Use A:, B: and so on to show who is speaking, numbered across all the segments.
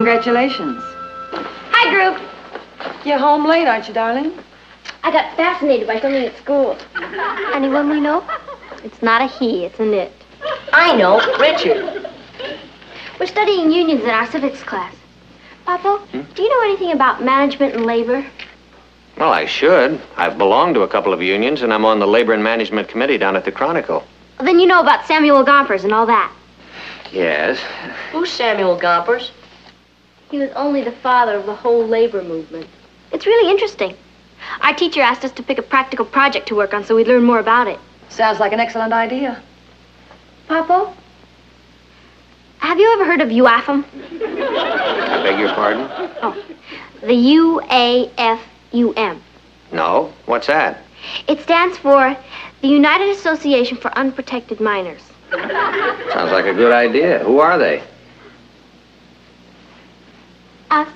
A: Congratulations.
B: Hi, group.
A: You're home late, aren't you, darling?
B: I got fascinated by something at school. Anyone we know? It's not a he, it's an it.
C: I know, Richard.
B: We're studying unions in our civics class. Papa, do you know anything about management and labor?
D: Well, I should. I've belonged to a couple of unions, and I'm on the Labor and Management Committee down at the Chronicle.
B: Well, then you know about Samuel Gompers and all that.
D: Yes.
C: Who's Samuel Gompers?
B: He was only the father of the whole labor movement. It's really interesting. Our teacher asked us to pick a practical project to work on so we'd learn more about it.
A: Sounds like an excellent idea.
B: Papa, have you ever heard of UAFM?
D: I beg your pardon?
B: Oh, the UAFUM.
D: No. What's that?
B: It stands for the United Association for Unprotected Minors.
D: Sounds like a good idea. Who are they?
B: Us.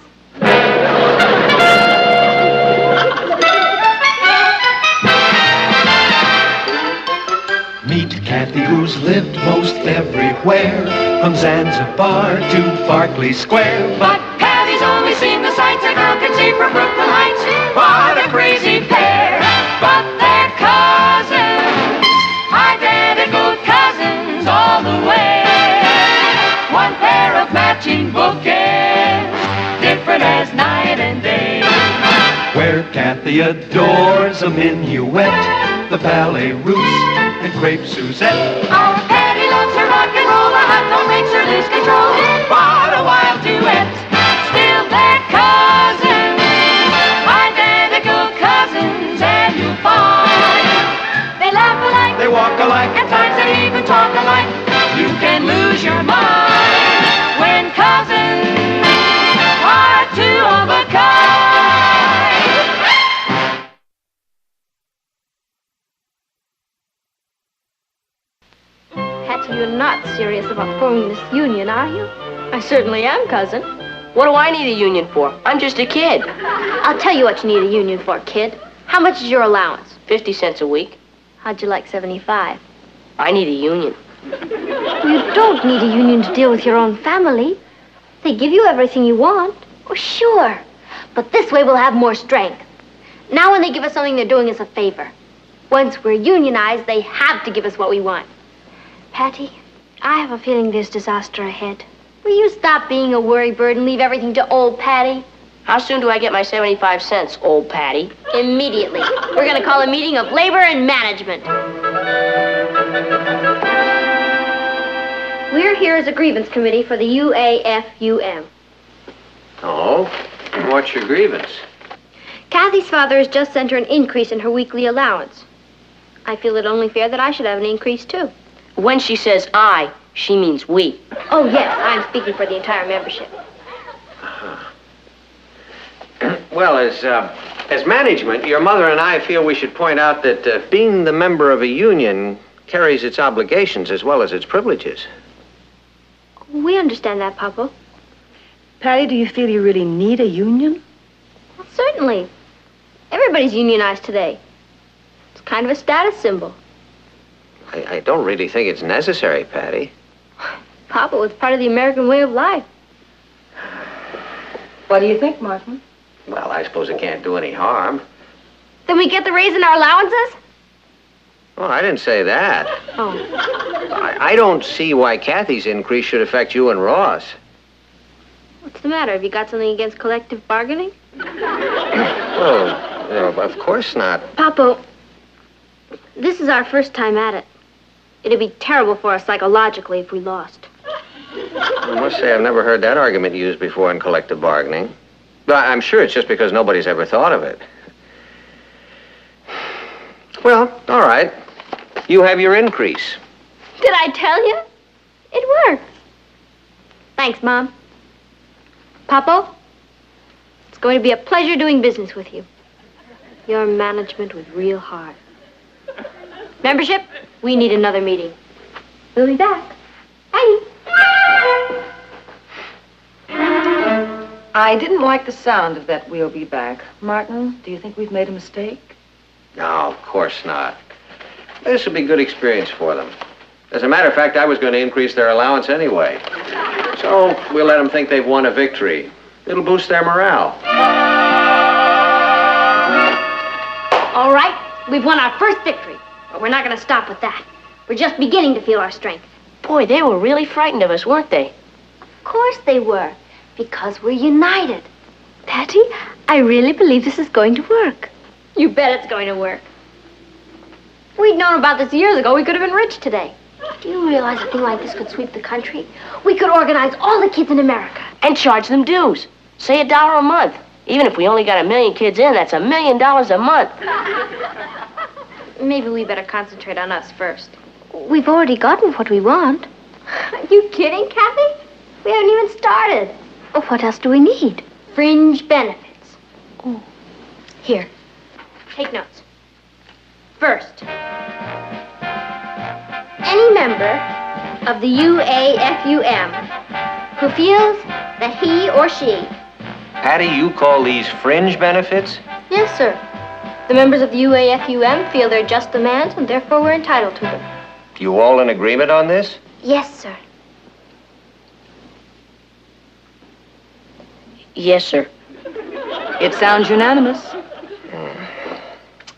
E: Meet Kathy, who's lived most everywhere, from Zanzibar to Berkeley Square.
F: But Patty's only seen the sights a girl can see from Brooklyn Heights. What a crazy pair, but they're cousins, identical cousins all the way. One pair of matching bouquets, different as night and day.
E: Where Kathy adores a minuet, the ballet russe, and crepe Suzette.
F: Our Patty loves her rock and roll, the hot note makes her lose control. What a wild duet, still they're cousins, identical cousins, and you'll find they laugh alike,
E: They walk alike,
F: at times they even talk alike. You can lose your mind when cousins are two of a kind.
B: Patty, you're not serious about forming this union, are you?
C: I certainly am, cousin. What do I need a union for? I'm just a kid.
B: I'll tell you what you need a union for, kid. How much is your allowance?
C: 50 cents a week.
B: How'd you like 75?
C: I need a union.
B: You don't need a union to deal with your own family. They give you everything you want. Oh, sure. But this way we'll have more strength. Now when they give us something, they're doing us a favor. Once we're unionized, they have to give us what we want. Patty, I have a feeling there's disaster ahead. Will you stop being a worry bird and leave everything to old Patty?
C: How soon do I get my 75 cents, old Patty?
B: Immediately. We're going to call a meeting of labor and management. We're here as a grievance committee for the UAFUM.
D: Oh? What's your grievance?
B: Kathy's father has just sent her an increase in her weekly allowance. I feel it only fair that I should have an increase, too.
C: When she says I, she means we.
B: Oh, yes, I'm speaking for the entire membership.
D: Well, as management, your mother and I feel we should point out that being the member of a union carries its obligations as well as its privileges.
B: We understand that, Papa.
A: Patty, do you feel you really need a union?
B: Well, certainly. Everybody's unionized today. It's kind of a status symbol.
D: I don't really think it's necessary, Patty.
B: Papa, it's part of the American way of life.
A: What do you think, Martin?
D: Well, I suppose it can't do any harm.
B: Then we get the raise in our allowances?
D: Well, I didn't say that.
B: Oh.
D: I don't see why Kathy's increase should affect you and Ross.
B: What's the matter? Have you got something against collective bargaining?
D: Well, of course not.
B: Papa, this is our first time at it. It'd be terrible for us psychologically if we lost.
D: I must say I've never heard that argument used before in collective bargaining. But I'm sure it's just because nobody's ever thought of it. Well, all right. You have your increase.
B: Did I tell you? It worked. Thanks, Mom. Papa, it's going to be a pleasure doing business with you. Your management with real heart. Membership, we need another meeting. We'll be back. Bye.
A: I didn't like the sound of that "we'll be back." Martin, do you think we've made a mistake?
D: No, of course not. This will be a good experience for them. As a matter of fact, I was going to increase their allowance anyway. So So we'll let them think they've won a victory. It'll boost their morale.
B: All right, we've won our first victory. But we're not going to stop with that. We're just beginning to feel our strength.
C: Boy, they were really frightened of us, weren't they?
B: Of course they were. Because we're united. Patty, I really believe this is going to work. You bet it's going to work. If we'd known about this years ago, we could have been rich today. Do you realize a thing like this could sweep the country? We could organize all the kids in America.
C: And charge them dues. Say $1 a month. Even if we only got 1 million kids in, that's $1 million a month.
B: Maybe we better concentrate on us first. We've already gotten what we want. Are you kidding, Kathy? We haven't even started. Oh, what else do we need? Fringe benefits. Oh. Here. Take notes. First, any member of the UAFUM who feels that he or she...
D: Patty, you call these fringe benefits?
B: Yes, sir. The members of the UAFUM feel they're just demands and therefore we're entitled to them.
D: You all in agreement on this?
B: Yes, sir.
C: Yes, sir.
A: It sounds unanimous.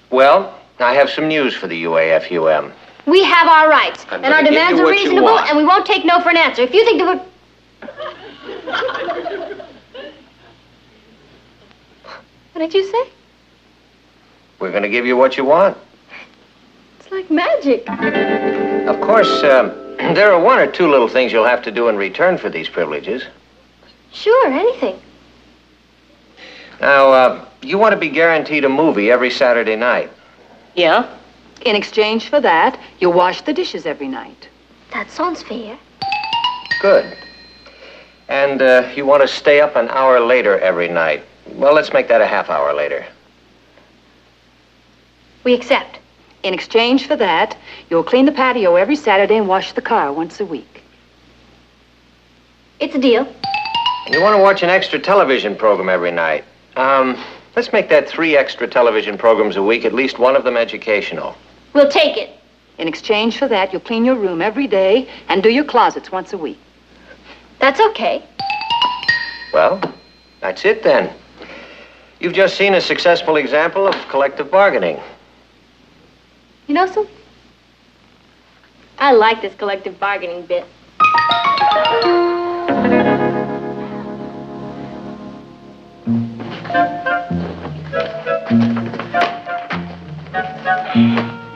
D: Well, I have some news for the UAFUM.
B: We have our rights,
D: I'm
B: and our
D: gonna give
B: demands
D: you
B: are
D: what you
B: reasonable,
D: want.
B: and we won't take no for an answer. If you think that What did you say?
D: We're going to give you what you want.
B: It's like magic.
D: Of course, there are 1 or 2 little things you'll have to do in return for these privileges.
B: Sure, anything.
D: Now, you want to be guaranteed a movie every Saturday night.
C: Yeah?
A: In exchange for that, you'll wash the dishes every night.
B: That sounds fair.
D: Good. And you want to stay up an hour later every night. Well, let's make that a half hour later.
B: We accept.
A: In exchange for that, you'll clean the patio every Saturday and wash the car once a week.
B: It's a deal.
D: You want to watch an extra television program every night. Let's make that 3 extra television programs a week, at least one of them educational.
B: We'll take it.
A: In exchange for that, you'll clean your room every day and do your closets once a week.
B: That's okay.
D: Well, that's it then. You've just seen a successful example of collective bargaining.
B: You know something? I like this collective bargaining bit.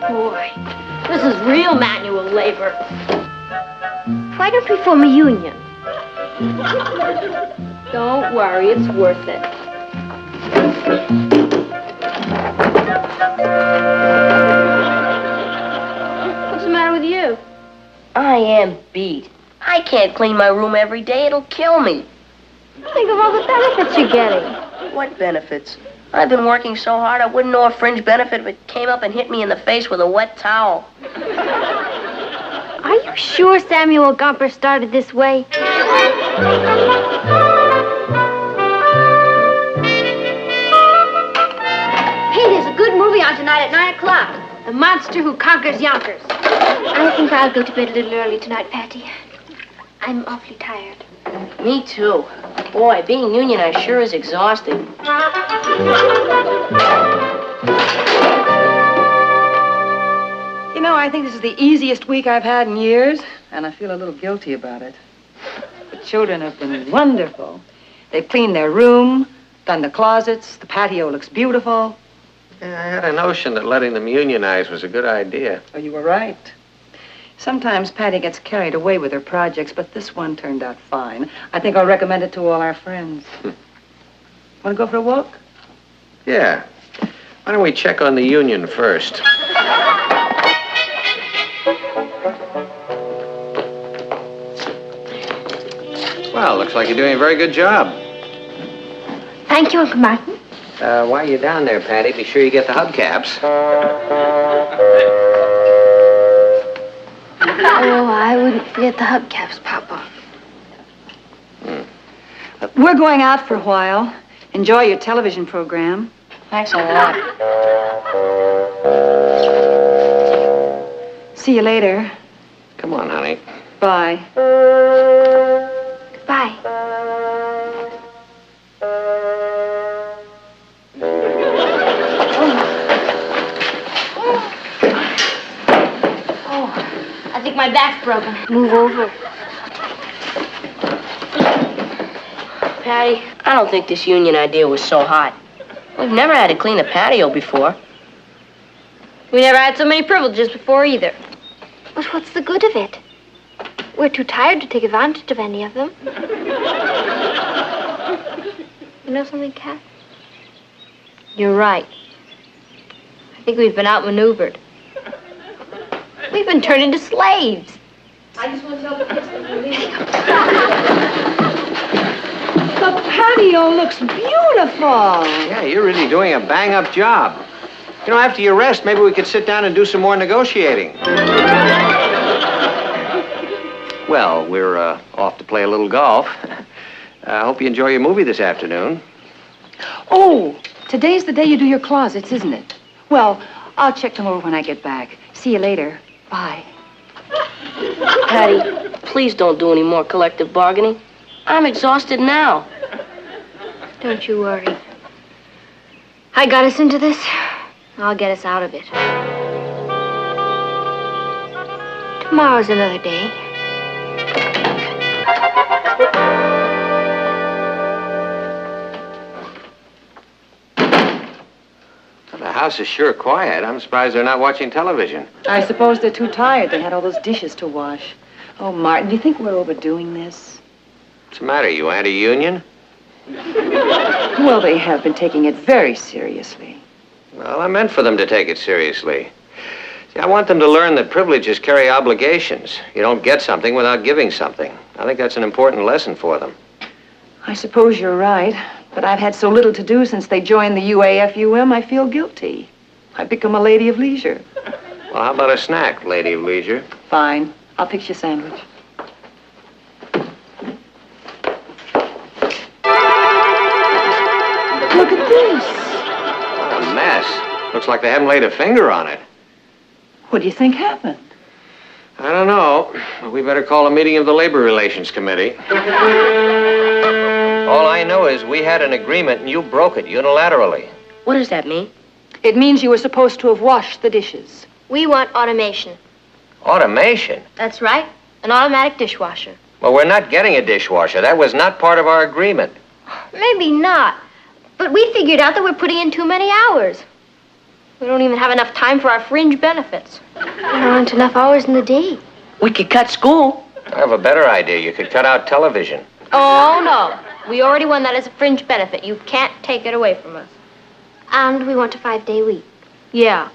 B: Boy, this is real manual labor. Why don't we form a union? Don't worry, it's worth it. What's the matter with you?
C: I am beat. I can't clean my room every day. It'll kill me.
B: Think of all the benefits you're getting.
C: What benefits? I've been working so hard I wouldn't know a fringe benefit if it came up and hit me in the face with a wet towel.
B: Are you sure Samuel Gumper started this way? Hey, there's a good movie on tonight at 9 o'clock. The Monster Who Conquers Yonkers. I think I'll go to bed a little early tonight, Patty. I'm awfully tired.
C: Me too. Boy, being unionized sure is exhausting.
A: You know, I think this is the easiest week I've had in years, and I feel a little guilty about it. The children have been wonderful. They've cleaned their room, done the closets, the patio looks beautiful.
D: Yeah, I had a notion that letting them unionize was a good idea.
A: Oh, you were right. Sometimes Patty gets carried away with her projects, but this one turned out fine. I think I'll recommend it to all our friends. Want to go for a walk?
D: Yeah. Why don't we check on the union first? Well, looks like you're doing a very good job.
B: Thank you, Uncle Martin.
D: While you're down there, Patty, be sure you get the hubcaps.
B: Oh, I wouldn't forget the hubcaps, Papa.
A: We're going out for a while. Enjoy your television program.
C: Thanks a lot.
A: See you later.
D: Come on, honey.
A: Bye.
B: Bye, My back's broken. Move over.
C: Patty, I don't think this union idea was so hot. We've never had to clean a patio before.
B: We never had so many privileges before either. But what's the good of it? We're too tired to take advantage of any of them. You know something, Kat? You're right. I think we've been outmaneuvered. We've been turned into slaves.
A: I just want to tell the kids that we're leaving. The patio looks beautiful.
D: Yeah, you're really doing a bang-up job. You know, after your rest, maybe we could sit down and do some more negotiating. Well, we're off to play a little golf. I hope you enjoy your movie this afternoon.
A: Oh, today's the day you do your closets, isn't it? Well, I'll check them over when I get back. See you later. Bye.
C: Patty, please don't do any more collective bargaining. I'm exhausted now.
B: Don't you worry. I got us into this. I'll get us out of it. Tomorrow's another day.
D: The house is sure quiet. I'm surprised they're not watching television.
A: I suppose they're too tired. They had all those dishes to wash. Oh, Martin, do you think we're overdoing this?
D: What's the matter? You anti-union?
A: Well, they have been taking it very seriously.
D: Well, I meant for them to take it seriously. See, I want them to learn that privileges carry obligations. You don't get something without giving something. I think that's an important lesson for them.
A: I suppose you're right, but I've had so little to do since they joined the UAFUM, I feel guilty. I've become a lady of leisure.
D: Well, how about a snack, lady of leisure?
A: Fine. I'll fix you a sandwich. Look at this.
D: What a mess. Looks like they haven't laid a finger on it.
A: What do you think happened?
D: I don't know. We better call a meeting of the Labor Relations Committee. All I know is we had an agreement and you broke it unilaterally.
C: What does that mean?
A: It means you were supposed to have washed the dishes.
B: We want automation.
D: Automation?
B: That's right. An automatic dishwasher.
D: Well, we're not getting a dishwasher. That was not part of our agreement.
B: Maybe not. But we figured out that we're putting in too many hours. We don't even have enough time for our fringe benefits. There aren't enough hours in the day.
C: We could cut school.
D: I have a better idea. You could cut out television.
B: Oh, no. We already won that as a fringe benefit. You can't take it away from us. And we want a 5-day week. Yeah.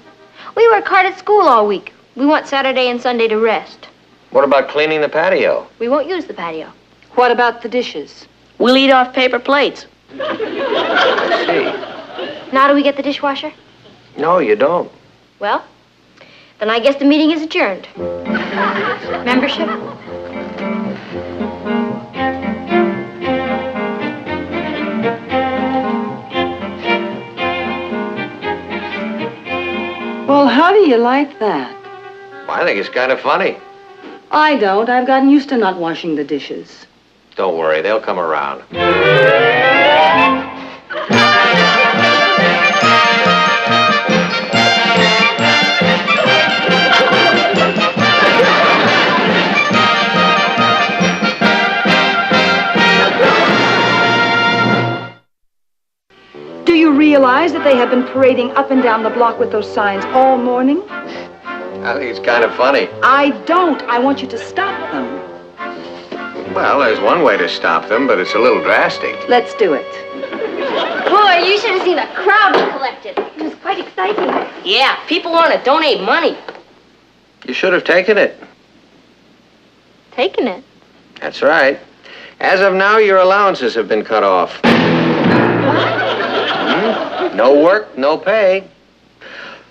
B: We work hard at school all week. We want Saturday and Sunday to rest.
D: What about cleaning the patio?
B: We won't use the patio.
A: What about the dishes?
C: We'll eat off paper plates.
D: I see.
B: Now do we get the dishwasher?
D: No, you don't.
B: Well, then I guess the meeting is adjourned. Membership?
A: Well, how do you like that?
D: I think it's kind of funny.
A: I don't. I've gotten used to not washing the dishes.
D: Don't worry, they'll come around.
A: Do you realize that they have been parading up and down the block with those signs all morning?
D: I think it's kind of funny.
A: I don't. I want you to stop them.
D: Well, there's one way to stop them, but it's a little drastic.
A: Let's do it.
B: Boy, you should have seen the crowd we collected. It was quite exciting.
C: Yeah, people want to donate money.
D: You should have taken it.
B: Taking it.
D: That's right. As of now, your allowances have been cut off. No work, no pay.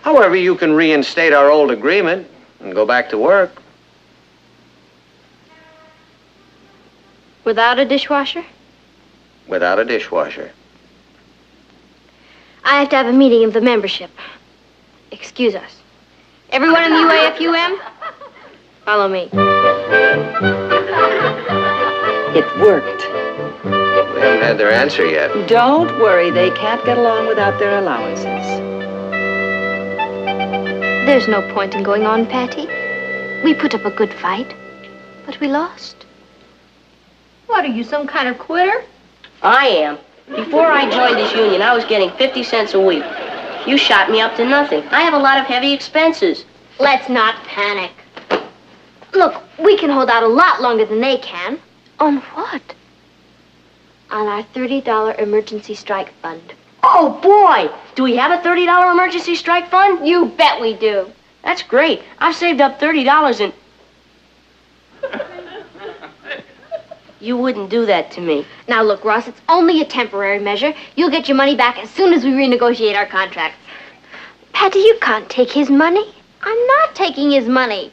D: However, you can reinstate our old agreement and go back to work.
B: Without a dishwasher?
D: Without a dishwasher.
B: I have to have a meeting of the membership. Excuse us. Everyone in the UAFUM? Follow me.
A: It worked.
D: We haven't had their answer yet.
A: Don't worry. They can't get along without their allowances.
B: There's no point in going on, Patty. We put up a good fight, but we lost. What, are you some kind of quitter?
C: I am. Before I joined this union, I was getting 50 cents a week. You shot me up to nothing. I have a lot of heavy expenses.
B: Let's not panic. Look, we can hold out a lot longer than they can. On what? On our $30 emergency strike fund.
C: Oh, boy! Do we have a $30 emergency strike fund?
B: You bet we do.
C: That's great. I've saved up $30 and... You wouldn't do that to me.
B: Now look, Ross, it's only a temporary measure. You'll get your money back as soon as we renegotiate our contracts. Patty, you can't take his money. I'm not taking his money.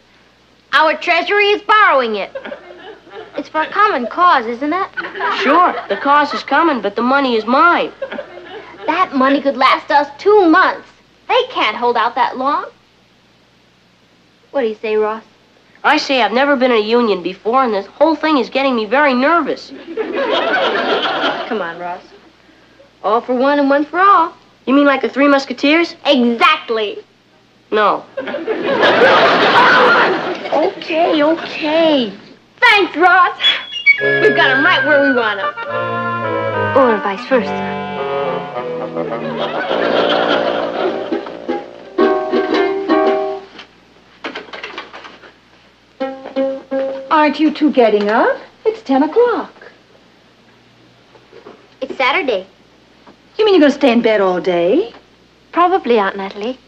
B: Our treasury is borrowing it. It's for a common cause, isn't it?
C: Sure, the cause is coming, but the money is mine.
B: That money could last us 2 months. They can't hold out that long. What do you say, Ross?
C: I say I've never been in a union before, and this whole thing is getting me very nervous.
B: Come on, Ross. All for one and one for all.
C: You mean like the Three Musketeers?
B: Exactly.
C: No. Okay.
B: Thanks, Ross. We've got him right where we want him. Or vice versa.
A: Aren't you two getting up? It's 10 o'clock.
B: It's Saturday.
A: You mean you're going to stay in bed all day?
B: Probably, Aunt Natalie.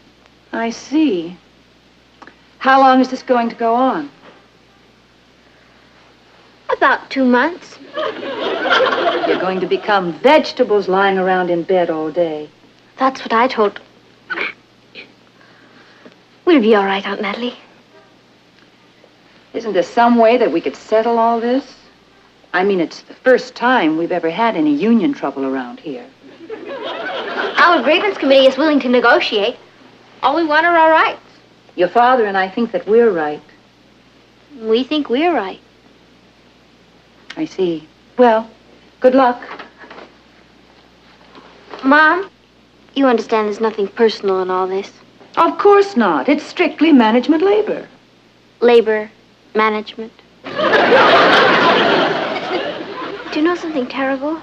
A: I see. How long is this going to go on?
B: About 2 months.
A: You're going to become vegetables lying around in bed all day.
B: That's what I told. We'll be all right, Aunt Natalie.
A: Isn't there some way that we could settle all this? I mean, it's the first time we've ever had any union trouble around here.
B: Our grievance committee is willing to negotiate. All we want are our rights.
A: Your father and I think that we're right.
B: We think we're right.
A: I see. Well, good luck.
B: Mom, you understand there's nothing personal in all this.
A: Of course not. It's strictly management labor.
B: Labor, management. Do you know something terrible?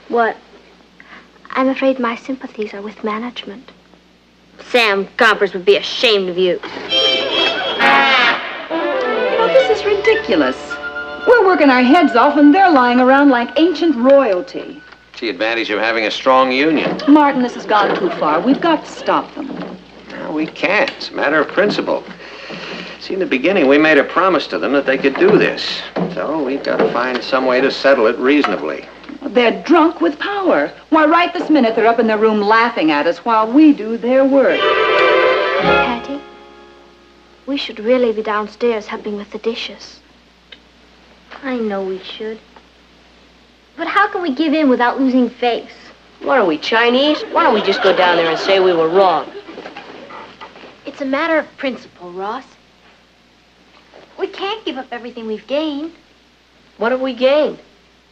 B: What? I'm afraid my sympathies are with management. Sam Gompers would be ashamed of you.
A: Well, this is ridiculous. We're working our heads off and they're lying around like ancient royalty.
D: It's the advantage of having a strong union.
A: Martin, this has gone too far. We've got to stop them.
D: No, we can't. It's a matter of principle. See, in the beginning, we made a promise to them that they could do this. So we've got to find some way to settle it reasonably.
A: They're drunk with power. Why, right this minute, they're up in their room laughing at us while we do their work.
B: Patty, we should really be downstairs helping with the dishes. I know we should. But how can we give in without losing face?
C: What are we, Chinese? Why don't we just go down there and say we were wrong?
B: It's a matter of principle, Ross. We can't give up everything we've gained.
C: What have we gained?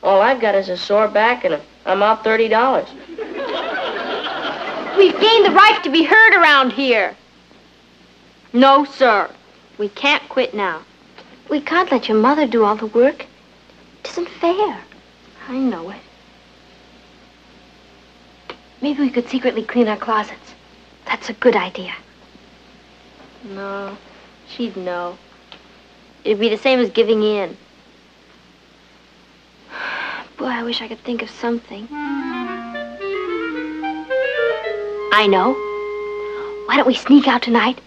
C: All I've got is a sore back and I'm out $30.
B: We've gained the right to be heard around here. No, sir. We can't quit now. We can't let your mother do all the work. It isn't fair. I know it. Maybe we could secretly clean our closets. That's a good idea. No, she'd know. It'd be the same as giving in. Boy, I wish I could think of something. I know. Why don't we sneak out tonight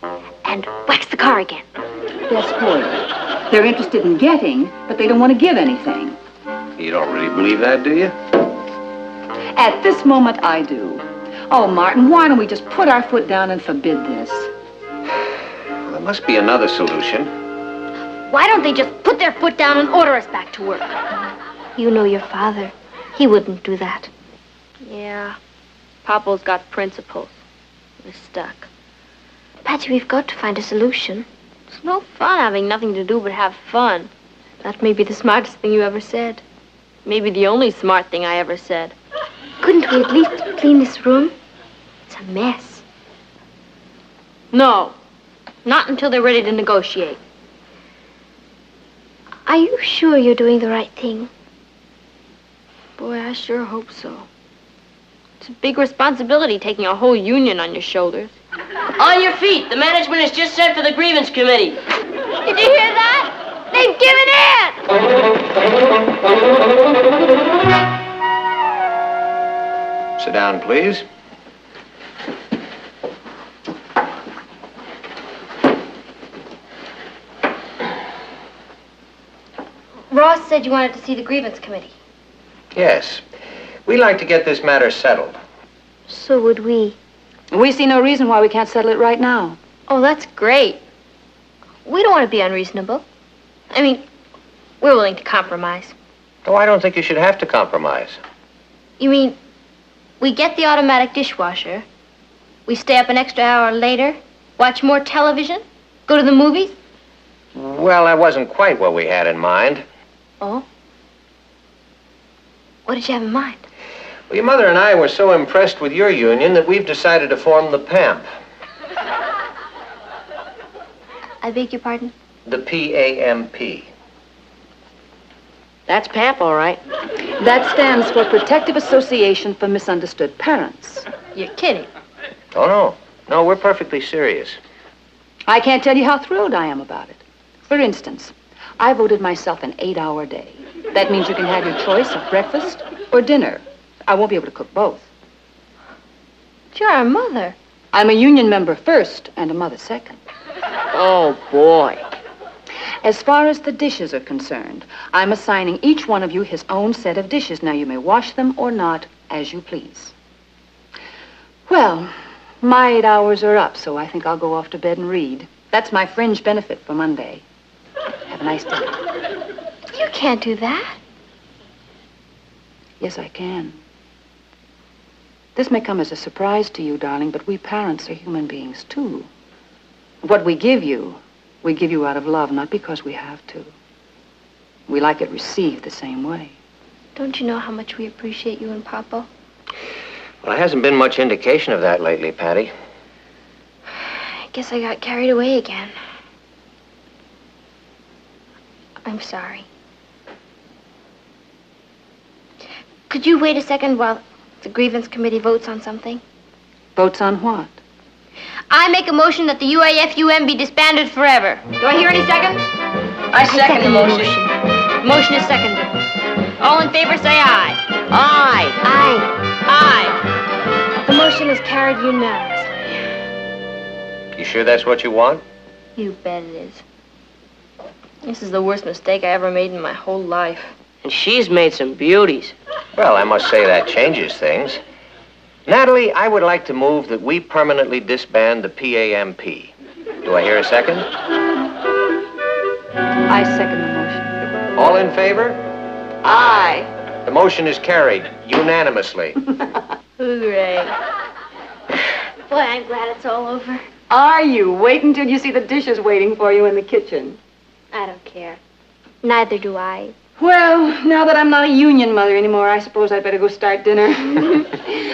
B: and wax the car again?
A: Best point. They're interested in getting, but they don't want to give anything.
D: You don't really believe that, do you?
A: At this moment, I do. Oh, Martin, why don't we just put our foot down and forbid this?
D: Well, there must be another solution.
B: Why don't they just put their foot down and order us back to work? You know your father. He wouldn't do that. Yeah. Papa's got principles. We're stuck. Patty, we've got to find a solution. It's no fun having nothing to do but have fun. That may be the smartest thing you ever said. Maybe the only smart thing I ever said. Couldn't we at least clean this room? It's a mess. No. Not until they're ready to negotiate. Are you sure you're doing the right thing? Boy, I sure hope so. It's a big responsibility taking a whole union on your shoulders.
C: On your feet. The management has just sent for the grievance committee.
B: Did you hear that? They've given in!
D: Sit down, please.
B: Ross said you wanted to see the grievance committee.
D: Yes. We'd like to get this matter settled.
B: So would we.
A: We see no reason why we can't settle it right now.
B: Oh, that's great. We don't want to be unreasonable. I mean, we're willing to compromise.
D: Oh, I don't think you should have to compromise.
B: You mean, we get the automatic dishwasher, we stay up an extra hour later, watch more television, go to the movies?
D: Well, that wasn't quite what we had in mind.
B: Oh? What did you have in mind?
D: Well, your mother and I were so impressed with your union that we've decided to form the PAMP.
B: I beg your pardon?
D: The PAMP.
C: That's PAMP, all right.
A: That stands for Protective Association for Misunderstood Parents.
B: You're kidding.
D: Oh, no. No, we're perfectly serious.
A: I can't tell you how thrilled I am about it. For instance, I voted myself an 8-hour day. That means you can have your choice of breakfast or dinner. I won't be able to cook both.
B: But you're our mother.
A: I'm a union member first and a mother second.
C: Oh, boy.
A: As far as the dishes are concerned, I'm assigning each one of you his own set of dishes. Now, you may wash them or not, as you please. Well, my 8 hours are up, so I think I'll go off to bed and read. That's my fringe benefit for Monday. Have a nice day.
B: You can't do that.
A: Yes, I can. This may come as a surprise to you, darling, but we parents are human beings, too. What we give you out of love, not because we have to. We like it received the same way.
B: Don't you know how much we appreciate you and Papa?
D: Well, there hasn't been much indication of that lately, Patty.
B: I guess I got carried away again. I'm sorry. Could you wait a second while the grievance committee votes on something?
A: Votes on what?
B: I make a motion that the UAFUM be disbanded forever. Do I hear any seconds?
C: I second the motion.
B: Motion is seconded. All in favor, say aye.
C: Aye.
B: Aye. The motion is carried unanimously.
D: You sure that's what you want?
B: You bet it is. This is the worst mistake I ever made in my whole life.
C: And she's made some beauties.
D: Well, I must say that changes things. Natalie, I would like to move that we permanently disband the PAMP. Do I hear a second?
A: I second the motion.
D: All in favor?
A: Aye.
D: The motion is carried unanimously.
B: Hooray. Boy, I'm glad it's all over.
A: Are you? Wait until you see the dishes waiting for you in the kitchen.
B: I don't care. Neither do I.
A: Well, now that I'm not a union mother anymore, I suppose I'd better go start dinner.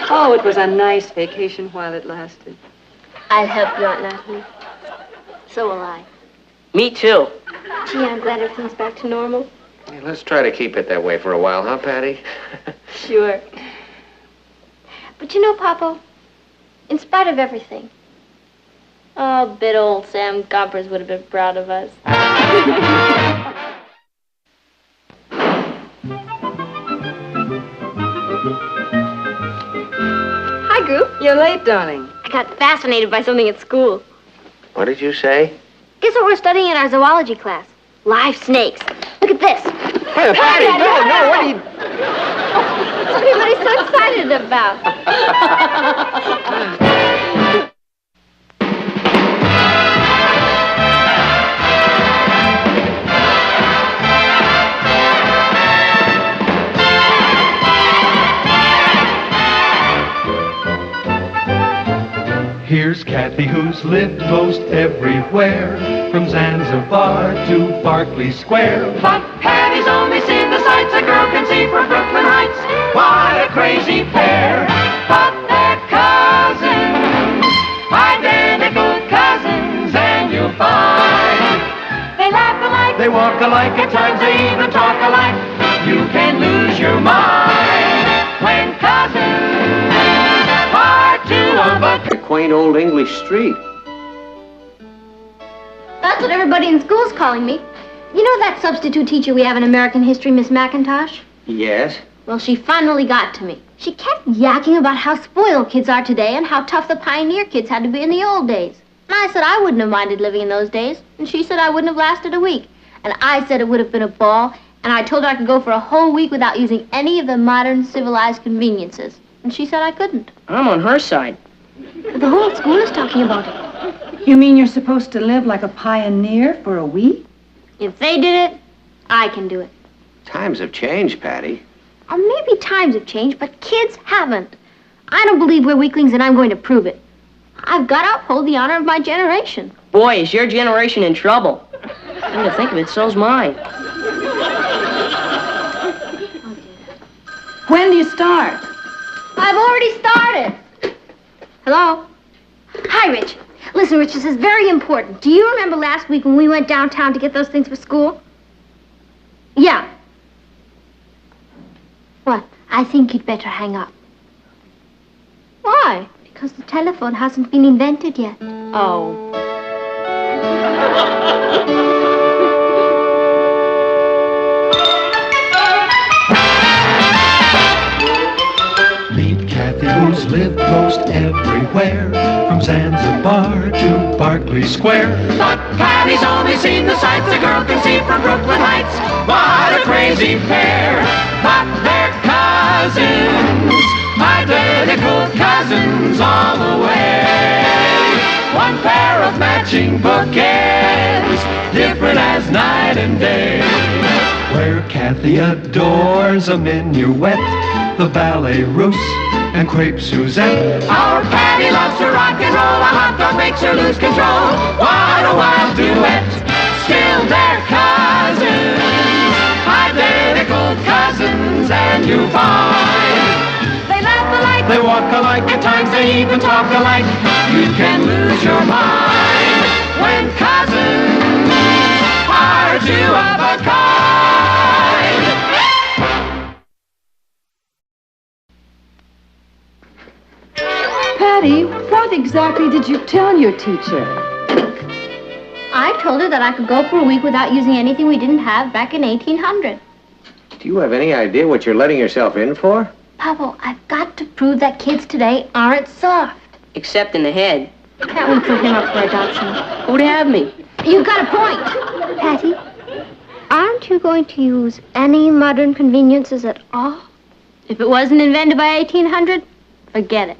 A: Oh, it was a nice vacation while it lasted.
B: I'll help you, Aunt Natalie. So will I.
C: Me too.
B: Gee, I'm glad everything's back to normal.
D: Hey, let's try to keep it that way for a while, huh, Patty?
B: Sure. But you know, Papa, in spite of everything, oh, bit old Sam Gompers would have been proud of us. Hi, Group.
A: You're late, darling.
B: I got fascinated by something at school.
D: What did you say?
B: Guess what we're studying in our zoology class? Live snakes. Look at this.
D: Hey, Patty, no, what are you...
B: What's everybody so excited about?
E: Here's Kathy, who's lived most everywhere, from Zanzibar to Berkeley Square.
F: But Patty's only seen the sights a girl can see from Brooklyn Heights. What a crazy pair. But they're cousins, identical cousins, and you'll
E: They walk alike, at times they even talk alike.
F: You can lose your mind when cousins are two of a
D: A quaint old English street.
B: That's what everybody in school's calling me. You know that substitute teacher we have in American history, Miss McIntosh?
D: Yes?
B: Well, she finally got to me. She kept yakking about how spoiled kids are today and how tough the pioneer kids had to be in the old days. And I said I wouldn't have minded living in those days. And she said I wouldn't have lasted a week. And I said it would have been a ball. And I told her I could go for a whole week without using any of the modern civilized conveniences. And she said I couldn't.
C: I'm on her side.
B: The whole school is talking about it.
A: You mean you're supposed to live like a pioneer for a week?
B: If they did it, I can do it.
D: Times have changed, Patty.
B: Or maybe times have changed, but kids haven't. I don't believe we're weaklings, and I'm going to prove it. I've got to uphold the honor of my generation.
C: Boy, is your generation in trouble. Come to think of it, so's mine.
A: When do you start?
B: I've already started. Hello? Hi, Rich. Listen, Rich, this is very important. Do you remember last week when we went downtown to get those things for school? Yeah. What? I think you'd better hang up. Why? Because the telephone hasn't been invented yet.
C: Oh.
E: Meet Kathy, who's lived most everywhere, from Zanzibar to Berkeley Square.
F: But Patty's only seen the sights a girl can see from Brooklyn Heights. What a crazy pair, but they're cousins, identical cousins all the way. One pair of matching bookends, different as night and day.
E: Where Kathy adores a minuet, the ballet russe, and crepe Suzette.
F: Our Patty loves to rock and roll, a hot dog makes her lose control. What a wild duet, still they're cousins, identical cousins, and you find they laugh alike,
E: They walk alike,
F: at times they even talk alike. You can lose your mind when cousins are two of a kind.
A: Patty, what exactly did you tell your teacher?
B: I told her that I could go for a week without using anything we didn't have back in 1800.
D: Do you have any idea what you're letting yourself in for?
B: Pablo, I've got to prove that kids today aren't soft.
C: Except in the head.
B: Can't we put him up for adoption?
C: Who'd have me?
B: You've got a point. Patty, aren't you going to use any modern conveniences at all? If it wasn't invented by 1800, forget it.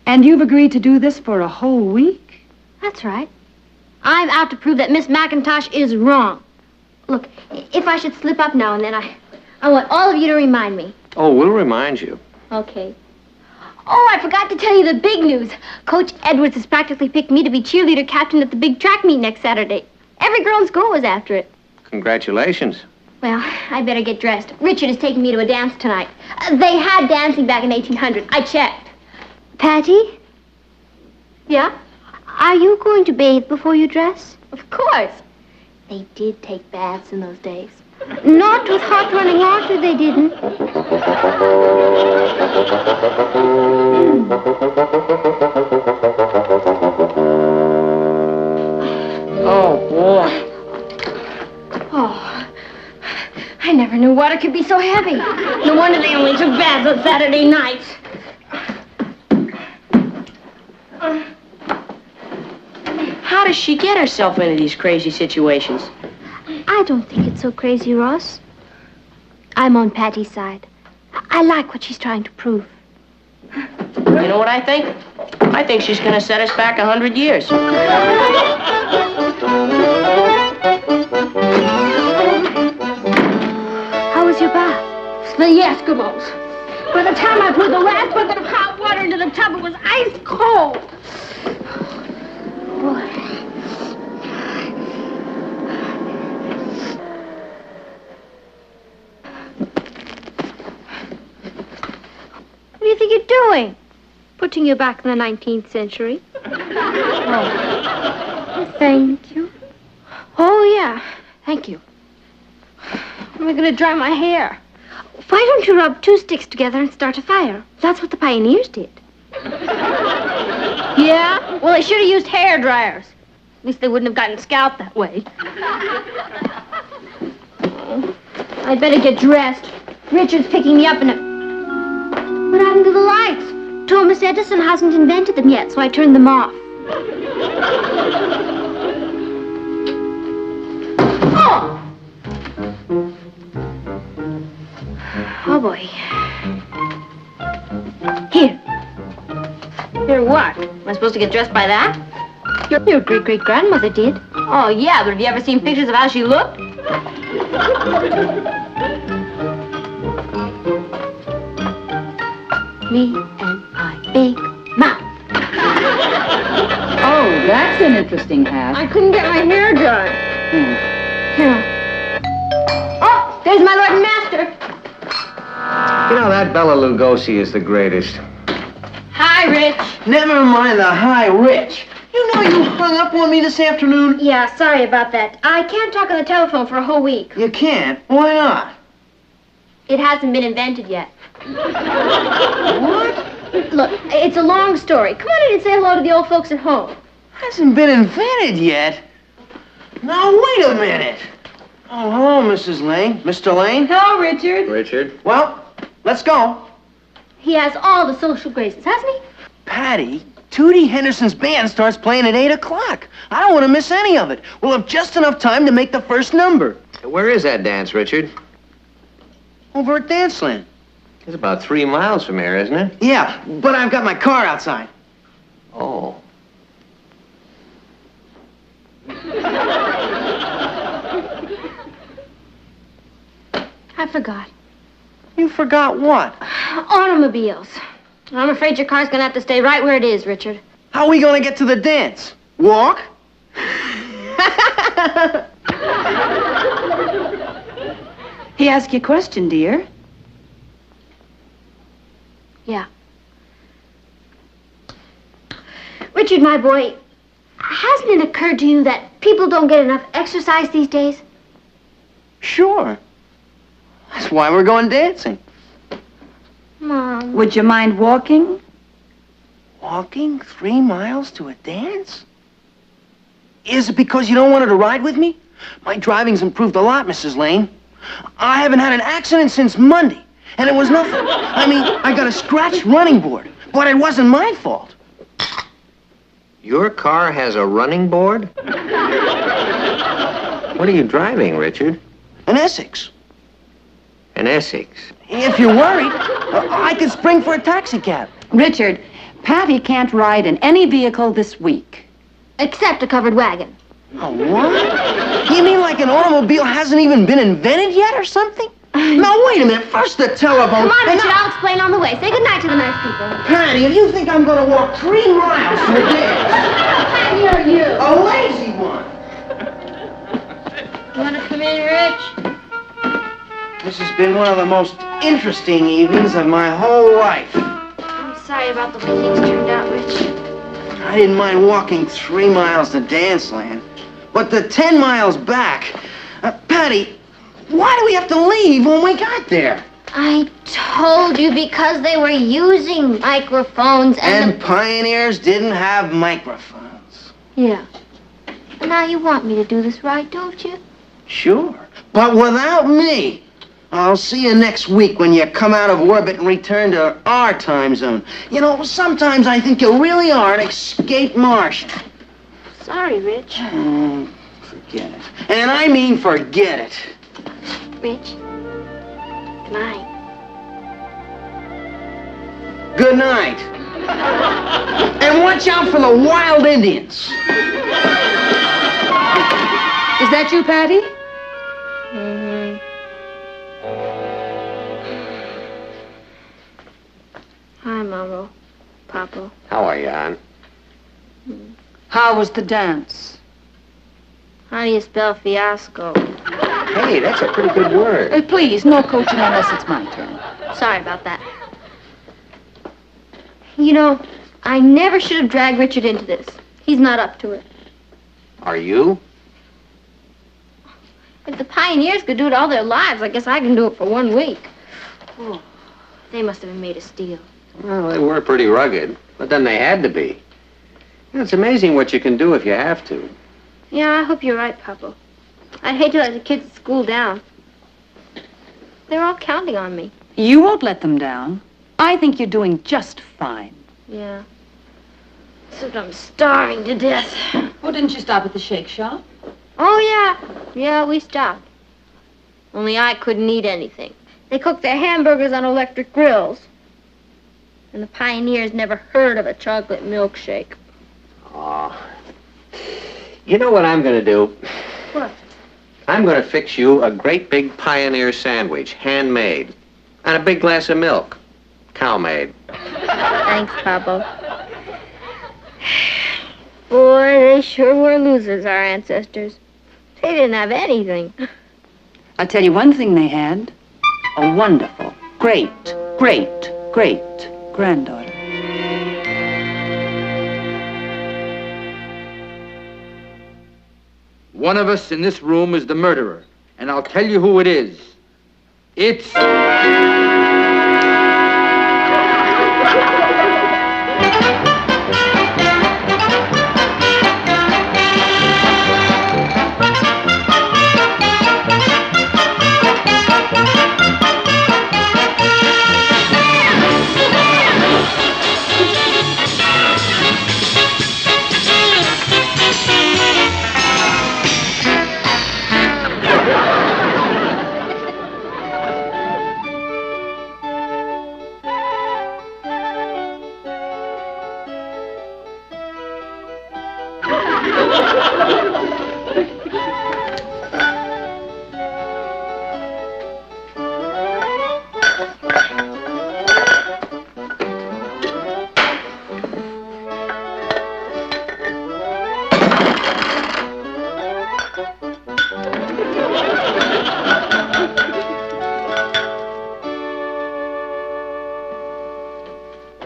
A: And you've agreed to do this for a whole week?
B: That's right. I'm out to prove that Miss McIntosh is wrong. Look, if I should slip up now and then, I want all of you to remind me.
D: Oh, we'll remind you.
B: Okay. Oh, I forgot to tell you the big news. Coach Edwards has practically picked me to be cheerleader captain at the big track meet next Saturday. Every girl in school was after it.
D: Congratulations.
B: Well, I better get dressed. Richard is taking me to a dance tonight. They had dancing back in 1800. I checked. Patty? Yeah? Are you going to bathe before you dress? Of course. They did take baths in those days. Not with hot running water, they didn't.
C: Oh, boy.
B: Oh, I never knew water could be so heavy. No wonder they only took baths on Saturday nights.
C: How does she get herself into these crazy situations?
B: I don't think it's so crazy, Ross. I'm on Patty's side. I like what she's trying to prove.
C: You know what I think? I think she's gonna set us back 100 years.
B: How was your bath? It's the Eskimos. By the time I put the last bucket of hot water into the tub, it was ice cold. Boy. What do you think you're doing? Putting you back in the 19th century. Oh. Thank you. Oh, yeah. Thank you. How am I going to dry my hair? Why don't you rub 2 sticks together and start a fire? That's what the pioneers did. Yeah? Well, they should have used hair dryers. At least they wouldn't have gotten scalped that way. I'd better get dressed. Richard's picking me up in a... What happened to the lights? Thomas Edison hasn't invented them yet, so I turned them off. Oh! Oh, boy. Here. Here what? Am I supposed to get dressed by that? Your great-great-grandmother did. Oh, yeah, but have you ever seen pictures of how she looked? Me and my big mouth.
A: Oh, that's an interesting hat.
B: I couldn't get my hair done. Here. Oh, there's my Lord and Master.
D: You know, that Bela Lugosi is the greatest.
B: Hi, Rich.
G: Never mind the high rich. You know you hung up on me this afternoon?
B: Yeah, sorry about that. I can't talk on the telephone for a whole week.
G: You can't. Why not?
B: It hasn't been invented yet.
G: What?
B: Look, it's a long story. Come on in and say hello to the old folks at home.
G: Hasn't been invented yet. Now, wait a minute. Oh, hello, Mrs. Lane. Mr. Lane?
A: Hello, Richard.
D: Richard?
G: Well, let's go.
B: He has all the social graces, hasn't he?
G: Patty, Tootie Henderson's band starts playing at 8 o'clock. I don't want to miss any of it. We'll have just enough time to make the first number.
D: Where is that dance, Richard?
G: Over at Danceland.
D: It's about 3 miles from here, isn't it?
G: Yeah, but I've got my car outside.
D: Oh.
B: I forgot.
G: You forgot what?
B: Automobiles. I'm afraid your car's gonna have to stay right where it is, Richard.
G: How are we going to get to the dance? Walk?
A: He asked you a question, dear.
B: Yeah. Richard, my boy, hasn't it occurred to you that people don't get enough exercise these days?
G: Sure. That's why we're going dancing.
B: Mom.
A: Would you mind walking?
G: Walking 3 miles to a dance? Is it because you don't want her to ride with me? My driving's improved a lot, Mrs. Lane. I haven't had an accident since Monday, and it was nothing. I mean, I got a scratched running board, but it wasn't my fault.
D: Your car has a running board? What are you driving, Richard?
G: An Essex.
D: An Essex.
G: If you're worried, I could spring for a taxi cab.
A: Richard, Patty can't ride in any vehicle this week.
B: Except a covered wagon.
G: Oh, what? You mean like an automobile hasn't even been invented yet or something? Now, wait a minute. First the telephone.
B: Come on,
G: and
B: Richard, I'll explain on the way. Say goodnight to the nice people.
G: Patty, if you think I'm going to walk 3 miles to a dance,
B: Patty, are you?
G: a lazy one.
B: You want to come in, Rich?
G: This has been one of the most interesting evenings of my whole life.
B: I'm sorry about the way things turned out, Rich.
G: I didn't mind walking 3 miles to Danceland, but the 10 miles back... Patty, why do we have to leave when we got there?
B: I told you because they were using microphones
G: And pioneers didn't have microphones.
B: Yeah. Now you want me to do this right, don't you?
G: Sure, but without me. I'll see you next week when you come out of orbit and return to our time zone. You know, sometimes I think you really are an escaped Martian.
B: Sorry, Rich.
G: Oh, forget it. And I mean forget it.
B: Rich. Good night.
G: Good night. And watch out for the wild Indians.
A: Is that you, Patty?
B: Mm-hmm. Hi, Mama. Papa.
D: How are you, Ann?
A: How was the dance?
B: How do you spell fiasco?
D: Hey, that's a pretty good word.
A: Please, no coaching unless it's my turn.
B: Sorry about that. You know, I never should have dragged Richard into this. He's not up to it.
D: Are you?
B: If the pioneers could do it all their lives, I guess I can do it for 1 week. Oh, they must have been made of steel.
D: Well, they were pretty rugged, but then they had to be. You know, it's amazing what you can do if you have to.
B: Yeah, I hope you're right, Papa. I'd hate to let the kids at school down. They're all counting on me.
A: You won't let them down. I think you're doing just fine.
B: Yeah. Except I'm starving to death.
A: Well, didn't you stop at the shake shop?
B: Oh, yeah. Yeah, we stopped. Only I couldn't eat anything. They cook their hamburgers on electric grills. And the pioneers never heard of a chocolate milkshake.
D: Oh. You know what I'm going to do?
B: What?
D: I'm going to fix you a great big Pioneer sandwich, handmade, and a big glass of milk, cow-made.
B: Thanks, Papa. Boy, they sure were losers, our ancestors. They didn't have anything.
A: I'll tell you one thing they had. A wonderful, great-great-great-granddaughter.
H: One of us in this room is the murderer, and I'll tell you who it is. It's...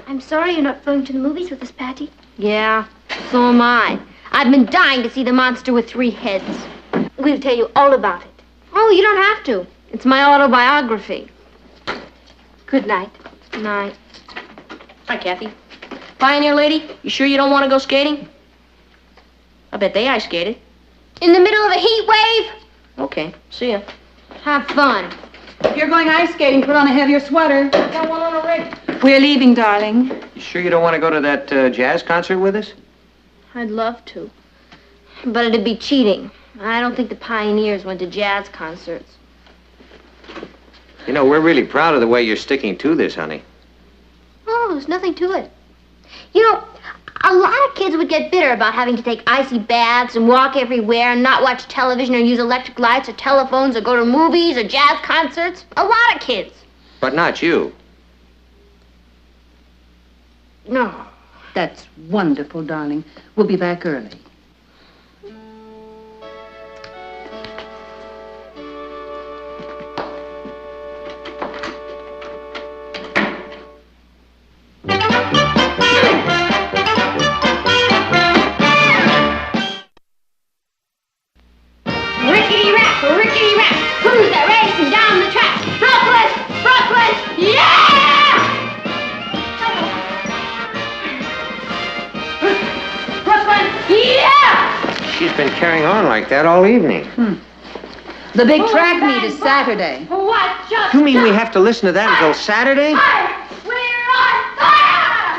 B: I'm sorry you're not going to the movies with us, Patty. Yeah, so am I. I've been dying to see the monster with 3 heads. We'll tell you all about it. Oh, you don't have to. It's my autobiography. Good night. Night.
C: Hi, Kathy. Pioneer lady, you sure you don't want to go skating? I bet they ice skated.
B: In the middle of a heat wave?
C: Okay, see ya.
B: Have fun.
A: If you're going ice skating, put on a heavier sweater.
C: Got one on a rig.
A: We're leaving, darling.
D: You sure you don't want to go to that jazz concert with us?
B: I'd love to. But it'd be cheating. I don't think the pioneers went to jazz concerts.
D: You know, we're really proud of the way you're sticking to this, honey.
B: Oh, there's nothing to it. You know, a lot of kids would get bitter about having to take icy baths and walk everywhere and not watch television or use electric lights or telephones or go to movies or jazz concerts. A lot of kids.
D: But not you.
B: No.
A: That's wonderful, darling. We'll be back early.
B: Rickety rap, who's that racing down the track? Brooklyn, Brooklyn, yeah! Brooklyn, yeah!
D: She's been carrying on like that all evening.
A: The big track meet is Saturday.
B: What just
D: You mean we have to listen to that until Saturday?
B: fire? We're on fire!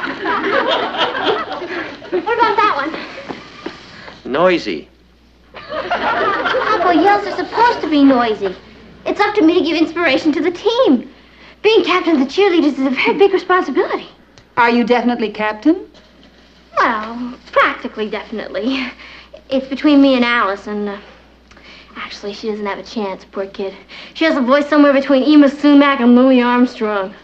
B: What about that one?
D: Noisy.
B: Papa, yells are supposed to be noisy. It's up to me to give inspiration to the team. Being captain of the cheerleaders is a very big responsibility.
A: Are you definitely captain?
B: Well, practically, definitely. It's between me and Alice, and actually, she doesn't have a chance, poor kid. She has a voice somewhere between Ema Sumac and Louis Armstrong.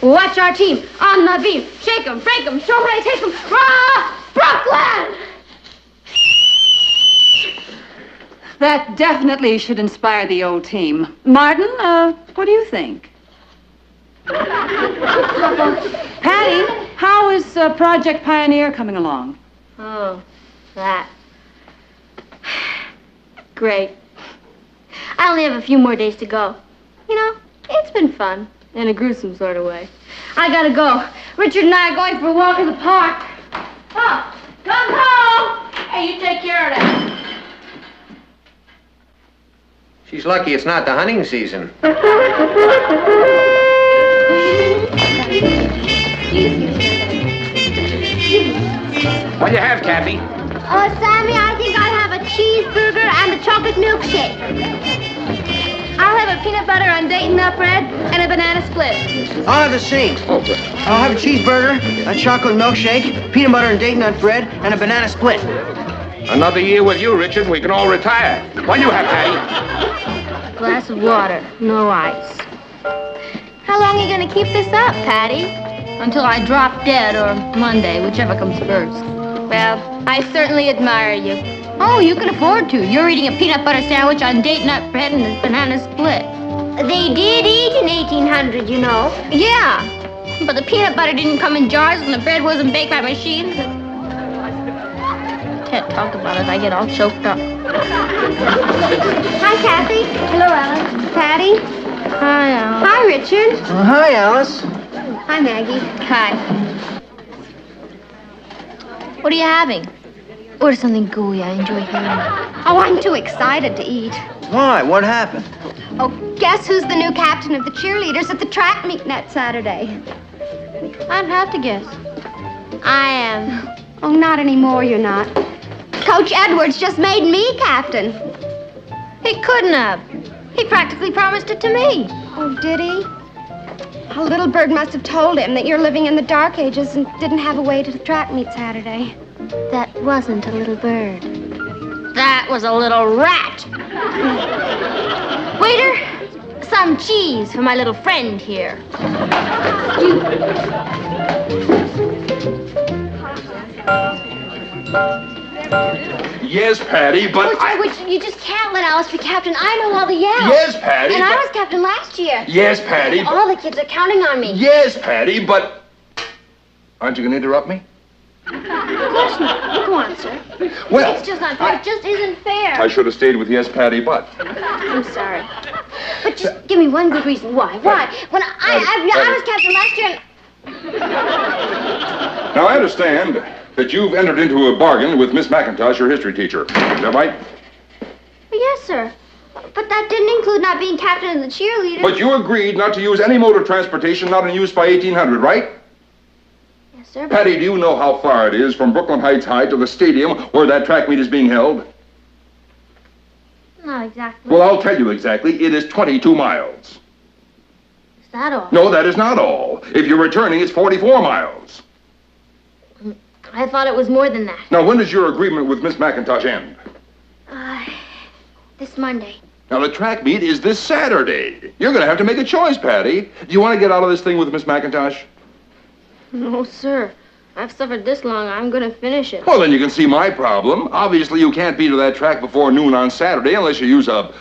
B: Watch our team on the beam. Shake 'em, break 'em, show Ray, take 'em. Rah! Brooklyn!
A: That definitely should inspire the old team. Martin, what do you think? Patty, how is Project Pioneer coming along?
B: Oh, that. Great. I only have a few more days to go. You know, it's been fun, in a gruesome sort of way. I gotta go. Richard and I are going for a walk in the park. Oh, come home! Hey, you take care of that.
D: She's lucky it's not the hunting season. What do you have, Kathy?
B: Sammy, I think I'll have a cheeseburger and a chocolate milkshake. I'll have a peanut butter and Dayton nut bread and a banana split.
G: I'll have the same. I'll have a cheeseburger, a chocolate milkshake, peanut butter and Dayton nut bread, and a banana split.
I: Another year with you, Richard, we can all retire. What do you have, Patty?
B: Glass of water, no ice. How long are you going to keep this up, Patty? Until I drop dead or Monday, whichever comes first. Well, I certainly admire you. Oh, you can afford to. You're eating a peanut butter sandwich on date nut bread and a banana split. They did eat in 1800, you know. Yeah, but the peanut butter didn't come in jars and the bread wasn't baked by machines. Can't talk about it. I get all choked up. Hi, Kathy. Hello, Alice. Patty. Hi, Alice. Hi, Richard.
G: Hi, Alice.
B: Hi, Maggie. Hi. What are you having? Order something gooey. I enjoy hearing. Oh, I'm too excited to eat.
G: Why? What happened?
B: Oh, guess who's the new captain of the cheerleaders at the track meet next Saturday? I'd have to guess. I am. Oh, not anymore, you're not. Coach Edwards just made me captain. He couldn't have. He practically promised it to me. Oh, did he? A little bird must have told him that you're living in the dark ages and didn't have a way to the track meet Saturday. That wasn't a little bird. That was a little rat. Waiter, some cheese for my little friend here.
I: Yes, Patty, but
B: You just can't let Alice be captain. I know all the yells.
I: Yes, Patty,
B: And I
I: but-
B: was captain last year.
I: Yes, Patty,
B: And all the kids are counting on me.
I: Yes, Patty, but... Aren't you going to interrupt me?
B: Of course not. Go on, sir.
I: Well,
B: It's just not fair. It just isn't fair.
I: I should have stayed with yes, Patty, but...
B: I'm sorry. But just give me one good reason. Why? Why? When I was captain last year and...
I: Now, I understand that you've entered into a bargain with Miss McIntosh, your history teacher. Is that right?
B: Yes, sir. But that didn't include not being captain of the cheerleaders.
I: But you agreed not to use any mode of transportation not in use by 1800, right?
B: Yes, sir.
I: Patty, do you know how far it is from Brooklyn Heights High to the stadium where that track meet is being held?
B: Not exactly.
I: Well, I'll tell you exactly. It is 22 miles.
B: Is that all?
I: No, that is not all. If you're returning, it's 44 miles.
B: I thought it was more than that.
I: Now, when does your agreement with Miss McIntosh end?
B: This Monday.
I: Now, the track meet is this Saturday. You're going to have to make a choice, Patty. Do you want to get out of this thing with Miss McIntosh?
B: No, sir. I've suffered this long. I'm going to finish it.
I: Well, then you can see my problem. Obviously, you can't be to that track before noon on Saturday unless you use a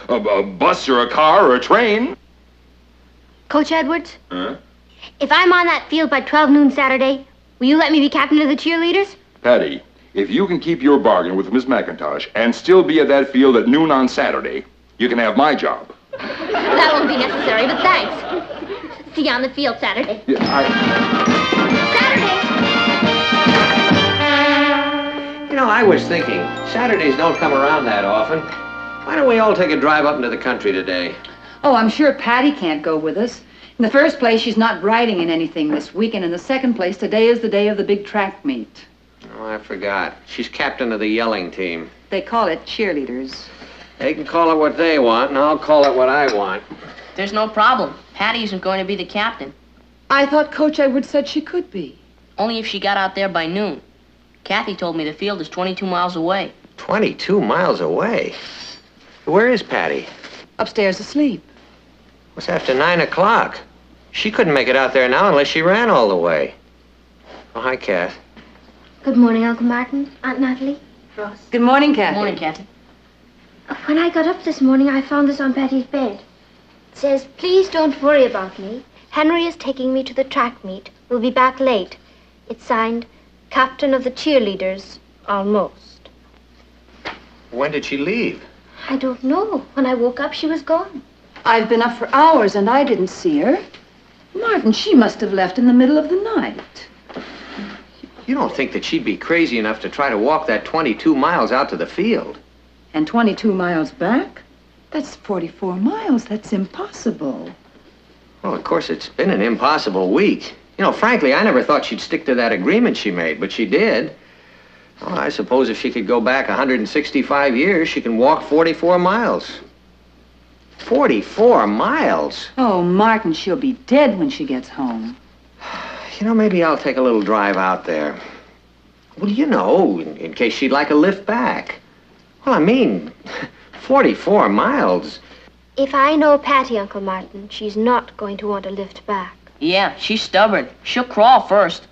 I: bus or a car or a train.
B: Coach Edwards,
I: Huh?
B: if I'm on that field by 12 noon Saturday, will you let me be captain of the cheerleaders?
I: Patty, if you can keep your bargain with Miss McIntosh and still be at that field at noon on Saturday, you can have my job.
B: That won't be necessary, but thanks. See you on the field Saturday.
I: Yeah,
B: Saturday!
D: You know, I was thinking, Saturdays don't come around that often. Why don't we all take a drive up into the country today?
A: Oh, I'm sure Patty can't go with us. In the first place, she's not riding in anything this week, and in the second place, today is the day of the big track meet.
D: Oh, I forgot. She's captain of the yelling team.
A: They call it cheerleaders.
D: They can call it what they want, and I'll call it what I want.
C: There's no problem. Patty isn't going to be the captain.
A: I thought Coach Edwards said she could be.
C: Only if she got out there by noon. Kathy told me the field is 22 miles away.
D: 22 miles away? Where is Patty?
A: Upstairs asleep.
D: It's after 9 o'clock. She couldn't make it out there now unless she ran all the way. Oh, hi, Kath.
B: Good morning, Uncle Martin, Aunt Natalie, Ross.
A: Good morning, Kathy.
C: Morning, Kathy.
B: When I got up this morning, I found this on Patty's bed. It says, please don't worry about me. Henry is taking me to the track meet. We'll be back late. It's signed, Captain of the Cheerleaders, almost.
D: When did she leave?
B: I don't know. When I woke up, she was gone.
A: I've been up for hours and I didn't see her. Martin, she must have left in the middle of the night.
D: You don't think that she'd be crazy enough to try to walk that 22 miles out to the field?
A: And 22 miles back? That's 44 miles. That's impossible.
D: Well, of course, it's been an impossible week. You know, frankly, I never thought she'd stick to that agreement she made, but she did. Well, I suppose if she could go back 165 years, she can walk 44 miles. 44 miles?
A: Oh, Martin, she'll be dead when she gets home.
D: You know, maybe I'll take a little drive out there. Well, you know, in case she'd like a lift back. Well, I mean, 44 miles.
B: If I know Patty, Uncle Martin, she's not going to want a lift back.
C: Yeah, she's stubborn. She'll crawl first.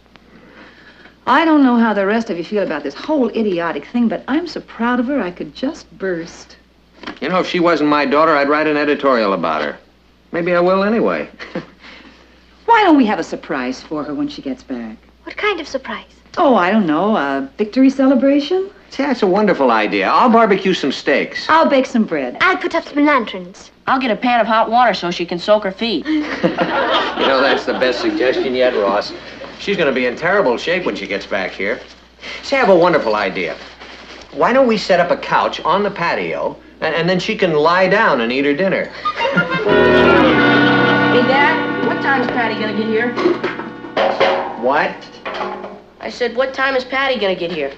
A: I don't know how the rest of you feel about this whole idiotic thing, but I'm so proud of her I could just burst.
D: You know, if she wasn't my daughter, I'd write an editorial about her. Maybe I will anyway.
A: Why don't we have a surprise for her when she gets back?
B: What kind of surprise?
A: Oh, I don't know, a victory celebration?
D: See, that's a wonderful idea. I'll barbecue some steaks.
A: I'll bake some bread.
B: I'll put up some lanterns.
C: I'll get a pan of hot water so she can soak her feet.
D: You know, that's the best suggestion yet, Ross. She's going to be in terrible shape when she gets back here. Say, I have a wonderful idea. Why don't we set up a couch on the patio, and then she can lie down and eat her dinner?
C: Hey, Dad, what time's Patty gonna get here?
D: What?
C: I said, what time is Patty gonna get here?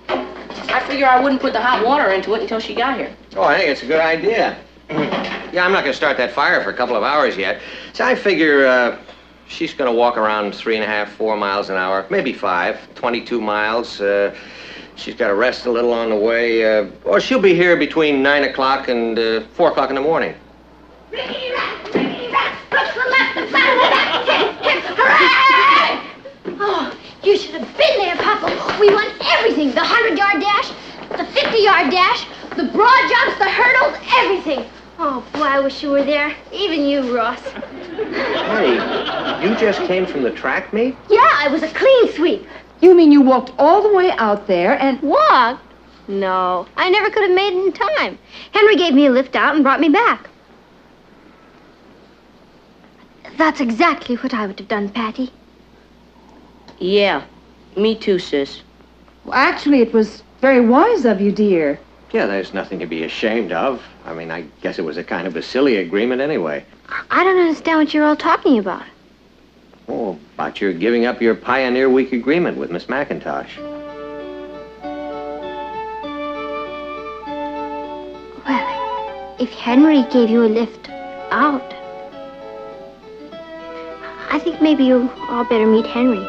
C: I figure I wouldn't put the hot water into it until she got here.
D: Oh, I think it's a good idea. Yeah, I'm not going to start that fire for a couple of hours yet. So I figure she's going to walk around 3.5, 4 miles an hour, maybe 5, 22 miles. She's got to rest a little on the way. Or she'll be here between 9 o'clock and 4 o'clock in the morning.
B: Ricky Rat, push the left, the back, the back, hip, hip, hooray! Oh, you should have been there, Papa. We won everything. The 100-yard dash, the 50-yard dash, the broad jumps, the hurdles, everything. Oh, boy, I wish you were there. Even you, Ross.
D: Honey, you just came from the track meet?
B: Yeah, it was a clean sweep.
A: You mean you walked all the way out there and...
B: Walked? No, I never could have made it in time. Henry gave me a lift out and brought me back. That's exactly what I would have done, Patty.
C: Yeah, me too, sis.
A: Well, actually, it was very wise of you, dear.
D: Yeah, there's nothing to be ashamed of. I mean, I guess it was a kind of a silly agreement anyway.
B: I don't understand what you're all talking about.
D: Oh, about your giving up your Pioneer Week agreement with Miss McIntosh.
B: Well, if Henry gave you a lift out, I think maybe you all better meet Henry.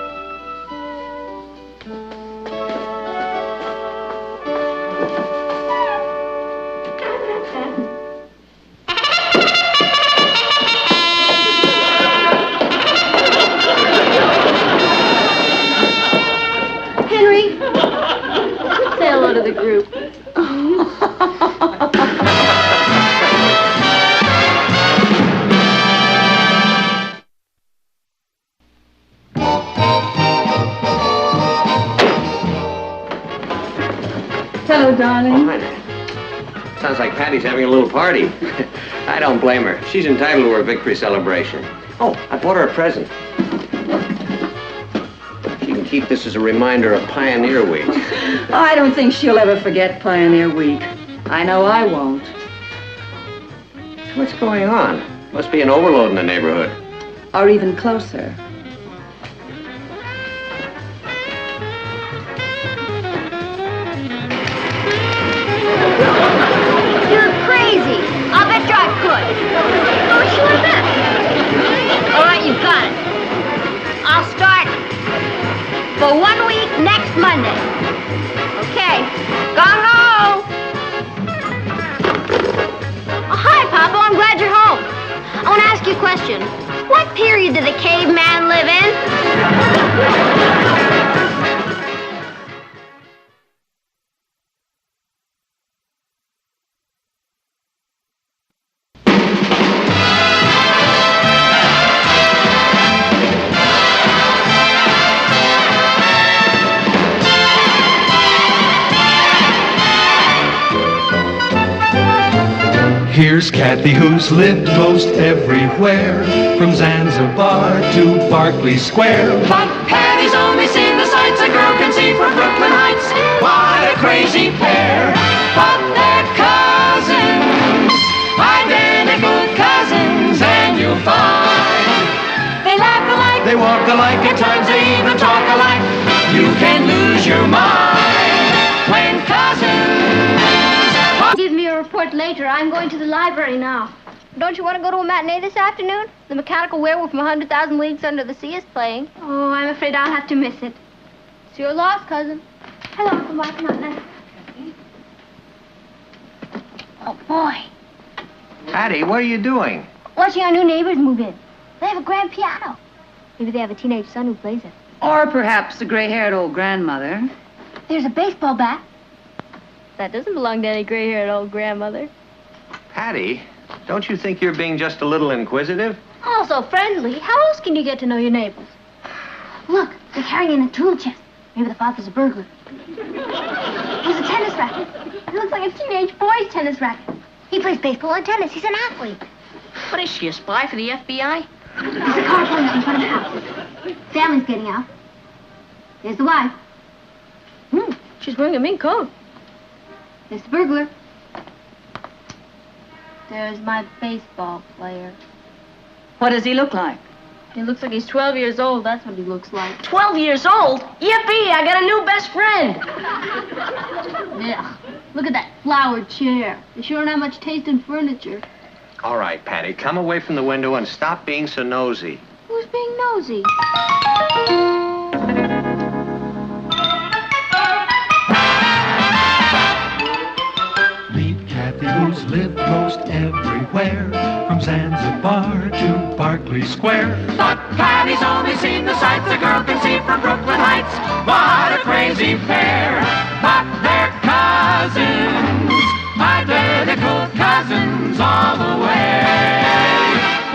B: Henry, say hello to the group.
A: Hello, darling.
D: Sounds like Patty's having a little party. I don't blame her. She's entitled to her victory celebration. Oh, I bought her a present. She can keep this as a reminder of Pioneer Week.
A: I don't think she'll ever forget Pioneer Week. I know I won't.
D: What's going on? Must be an overload in the neighborhood.
A: Or even closer.
B: You're crazy. I'll bet you I could. Oh, sure, I bet. All right, you've got it. I'll start for 1 week next Monday. Okay. Gung-ho! Oh, hi, Papa. I'm glad you're home. I want to ask you a question. What period did the caveman live in?
E: Here's Kathy, who's lived most everywhere, from Zanzibar to Berkeley Square.
F: But Patty's only seen the sights a girl can see from Brooklyn Heights. What a crazy pair, but they're cousins, identical cousins, and you'll find they laugh alike,
E: They walk alike,
F: at times they even talk alike. You can lose your mind when cousins.
B: Give me a report later. I'm going to the library now. Don't you want to go to a matinee this afternoon? The Mechanical Werewolf from 100,000 Leagues Under the Sea is playing. Oh, I'm afraid I'll have to miss it. It's your loss, cousin. Hello, Uncle Mark. Come on now. Oh, boy.
D: Patty, what are you doing?
B: Watching our new neighbors move in. They have a grand piano. Maybe they have a teenage son who plays it.
A: Or perhaps a gray-haired old grandmother.
B: There's a baseball bat. That doesn't belong to any gray-haired old grandmother.
D: Patty, don't you think you're being just a little inquisitive?
B: Also friendly. How else can you get to know your neighbors? Look, they're carrying in a tool chest. Maybe the father's a burglar. There's a tennis racket. It looks like a teenage boy's tennis racket. He plays baseball and tennis. He's an athlete.
C: What is she, a spy for the FBI?
B: There's a car pulling up in front of the house. Family's getting out. There's the wife.
C: She's wearing a mink coat.
B: There's the burglar. There's my baseball player.
A: What does he look like?
B: He looks like he's 12 years old. That's what he looks like.
C: 12 years old? Yippee, I got a new best friend.
B: Yeah. Look at that flowered chair. They sure don't have much taste in furniture.
D: All right, Patty, come away from the window and stop being so nosy.
B: Who's being nosy?
E: Meet Kathy, who's lived most everywhere, from Zanzibar to Berkeley Square.
F: But Patty's only seen the sights a girl can see from Brooklyn Heights. What a crazy pair, but they're cousins, identical cousins all the way.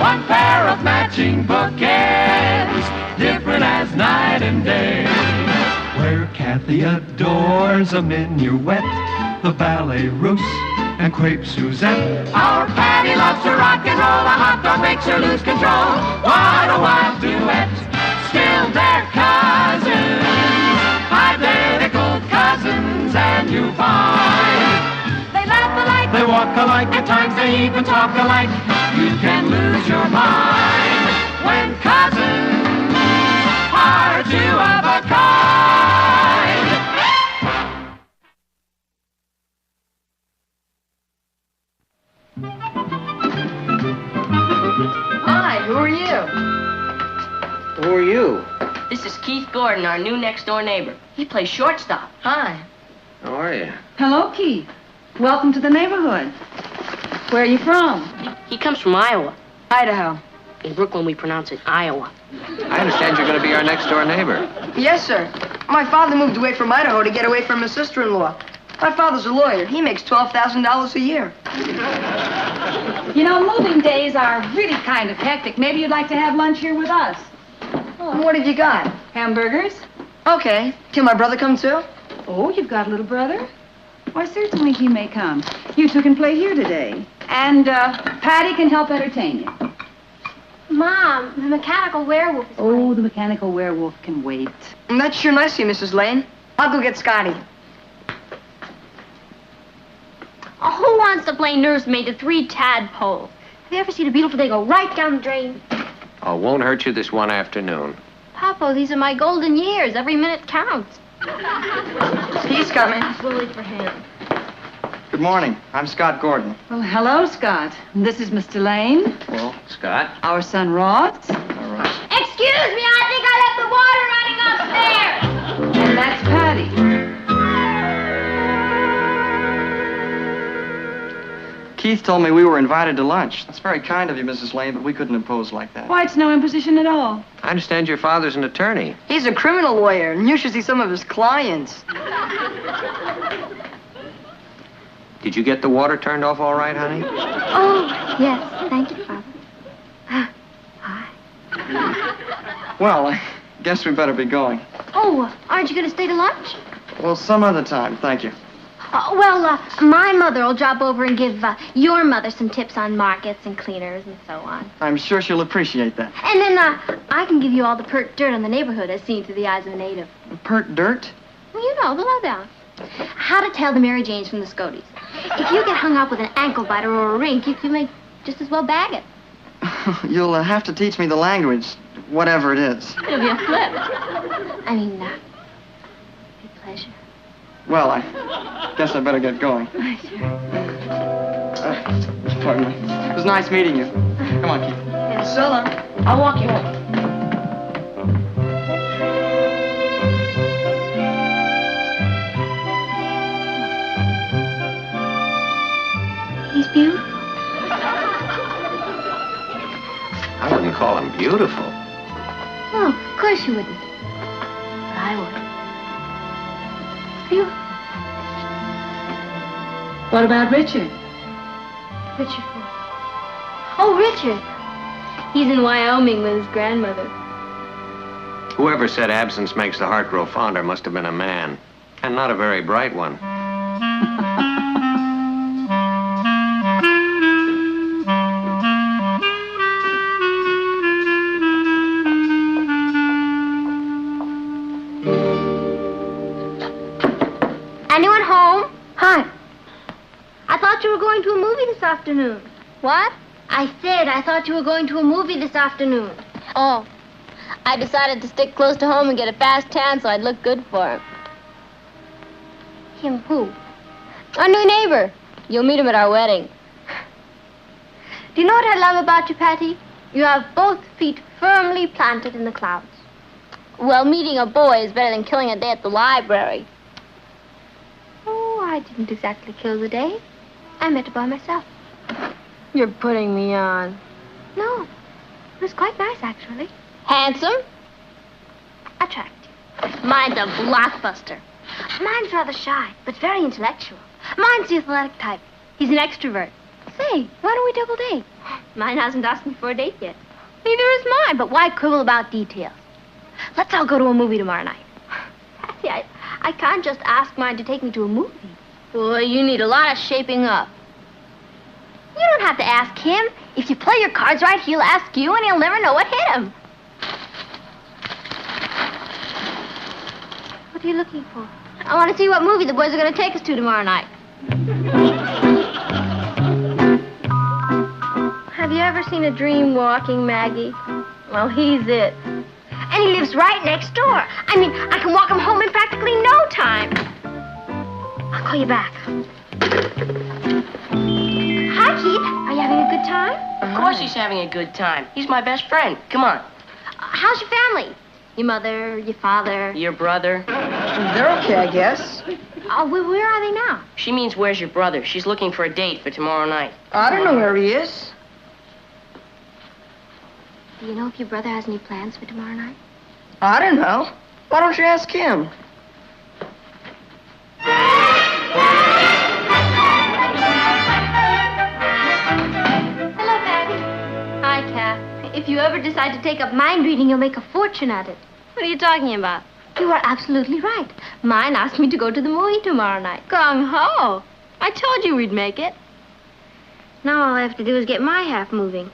F: One pair of matching bookends, different as night and day.
E: Where Kathy adores a minuet, the ballet russe, and crepe Suzette.
F: Our Patty loves to rock and roll, a hot dog makes her lose control. What a wild duet, still they're cousins, identical cousins, and you find they laugh alike,
E: They walk alike,
F: at times they even talk alike. You can lose your mind when cousins are two of a kind.
A: Hi, who are you?
D: Who are you?
C: This is Keith Gordon, our new next-door neighbor. He plays shortstop.
A: Hi.
D: How are you?
A: Hello, Keith. Welcome to the neighborhood. Where are you from?
C: He comes from Iowa.
A: Idaho.
C: In Brooklyn, we pronounce it Iowa.
D: I understand you're going to be our next-door neighbor.
J: Yes, sir. My father moved away from Idaho to get away from his sister-in-law. My father's a lawyer. He makes $12,000 a year.
A: You know, moving days are really kind of hectic. Maybe you'd like to have lunch here with us.
J: What have you got?
A: Hamburgers?
J: Okay. Can my brother come too?
A: Oh, you've got a little brother? Why, certainly he may come. You two can play here today. And, Patty can help entertain you.
B: Mom, the Mechanical Werewolf is
A: Oh,
B: playing.
A: the Mechanical Werewolf can wait.
J: That's sure nice of you, Mrs. Lane. I'll go get Scotty.
B: Oh, who wants to play nursemaid to 3 tadpoles? Have you ever seen a beautiful day go right down the drain?
D: Oh, won't hurt you this one afternoon.
B: Papa, these are my golden years. Every minute counts.
J: He's coming.
B: We'll wait for him.
G: Good morning. I'm Scott Gordon.
A: Well, hello, Scott. This is Mr. Lane,
D: Well, Scott?
A: our son Ross,
G: All right.
B: Excuse me, I think I left the water running upstairs.
A: and that's Patty.
K: Keith told me we were invited to lunch. That's very kind of you, Mrs. Lane, but we couldn't impose like that.
A: Why, it's no imposition at all.
D: I understand your father's an attorney.
J: He's a criminal lawyer, and you should see some of his clients.
D: Did you get the water turned off all right, honey?
B: Oh, yes. Thank you, Father. Hi.
K: Well, I guess we better be going.
B: Oh, aren't you going to stay to lunch?
K: Well, some other time, thank you.
B: My mother will drop over and give your mother some tips on markets and cleaners and so on.
K: I'm sure she'll appreciate that.
B: And then I can give you all the pert dirt on the neighborhood as seen through the eyes of a native.
K: Pert dirt?
B: Well, you know, the lowdown. How to tell the Mary Janes from the Scoties. If you get hung up with an ankle biter or a rink, you may just as well bag it.
K: You'll have to teach me the language, whatever it is.
B: It'll be a flip. I mean, be a pleasure.
K: Well, I guess I better get going.
B: Sure.
K: Pardon me. It was nice meeting you. Come on, Keith.
J: Yeah, so long.
C: I'll walk you home.
B: He's beautiful.
D: I wouldn't call him beautiful.
B: Oh, of course you wouldn't. But I would. He's beautiful.
A: What about Richard?
B: Richard. Oh, Richard. He's in Wyoming with his grandmother.
D: Whoever said absence makes the heart grow fonder must have been a man, and not a very bright one.
B: Anyone home? Hi. I thought you were going to a movie this afternoon. What? I said I thought you were going to a movie this afternoon.
L: Oh, I decided to stick close to home and get a fast tan so I'd look good for him.
B: Him who?
L: Our new neighbor. You'll meet him at our wedding.
B: Do you know what I love about you, Patty? You have both feet firmly planted in the clouds.
L: Well, meeting a boy is better than killing a day at the library.
B: Oh, I didn't exactly kill the day. I met a boy myself.
L: You're putting me on.
B: No, it was quite nice, actually.
L: Handsome?
B: Attractive.
L: Mine's a blockbuster.
B: Mine's rather shy, but very intellectual. Mine's the athletic type. He's an extrovert. Say, why don't we double date? Mine hasn't asked me for a date yet. Neither is mine, but why quibble about details? Let's all go to a movie tomorrow night. See, I can't just ask mine to take me to a movie.
L: Well, you need a lot of shaping up.
B: You don't have to ask him. If you play your cards right, he'll ask you, and he'll never know what hit him. What are you looking for?
L: I want to see what movie the boys are going to take us to tomorrow night.
B: Have you ever seen a dream walking, Maggie? Well, he's it. And he lives right next door. I mean, I can walk him home in practically no time. I'll call you back. Hi, Keith. Are you having a good time?
C: Of course he's having a good time. He's my best friend. Come on.
B: How's your family? Your mother, your father?
C: Your brother.
J: They're okay, I guess.
B: Oh, where are they now?
C: She means where's your brother? She's looking for a date for tomorrow night.
J: I don't know where he is.
B: Do you know if your brother has any plans for tomorrow night?
J: I don't know. Why don't you ask him?
B: Hello, Patty. Hi, Kath. If you ever decide to take up mind reading, you'll make a fortune at it.
L: What are you talking about?
B: You are absolutely right. Mine asked me to go to the movie tomorrow night.
L: Gung-ho. I told you we'd make it.
B: Now all I have to do is get my half moving.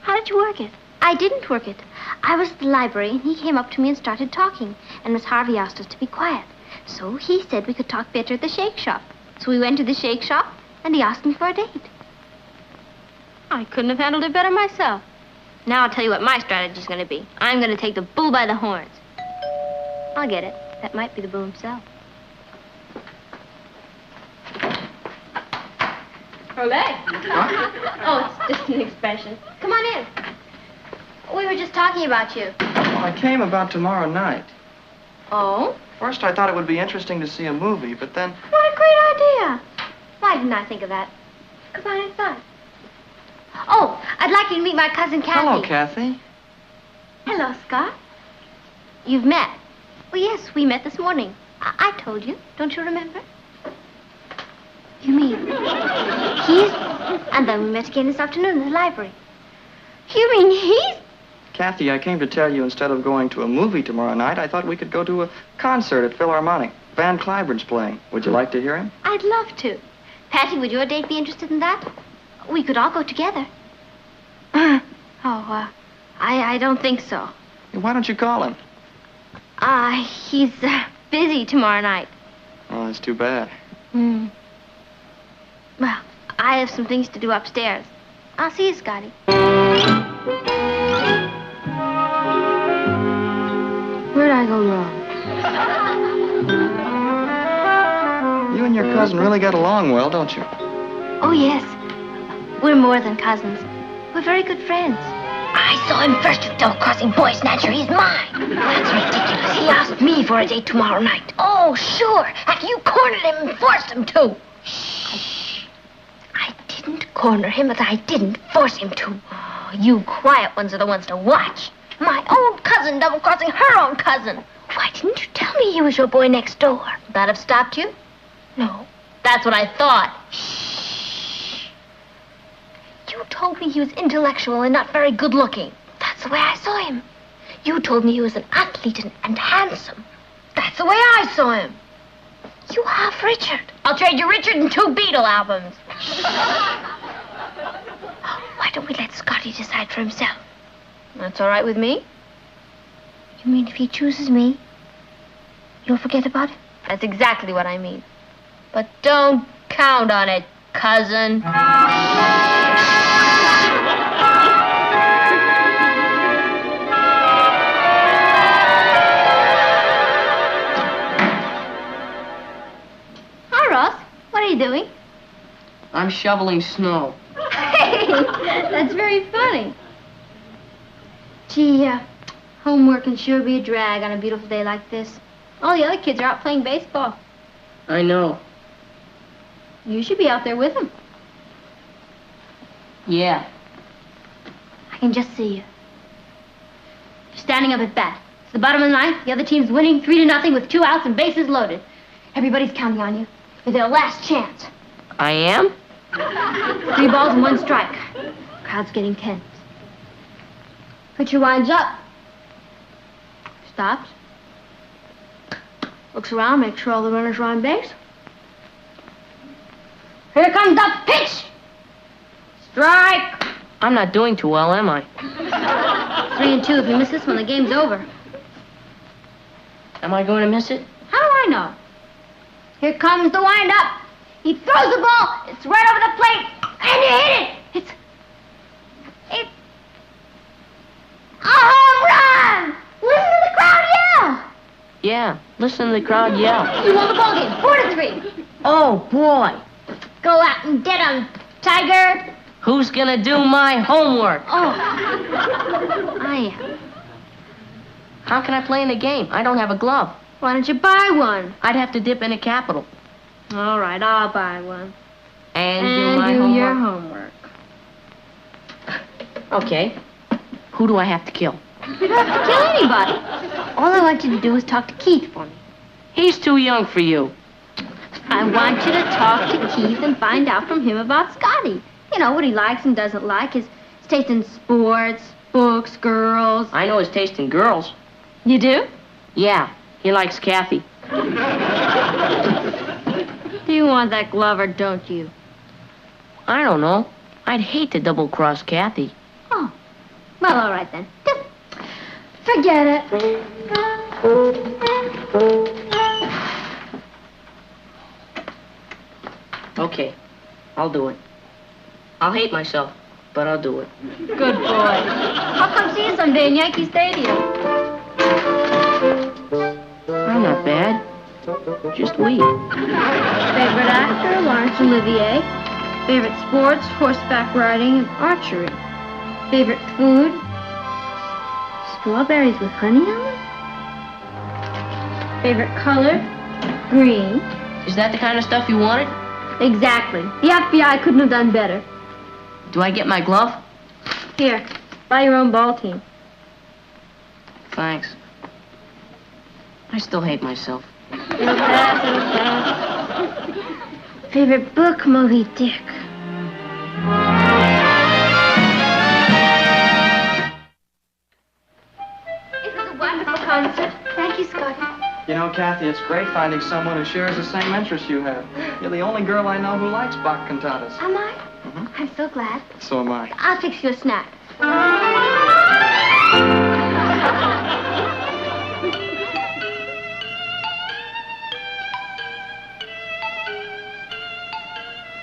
B: How did you work it? I didn't work it. I was at the library, and he came up to me and started talking. And Miss Harvey asked us to be quiet. So he said we could talk better at the shake shop. So we went to the shake shop, and he asked me for a date.
L: I couldn't have handled it better myself. Now I'll tell you what my strategy's going to be. I'm going to take the bull by the horns.
B: I'll get it. That might be the bull himself.
L: Ole? Oh, it's just an expression.
B: Come on in. We were just talking about you.
K: Well, I came about tomorrow night.
B: Oh?
K: First, I thought it would be interesting to see a movie, but then...
B: What a great idea. Why didn't I think of that? Come on inside. Oh, I'd like you to meet my cousin Kathy.
K: Hello, Kathy.
B: Hello, Scott. You've met? Well, yes, we met this morning. I told you. Don't you remember? You mean he's... And then we met again this afternoon in the library. You mean he's...
K: Kathy, I came to tell you instead of going to a movie tomorrow night, I thought we could go to a concert at Philharmonic. Van Cliburn's playing. Would you like to hear him?
B: I'd love to. Patty, would your date be interested in that? We could all go together. I don't think so.
K: Why don't you call him?
B: He's busy tomorrow night.
K: Oh, that's too bad.
B: Well, I have some things to do upstairs. I'll see you, Scotty. Where'd I go wrong?
K: You and your cousin really got along well, don't you?
B: Oh, yes. We're more than cousins. We're very good friends. I saw him first with double-crossing Boy Snatcher. He's mine. That's ridiculous. He asked me for a date tomorrow night. Oh, sure. After you cornered him and forced him to. Shh. I didn't corner him, but I didn't force him to. Oh, you quiet ones are the ones to watch. My own cousin double-crossing her own cousin. Why didn't you tell me he was your boy next door? That'd have stopped you? No. That's what I thought. Shh. You told me he was intellectual and not very good-looking. That's the way I saw him. You told me he was an athlete and handsome. That's the way I saw him. You have Richard. I'll trade you Richard and 2 Beatle albums. Why don't we let Scotty decide for himself? That's all right with me. You mean if he chooses me, you'll forget about it? That's exactly what I mean. But don't count on it, cousin. Hi, Ross. What are you doing?
C: I'm shoveling snow.
B: Hey, that's very funny. Gee, homework can sure be a drag on a beautiful day like this. All the other kids are out playing baseball.
C: I know.
B: You should be out there with them.
C: Yeah.
B: I can just see you. You're standing up at bat. It's the bottom of the ninth. The other team's winning 3-0 with 2 outs and bases loaded. Everybody's counting on you. You're their last chance.
C: I am?
B: 3 balls and 1 strike. Crowd's getting tense. Pitcher winds up. Stops. Looks around, makes sure all the runners are on base. Here comes the pitch! Strike!
C: I'm not doing too well, am I?
B: 3-2. If you miss this one, the game's over.
C: Am I going to miss it?
B: How do I know? Here comes the wind-up. He throws the ball. It's right over the plate. And you hit it. It's a home run! Listen to the crowd yell.
C: Yeah, listen to the crowd yell.
B: You won the ball game, 4-3.
C: Oh, boy.
B: Go out and get him, Tiger.
C: Who's gonna do my homework?
B: Oh, I am.
C: How can I play in the game? I don't have a glove.
B: Why don't you buy one?
C: I'd have to dip in a capital.
B: All right, I'll buy one.
C: And do my homework.
B: your homework.
C: Okay. Who do I have to kill?
B: You don't have to kill anybody. All I want you to do is talk to Keith for me.
C: He's too young for you.
B: I want you to talk to Keith and find out from him about Scotty. You know, what he likes and doesn't like, his taste in sports, books, girls.
C: I know his taste in girls.
B: You do?
C: Yeah, he likes Kathy.
B: Do you want that glove or don't you?
C: I don't know. I'd hate to double-cross Kathy.
B: Oh. Well, all right then. Just forget it.
C: Okay, I'll do it. I'll hate myself, but I'll do it.
B: Good boy. I'll come see you someday in Yankee Stadium.
C: I'm not bad. Just weak.
B: Favorite actor, Laurence Olivier. Favorite sports, horseback riding and archery. Favorite food, strawberries with honey on them. Favorite color, green.
C: Is that the kind of stuff you wanted?
B: Exactly. The FBI couldn't have done better.
C: Do I get my glove?
B: Here, buy your own ball team.
C: Thanks. I still hate myself.
B: It'll pass, it'll pass. Favorite book, Moby Dick. It was a wonderful concert. Thank you, Scotty.
K: You know, Kathy, it's great finding someone who shares the same interests you have. You're the only girl I know who likes Bach cantatas.
B: Am I? I'm so glad.
K: So am I.
B: I'll fix you a snack.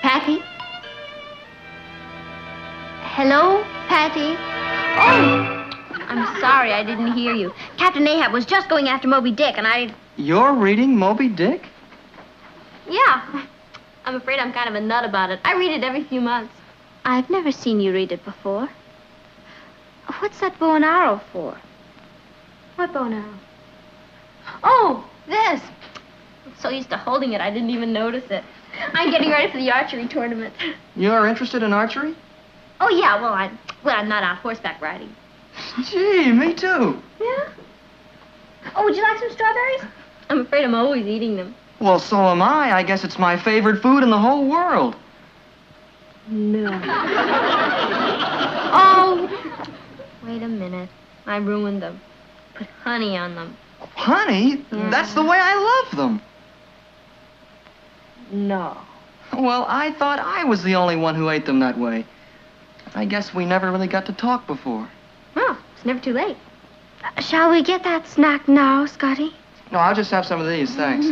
B: Patty? Hello, Patty? Oh! I'm sorry, I didn't hear you. Captain Ahab was just going after Moby Dick, and I...
K: You're reading Moby Dick?
L: Yeah. I'm afraid I'm kind of a nut about it. I read it every few months.
B: I've never seen you read it before. What's that bow and arrow for?
L: What bow and arrow? Oh, this. I'm so used to holding it, I didn't even notice it. I'm getting ready for the archery tournament.
K: You're interested in archery?
L: Oh, yeah, well, I'm not out horseback riding.
K: Gee, me too.
L: Yeah? Oh, would you like some strawberries? I'm afraid I'm always eating them.
K: Well, so am I. I guess it's my favorite food in the whole world.
L: No. Oh! Wait a minute. I ruined them. Put honey on them.
K: Honey?
L: Yeah.
K: That's the way I love them.
L: No.
K: Well, I thought I was the only one who ate them that way. I guess we never really got to talk before.
L: Well, it's never too late.
B: Shall we get that snack now, Scotty?
K: No, I'll just have some of these, thanks.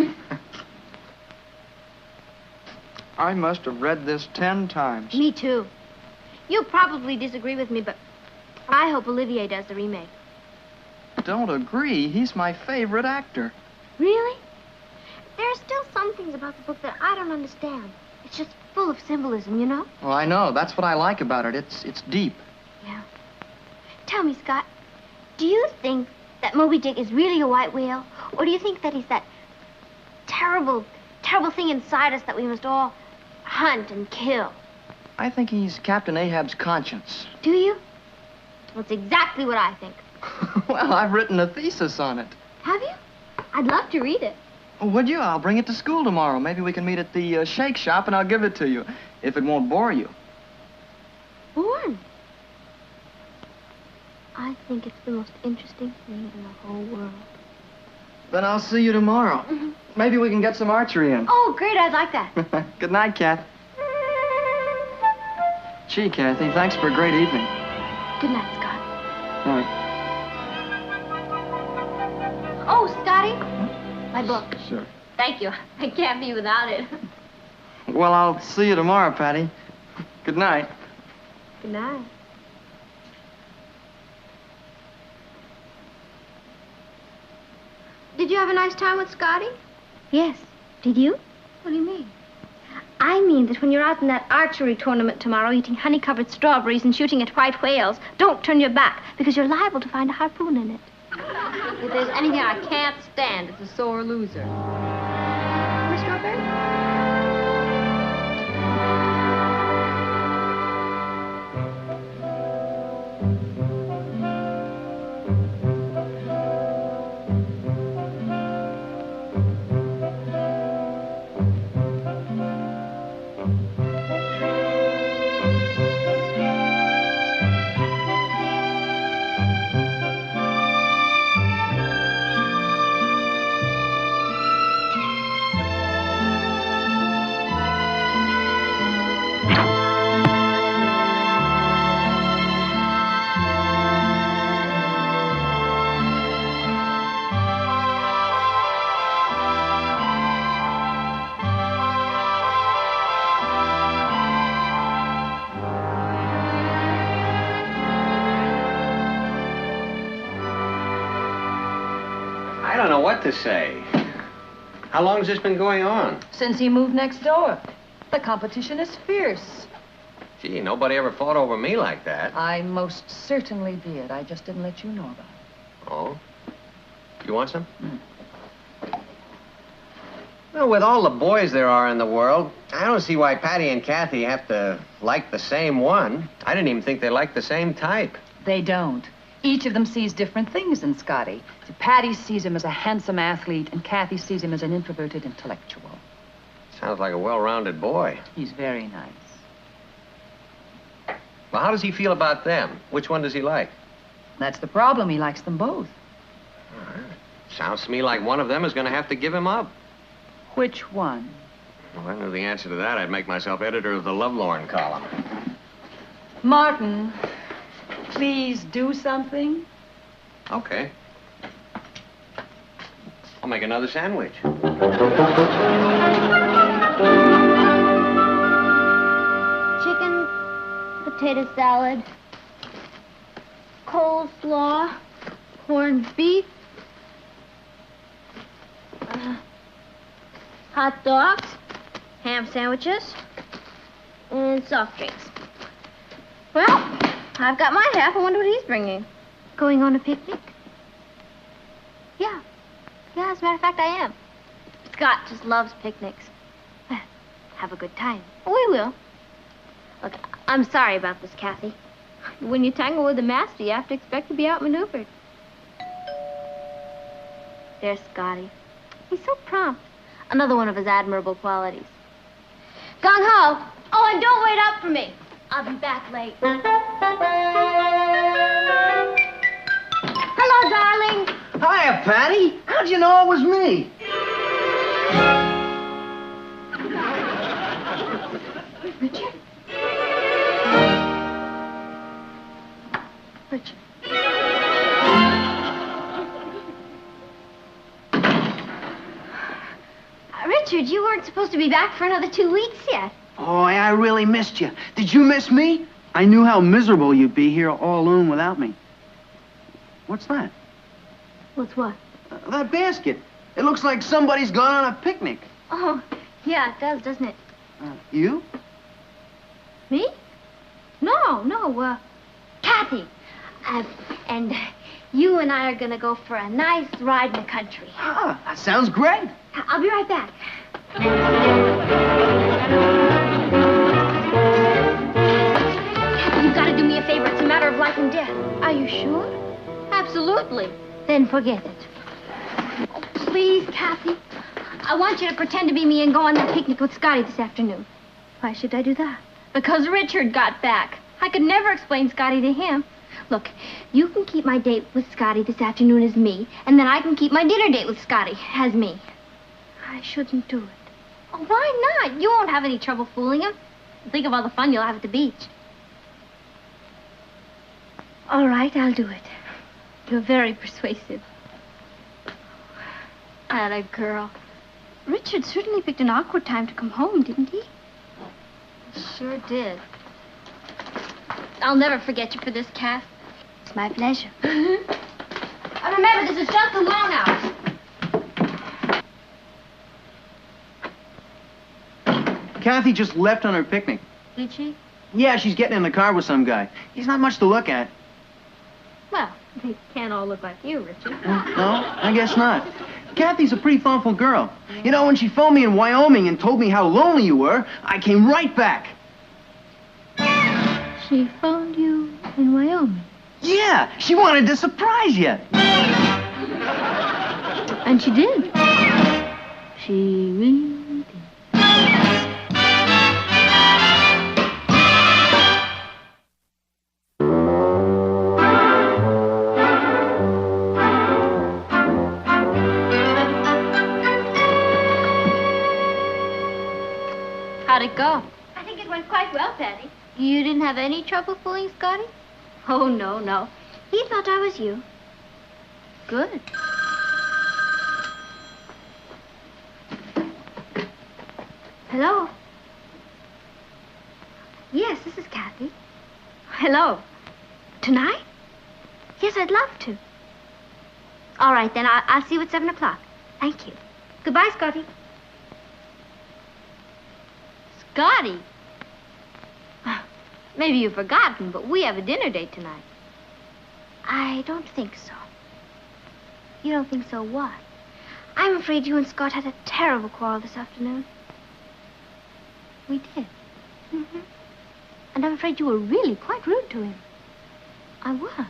K: I must have read this 10 times.
B: Me too. You'll probably disagree with me, but I hope Olivier does the remake.
K: Don't agree. He's my favorite actor.
B: Really? There are still some things about the book that I don't understand. It's just full of symbolism, you know?
K: Well, I know. That's what I like about it. It's deep.
B: Yeah. Tell me, Scott, do you think that Moby Dick is really a white whale? Or do you think that he's that terrible, terrible thing inside us that we must all hunt and kill?
K: I think he's Captain Ahab's conscience.
B: Do you? That's exactly what I think.
K: Well, I've written a thesis on it.
B: Have you? I'd love to read it.
K: Oh, would you? I'll bring it to school tomorrow. Maybe we can meet at the shake shop and I'll give it to you, if it won't bore you.
B: Bourne. I think it's the most interesting thing in the whole world.
K: Then I'll see you tomorrow. Maybe we can get some archery in.
B: Oh, great. I'd like that.
K: Good night, Kath. Gee, Kathy, thanks for a great evening.
B: Good night, Scott.
K: Night.
B: Oh, Scotty. My book.
K: Sure.
L: Thank you. I can't be without it.
K: Well, I'll see you tomorrow, Patty. Good night.
L: Good night.
B: Did you have a nice time with Scotty? Yes. Did you? What do you mean? I mean that when you're out in that archery tournament tomorrow eating honey-covered strawberries and shooting at white whales, don't turn your back, because you're liable to find a harpoon in it.
L: If there's anything I can't stand, it's a sore loser.
B: More strawberries?
D: I don't know what to say. How long has this been going on?
A: Since he moved next door. The competition is fierce.
D: Gee, nobody ever fought over me like that.
A: I most certainly did. I just didn't let you know about it.
D: Oh? You want some? Well, with all the boys there are in the world, I don't see why Patty and Kathy have to like the same one. I didn't even think they liked the same type.
A: They don't. Each of them sees different things in Scotty. Patty sees him as a handsome athlete, and Kathy sees him as an introverted intellectual.
D: Sounds like a well-rounded boy.
A: He's very nice.
D: Well, how does he feel about them? Which one does he like?
A: That's the problem. He likes them both.
D: Sounds to me like one of them is going to have to give him up.
A: Which one?
D: If I knew the answer to that, I'd make myself editor of the Lovelorn column.
A: Martin, please do something.
D: Okay. I'll make another sandwich.
B: Chicken, potato salad, coleslaw, corned beef, hot dogs, ham sandwiches, and soft drinks. Well, I've got my half. I wonder what he's bringing. Going on a picnic? Yeah. Yeah, as a matter of fact, I am. Scott just loves picnics. Well, have a good time. We will. Look, I'm sorry about this, Kathy. When you tangle with the master, you have to expect to be outmaneuvered. There's Scotty. He's so prompt. Another one of his admirable qualities. Gung-ho! Oh, and don't wait up for me. I'll be back late. Hello, darling.
G: Hiya, Patty. How'd you know it was me?
B: Richard? Richard. Richard, you weren't supposed to be back for another 2 weeks yet.
G: Oh, I really missed you. Did you miss me? I knew how miserable you'd be here all alone without me. What's that?
B: What's what?
G: That basket. It looks like somebody's gone on a picnic.
B: Oh, yeah, it does, doesn't it?
G: You?
B: Me? No, Kathy. And you and I are gonna go for a nice ride in the country.
G: Ah, that sounds great.
B: I'll be right back. You've got to do me a favor. It's a matter of life and death. Are you sure? Absolutely. Then forget it. Oh, please, Kathy. I want you to pretend to be me and go on that picnic with Scotty this afternoon. Why should I do that? Because Richard got back. I could never explain Scotty to him. Look, you can keep my date with Scotty this afternoon as me, and then I can keep my dinner date with Scotty as me. I shouldn't do it. Oh, why not? You won't have any trouble fooling him. Think of all the fun you'll have at the beach. All right, I'll do it. You're very persuasive. Atta girl. Richard certainly picked an awkward time to come home, didn't he? Sure did. I'll never forget you for this, Kath. It's my pleasure. And remember, this is just the longhouse.
G: Kathy just left on her picnic.
B: Did she?
G: Yeah, she's getting in the car with some guy. He's not much to look at.
B: Well, they can't all look like you, Richard.
G: No, I guess not. Kathy's a pretty thoughtful girl. You know, when she phoned me in Wyoming and told me how lonely you were, I came right back.
B: She phoned you in Wyoming?
G: Yeah, she wanted to surprise you.
B: And she did. She really did. How'd it go? I think it went quite well, Patty. You didn't have any trouble fooling Scotty? Oh, no. He thought I was you. Good. Hello? Yes, this is Kathy. Hello. Tonight? Yes, I'd love to. All right, then. I'll see you at 7 o'clock. Thank you. Goodbye, Scotty. Scotty? Maybe you've forgotten, but we have a dinner date tonight. I don't think so. You don't think so what? I'm afraid you and Scott had a terrible quarrel this afternoon. We did? Mm-hmm. And I'm afraid you were really quite rude to him. I was.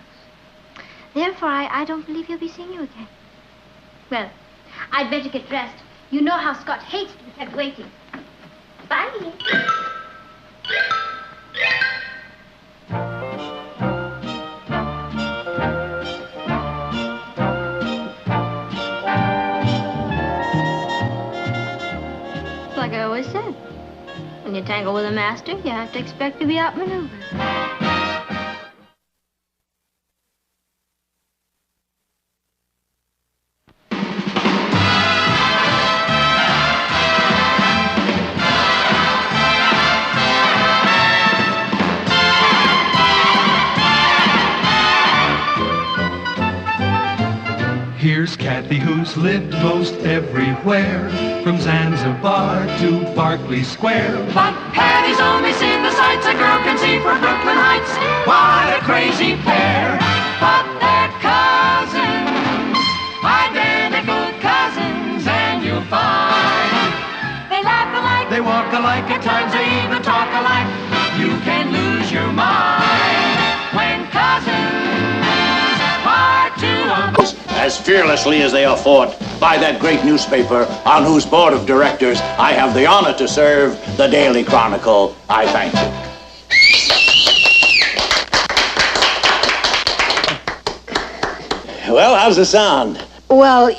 B: Therefore, I don't believe he'll be seeing you again. Well, I'd better get dressed. You know how Scott hates to be kept waiting. Bye.
L: tangle with a master, you have to expect to be outmaneuvered.
E: Here's Kathy, who's lived most everywhere, from Zanzibar to Berkeley Square.
F: But Patty's only seen the sights a girl can see from Brooklyn Heights. What a crazy pair. But they're cousins, identical cousins, and you'll find they laugh alike,
E: They walk alike,
F: at times they even talk alike. You can lose your mind when cousins are two of them.
M: As fearlessly as they are fought by that great newspaper on whose board of directors I have the honor to serve, the Daily Chronicle. I thank you. Well, how's the sound?
N: Well,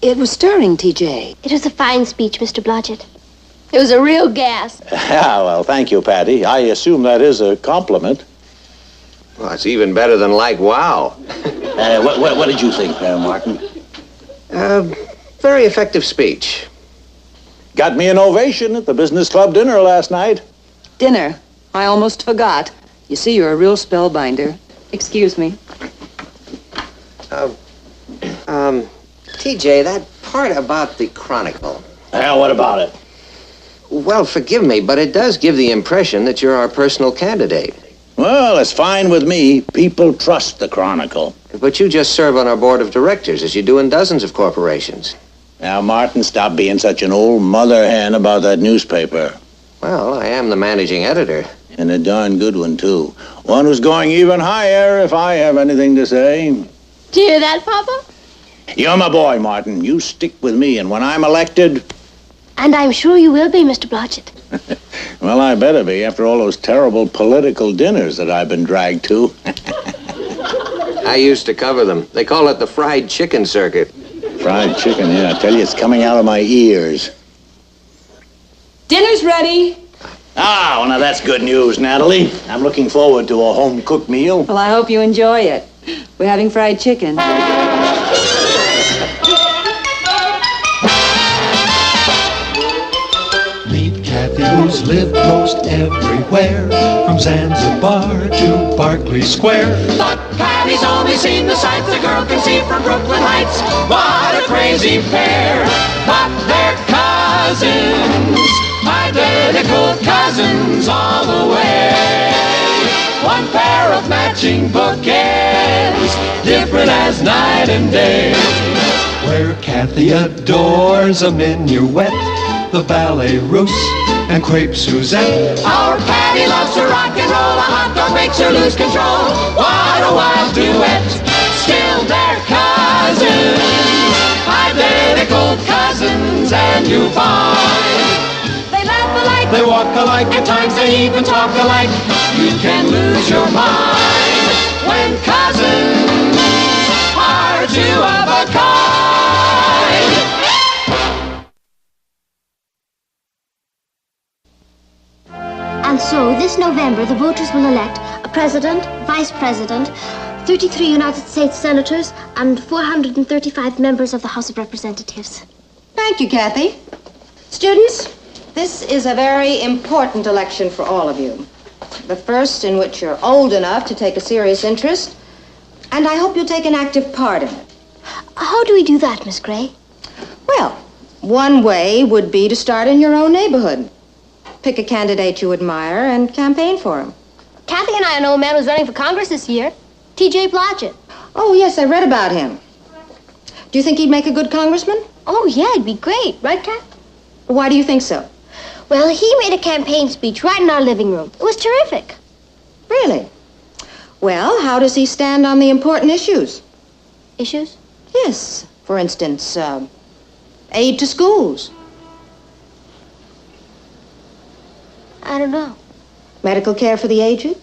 N: it was stirring, TJ.
B: It was a fine speech, Mr. Blodgett. It was a real gas.
M: Yeah, well, thank you, Patty. I assume that is a compliment.
D: Well, it's even better than like wow.
M: What did you think, Martin?
D: Very effective speech.
M: Got me an ovation at the business club dinner last night.
A: Dinner. I almost forgot. You see, you're a real spellbinder. Excuse me.
D: TJ, that part about the Chronicle.
M: What about it?
D: Well, forgive me, but it does give the impression that you're our personal candidate.
M: Well, it's fine with me. People trust the Chronicle.
D: But you just serve on our board of directors, as you do in dozens of corporations.
M: Now, Martin, stop being such an old mother hen about that newspaper.
D: Well, I am the managing editor.
M: And a darn good one, too. One who's going even higher, if I have anything to say.
B: Do you hear that, Papa?
M: You're my boy, Martin. You stick with me, and when I'm elected...
B: And I'm sure you will be, Mr. Blodgett.
M: Well, I better be, after all those terrible political dinners that I've been dragged to.
D: I used to cover them. They call it the fried chicken circuit.
M: Fried chicken, yeah. I tell you, it's coming out of my ears.
A: Dinner's ready.
M: Ah, well, now that's good news, Natalie. I'm looking forward to a home-cooked meal.
A: Well, I hope you enjoy it. We're having fried chicken.
E: Meet Kathy, who's lived most everywhere, from Zanzibar to Berkeley Square.
F: But Patty's only seen the sights a girl can see from Brooklyn Heights. What a crazy pair. But they're cousins, identical cousins all the way. One pair of matching bookends, different as night and day.
E: Where Kathy adores a minuet, the ballet russe, and crepe Suzette.
F: Our Patty loves to rock and roll, a hot dog makes her lose control. What a wild duet, still they're cousins, identical cousins, and you find they laugh alike,
E: They walk alike,
F: at times they even talk alike. You can lose your mind when cousins are two of a kind.
B: And so, this November, the voters will elect a president, vice president, 33 United States senators, and 435 members of the House of Representatives.
A: Thank you, Kathy. Students, this is a very important election for all of you. The first in which you're old enough to take a serious interest, and I hope you'll take an active part in it.
B: How do we do that, Miss Gray?
A: Well, one way would be to start in your own neighborhood. Pick a candidate you admire and campaign for him.
B: Kathy and I know a man who's running for Congress this year, T.J. Blodgett.
A: Oh, yes, I read about him. Do you think he'd make a good congressman?
B: Oh, yeah, it'd be great, right, Kath?
A: Why do you think so?
B: Well, he made a campaign speech right in our living room. It was terrific.
A: Really? Well, how does he stand on the important issues?
B: Issues?
A: Yes. For instance, aid to schools.
B: I don't know.
A: Medical care for the aged.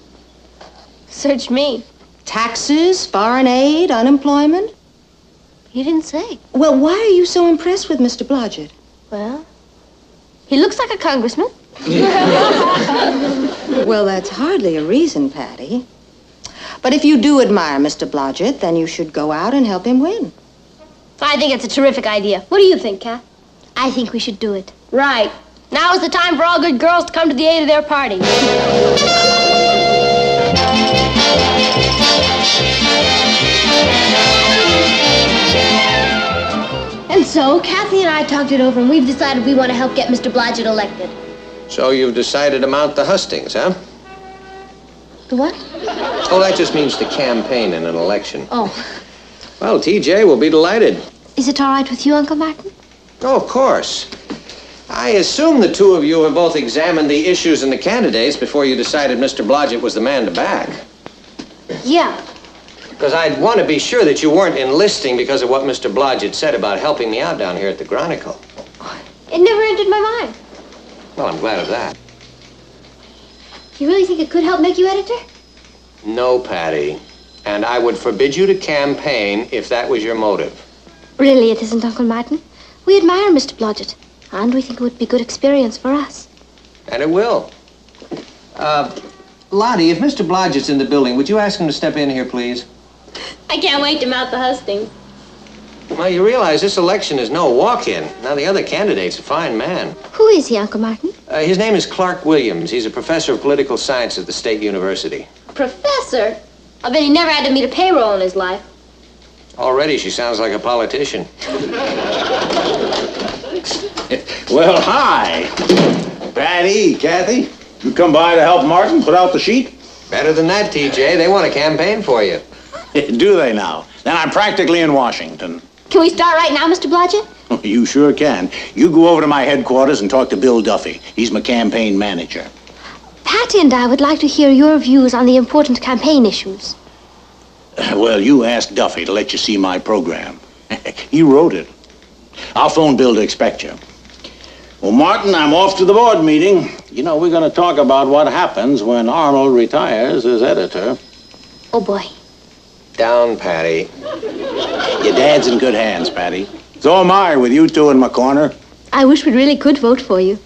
B: Search me.
A: Taxes, foreign aid, unemployment.
B: He didn't say.
A: Well, why are you so impressed with Mr. Blodgett?
B: Well, he looks like a congressman.
N: Well, that's hardly a reason, Patty. But if you do admire Mr. Blodgett, then you should go out and help him win.
L: I think it's a terrific idea. What do you think, Kath? I think we should do it. Right. Now is the time for all good girls to come to the aid of their party. And so, Kathy and I talked it over, and we've decided we want to help get Mr. Blodgett elected.
D: So you've decided to mount the hustings, huh?
L: The what?
D: Oh, that just means to campaign in an election.
L: Oh.
D: Well, TJ will be delighted.
L: Is it all right with you, Uncle Martin?
D: Oh, of course. I assume the two of you have both examined the issues and the candidates before you decided Mr. Blodgett was the man to back.
L: Yeah.
D: Because I'd want to be sure that you weren't enlisting because of what Mr. Blodgett said about helping me out down here at the Chronicle.
L: It never entered my mind.
D: Well, I'm glad of that.
L: You really think it could help make you editor?
D: No, Patty. And I would forbid you to campaign if that was your motive.
L: Really, it isn't, Uncle Martin. We admire Mr. Blodgett, and we think it would be good experience for us.
D: And it will. Lottie, if Mr. Blodgett's in the building, would you ask him to step in here, please?
L: I can't wait to mount the hustings.
D: Well, you realize this election is no walk-in. Now, the other candidate's a fine man.
L: Who is he, Uncle Martin?
D: His name is Clark Williams. He's a professor of political science at the State University.
L: Professor? I bet he never had to meet a payroll in his life.
D: Already, she sounds like a politician.
M: Well, hi. Patty, Kathy, you come by to help Martin put out the sheet?
D: Better than that, TJ. They want to campaign for you.
M: Do they now? Then I'm practically in Washington.
L: Can we start right now, Mr. Blodgett?
M: You sure can. You go over to my headquarters and talk to Bill Duffy. He's my campaign manager.
L: Patty and I would like to hear your views on the important campaign issues.
M: Well, you asked Duffy to let you see my program. He wrote it. I'll phone Bill to expect you. Well, Martin, I'm off to the board meeting. You know, we're going to talk about what happens when Arnold retires as editor.
L: Oh, boy.
D: Down, Patty.
M: Your dad's in good hands, Patty. So am I, with you two in my corner.
L: I wish we really could vote for you.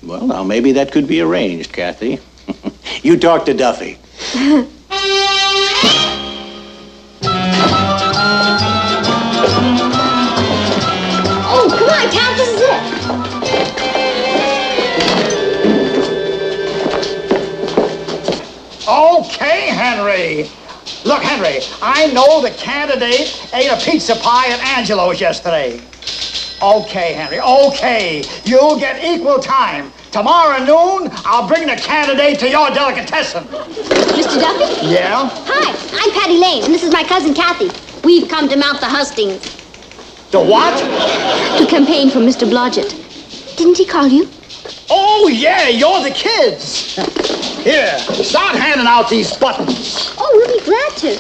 M: Well, now, maybe that could be arranged, Kathy. You talk to Duffy.
L: Oh, come on, Cat, this is it.
O: Okay, Henry. Look, Henry, I know the candidate ate a pizza pie at Angelo's yesterday. Okay, Henry, okay. You'll get equal time. Tomorrow noon, I'll bring the candidate to your delicatessen.
L: Mr. Duffy?
O: Yeah?
L: Hi, I'm Patty Lane, and this is my cousin Kathy. We've come to mount the hustings.
O: The what?
L: To campaign for Mr. Blodgett. Didn't he call you?
O: Oh, yeah, you're the kids. Here, start handing out these buttons.
L: Oh, we'll be glad to.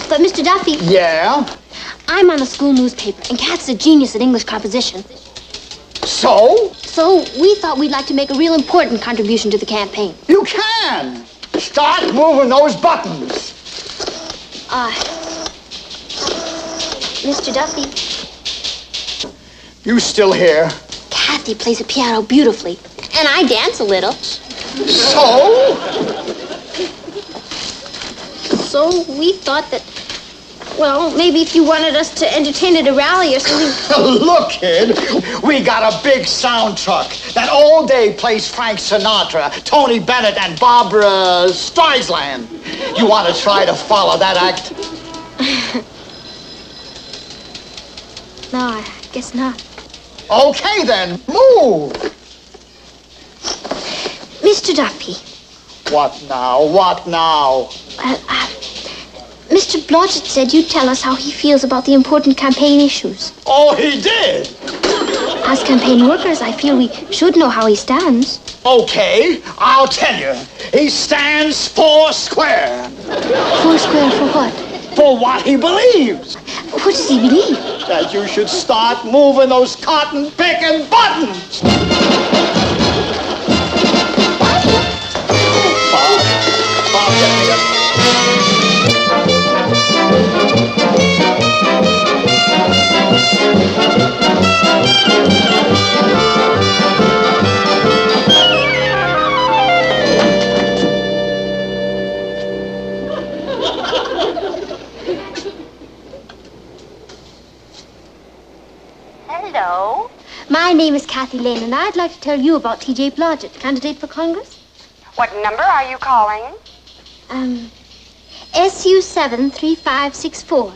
L: But Mr. Duffy.
O: Yeah?
L: I'm on the school newspaper, and Kat's a genius at English composition.
O: So?
L: So we thought we'd like to make a real important contribution to the campaign.
O: You can. Start moving those buttons.
L: Mr. Duffy.
O: You still here?
L: Kathy plays the piano beautifully, and I dance a little.
O: So?
L: So we thought that, well, maybe if you wanted us to entertain at a rally or something.
O: Look, kid, we got a big sound truck that all day plays Frank Sinatra, Tony Bennett, and Barbra Streisand. You want to try to follow that act?
L: No, I guess not.
O: Okay, then, move.
L: Mr. Duffy.
O: What now? What now?
L: Well, Mr. Blodgett said you'd tell us how he feels about the important campaign issues.
O: Oh, he did?
L: As campaign workers, I feel we should know how he stands.
O: Okay, I'll tell you. He stands foursquare.
L: Foursquare for what?
O: For what he believes.
L: What does he believe?
O: That you should start moving those cotton-picking buttons. Bob, get me a...
B: My name is Kathy Lane, and I'd like to tell you about T.J. Blodgett, candidate for Congress.
P: What number are you calling?
B: SU 73564.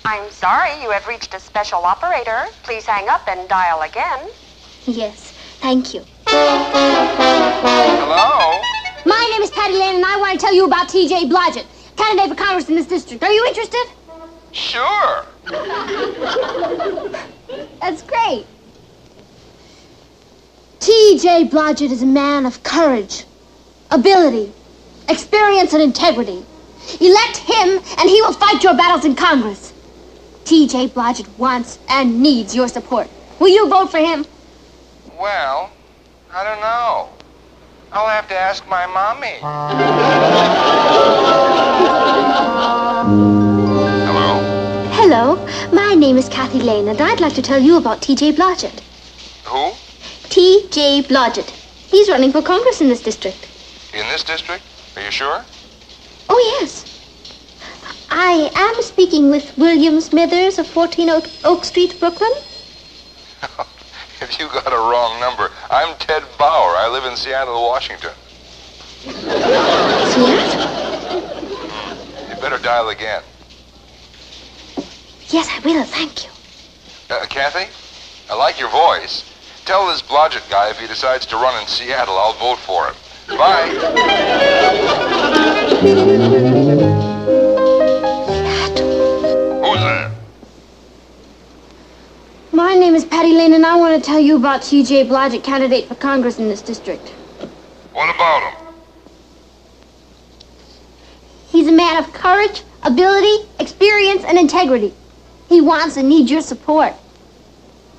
P: I'm sorry, you have reached a special operator. Please hang up and dial again.
B: Yes, thank you.
I: Hello?
B: My name is Patty Lane, and I want to tell you about T.J. Blodgett, candidate for Congress in this district. Are you interested?
I: Sure.
B: That's great. T.J. Blodgett is a man of courage, ability, experience, and integrity. Elect him, and he will fight your battles in Congress. T.J. Blodgett wants and needs your support. Will you vote for him?
I: Well, I don't know. I'll have to ask my mommy. Hello?
B: Hello, my name is Kathy Lane, and I'd like to tell you about T.J. Blodgett.
I: Who?
B: T.J. Blodgett. He's running for Congress in this district.
I: In this district? Are you sure?
B: Oh, yes. I am speaking with William Smithers of 14 Oak Street, Brooklyn.
I: If you got a wrong number, I'm Ted Bauer. I live in Seattle, Washington.
B: Seattle?
I: You better dial again.
B: Yes, I will, thank you.
I: Kathy, I like your voice. Tell this Blodgett guy if he decides to run in Seattle, I'll vote for him. Bye. Who's there?
B: My name is Patty Lane, and I want to tell you about T.J. Blodgett, candidate for Congress in this district.
I: What about him?
B: He's a man of courage, ability, experience, and integrity. He wants and needs your support.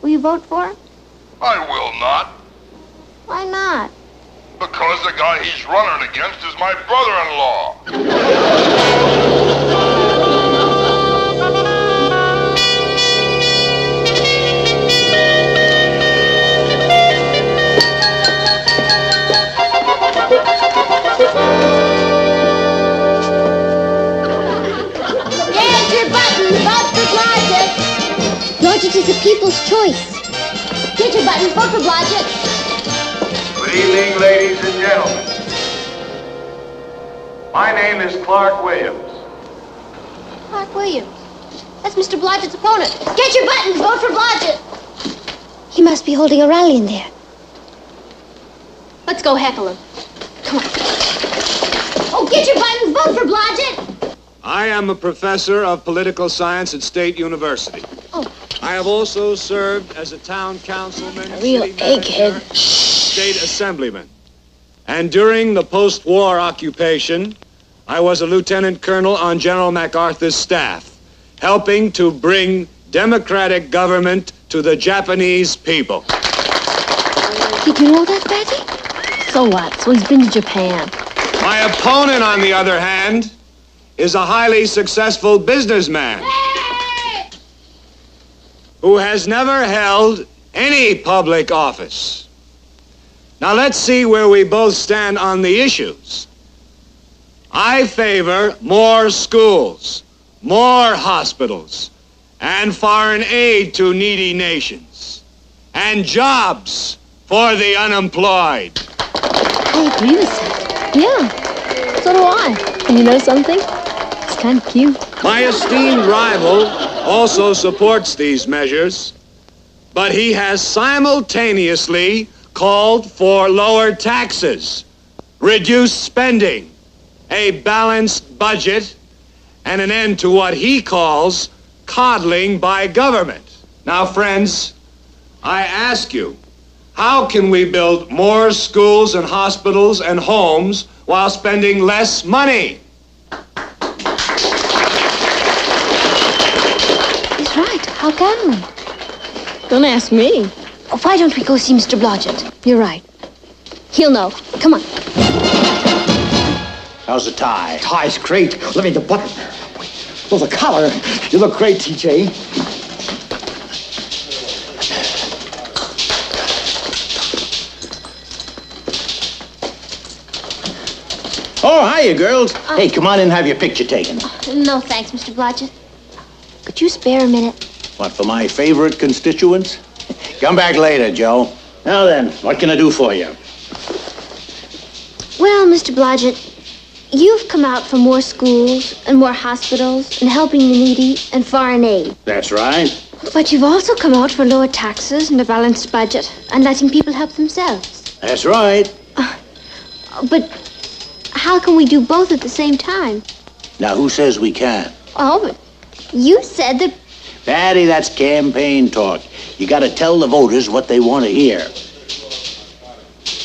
B: Will you vote for him?
I: I will not.
B: Why not?
I: Because the guy he's running against is my brother-in-law.
B: Get your buttons, vote for Blodgett. Blodgett is a people's choice. Get your buttons, vote for Blodgett.
Q: Good evening, ladies and gentlemen. My name is Clark Williams.
B: Clark Williams. That's Mr. Blodgett's opponent. Get your buttons, vote for Blodgett. He must be holding a rally in there. Let's go heckle him. Come on. Oh, get your buttons, vote for Blodgett.
R: I am a professor of political science at State University.
B: Oh.
R: I have also served as a town councilman,
B: A real
R: city manager,
B: egghead.
R: state assemblyman. And during the post-war occupation, I was a lieutenant colonel on General MacArthur's staff, helping to bring democratic government to the Japanese people.
B: Did you know that, Betty? So what? So he's been to Japan.
R: My opponent, on the other hand, is a highly successful businessman who has never held any public office. Now let's see where we both stand on the issues. I favor more schools, more hospitals, and foreign aid to needy nations, and jobs for the unemployed.
L: I agree with that. Yeah, so do I. And you know something? It's kind of cute.
R: My esteemed rival also supports these measures, but he has simultaneously called for lower taxes, reduced spending, a balanced budget, and an end to what he calls coddling by government. Now, friends, I ask you, how can we build more schools and hospitals and homes while spending less money?
B: He's right. How can we?
L: Don't ask me.
B: Oh, why don't we go see Mr. Blodgett? You're right. He'll know. Come on.
M: How's the tie?
O: Tie's great. Let me the button. Well, the collar. You look great, TJ.
M: Oh, hiya, girls. Hey, come on in and have your picture taken.
B: No, thanks, Mr. Blodgett. Could you spare a minute?
M: What, for my favorite constituents? Come back later, Joe. Now then, what can I do for you?
B: Well, Mr. Blodgett, you've come out for more schools and more hospitals and helping the needy and foreign aid.
M: That's right.
B: But you've also come out for lower taxes and a balanced budget and letting people help themselves.
M: That's right.
B: But how can we do both at the same time?
M: Now, who says we can't?
B: Oh, but you said that...
M: Patty, that's campaign talk. You gotta tell the voters what they want to hear.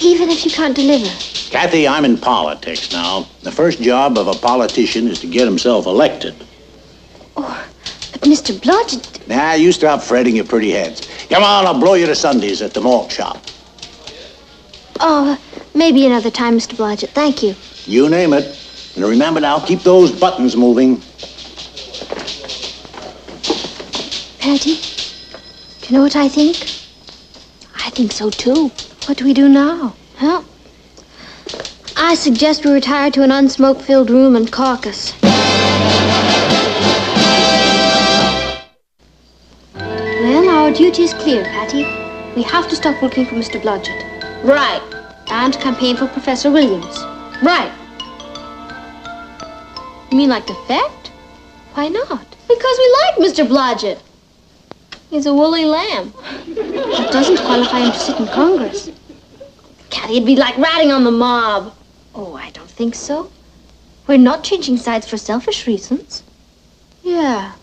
B: Even if you can't deliver.
M: Kathy, I'm in politics now. The first job of a politician is to get himself elected.
B: Oh, but Mr. Blodgett...
M: Now, you stop fretting your pretty heads. Come on, I'll blow you to Sundays at the malt shop.
B: Oh, maybe another time, Mr. Blodgett. Thank you.
M: You name it. And remember now, keep those buttons moving.
B: Patty, do you know what I think? I think so, too. What do we do now? Well, I suggest we retire to an unsmoke-filled room and caucus. Well, our duty is clear, Patty. We have to stop working for Mr. Blodgett. Right. And campaign for Professor Williams. Right. You mean like defect? Why not? Because we like Mr. Blodgett. He's a woolly lamb. That doesn't qualify him to sit in Congress. Catty, it'd be like ratting on the mob. Oh, I don't think so. We're not changing sides for selfish reasons. Yeah.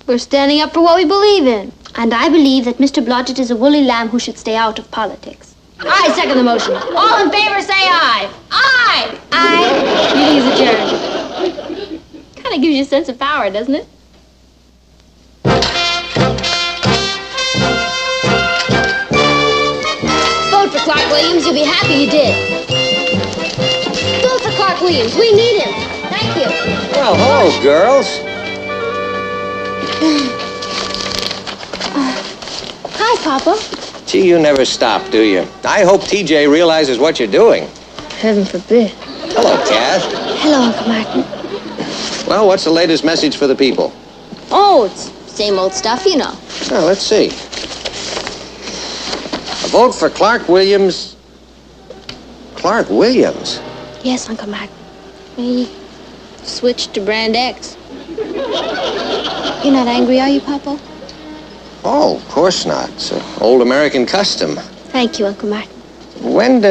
B: We're standing up for what we believe in. And I believe that Mr. Blodgett is a woolly lamb who should stay out of politics. I second the motion. All in favor, say aye. Aye! Aye. Meeting is adjourned. Kind of gives you a sense of power, doesn't it? Vote for Clark Williams. You'll be happy you did. Vote for Clark Williams. We need him. Thank you.
D: Well, hello, girls.
B: Hi, Papa.
D: Gee, you never stop, do you? I hope TJ realizes what you're doing.
B: Heaven forbid.
D: Hello, Kath.
B: Hello, Uncle Martin.
D: Well, what's the latest message for the people?
B: Oh, it's same old stuff, you know.
D: Well, let's see. A vote for Clark Williams. Clark Williams?
B: Yes, Uncle Martin. He switched to Brand X. You're not angry, are you, Papa?
D: Oh, of course not. It's an old American custom.
B: Thank you, Uncle Martin.
D: When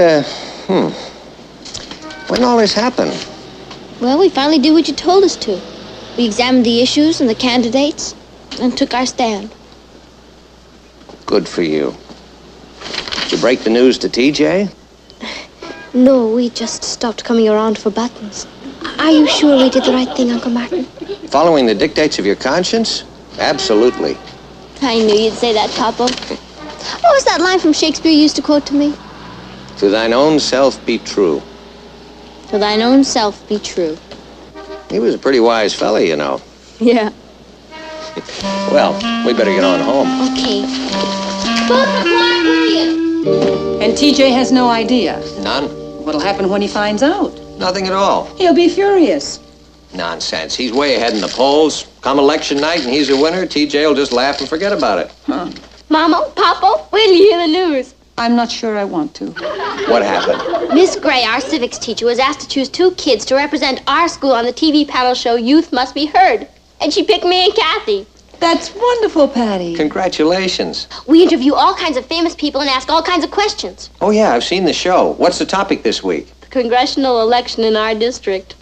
D: all this happened?
B: Well, we finally did what you told us to. We examined the issues and the candidates and took our stand.
D: Good for you. Did you break the news to TJ?
B: No, we just stopped coming around for buttons. Are you sure we did the right thing, Uncle Martin?
D: Following the dictates of your conscience? Absolutely.
B: I knew you'd say that, Papa. What was that line from Shakespeare you used to quote to me?
D: To thine own self be true.
B: To thine own self be true.
D: He was a pretty wise fella, you know.
B: Yeah.
D: Well, we better get on home.
B: Okay. Vote for Clark Williams!
A: And TJ has no idea.
D: None?
A: What'll happen when he finds out?
D: Nothing at all.
A: He'll be furious.
D: Nonsense. He's way ahead in the polls. Come election night and he's a winner, TJ will just laugh and forget about it.
A: Huh.
B: Mama, Papa, wait till you hear the news.
A: I'm not sure I want to.
D: What happened?
B: Miss Gray, our civics teacher, was asked to choose 2 kids to represent our school on the TV panel show Youth Must Be Heard. And she picked me and Kathy.
A: That's wonderful, Patty.
D: Congratulations.
B: We interview all kinds of famous people and ask all kinds of questions.
D: Oh, yeah, I've seen the show. What's the topic this week?
B: The congressional election in our district.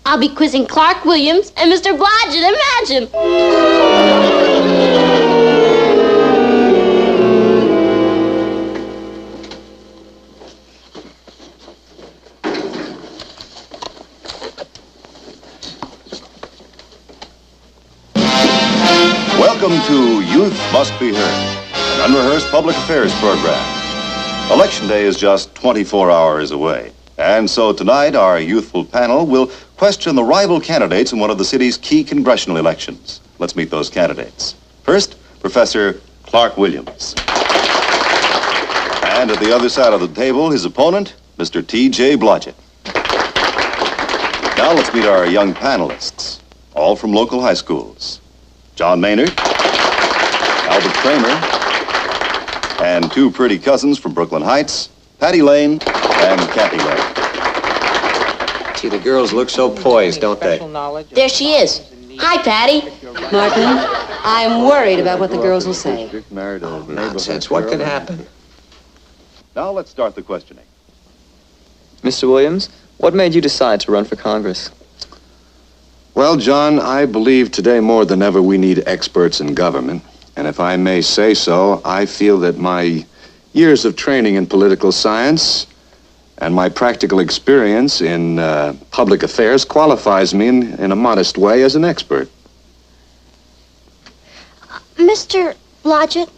B: I'll be quizzing Clark Williams and Mr. Blodgett. Imagine!
S: Welcome to Youth Must Be Heard, an unrehearsed public affairs program. Election Day is just 24 hours away. And so tonight, our youthful panel will question the rival candidates in one of the city's key congressional elections. Let's meet those candidates. First, Professor Clark Williams. And at the other side of the table, his opponent, Mr. T.J. Blodgett. Now let's meet our young panelists, all from local high schools. John Maynard, Albert Kramer, and two pretty cousins from Brooklyn Heights, Patty Lane and Kathy Lane.
D: Gee, the girls look so poised, don't they?
C: There she is. Hi, Patty.
A: Martin, I'm worried about what the girls will say.
D: Nonsense. What could happen?
S: Now let's start the questioning.
K: Mr. Williams, what made you decide to run for Congress?
T: Well, John, I believe today more than ever we need experts in government. And if I may say so, I feel that my years of training in political science and my practical experience in public affairs qualifies me in a modest way as an expert.
B: Mr. Blodgett,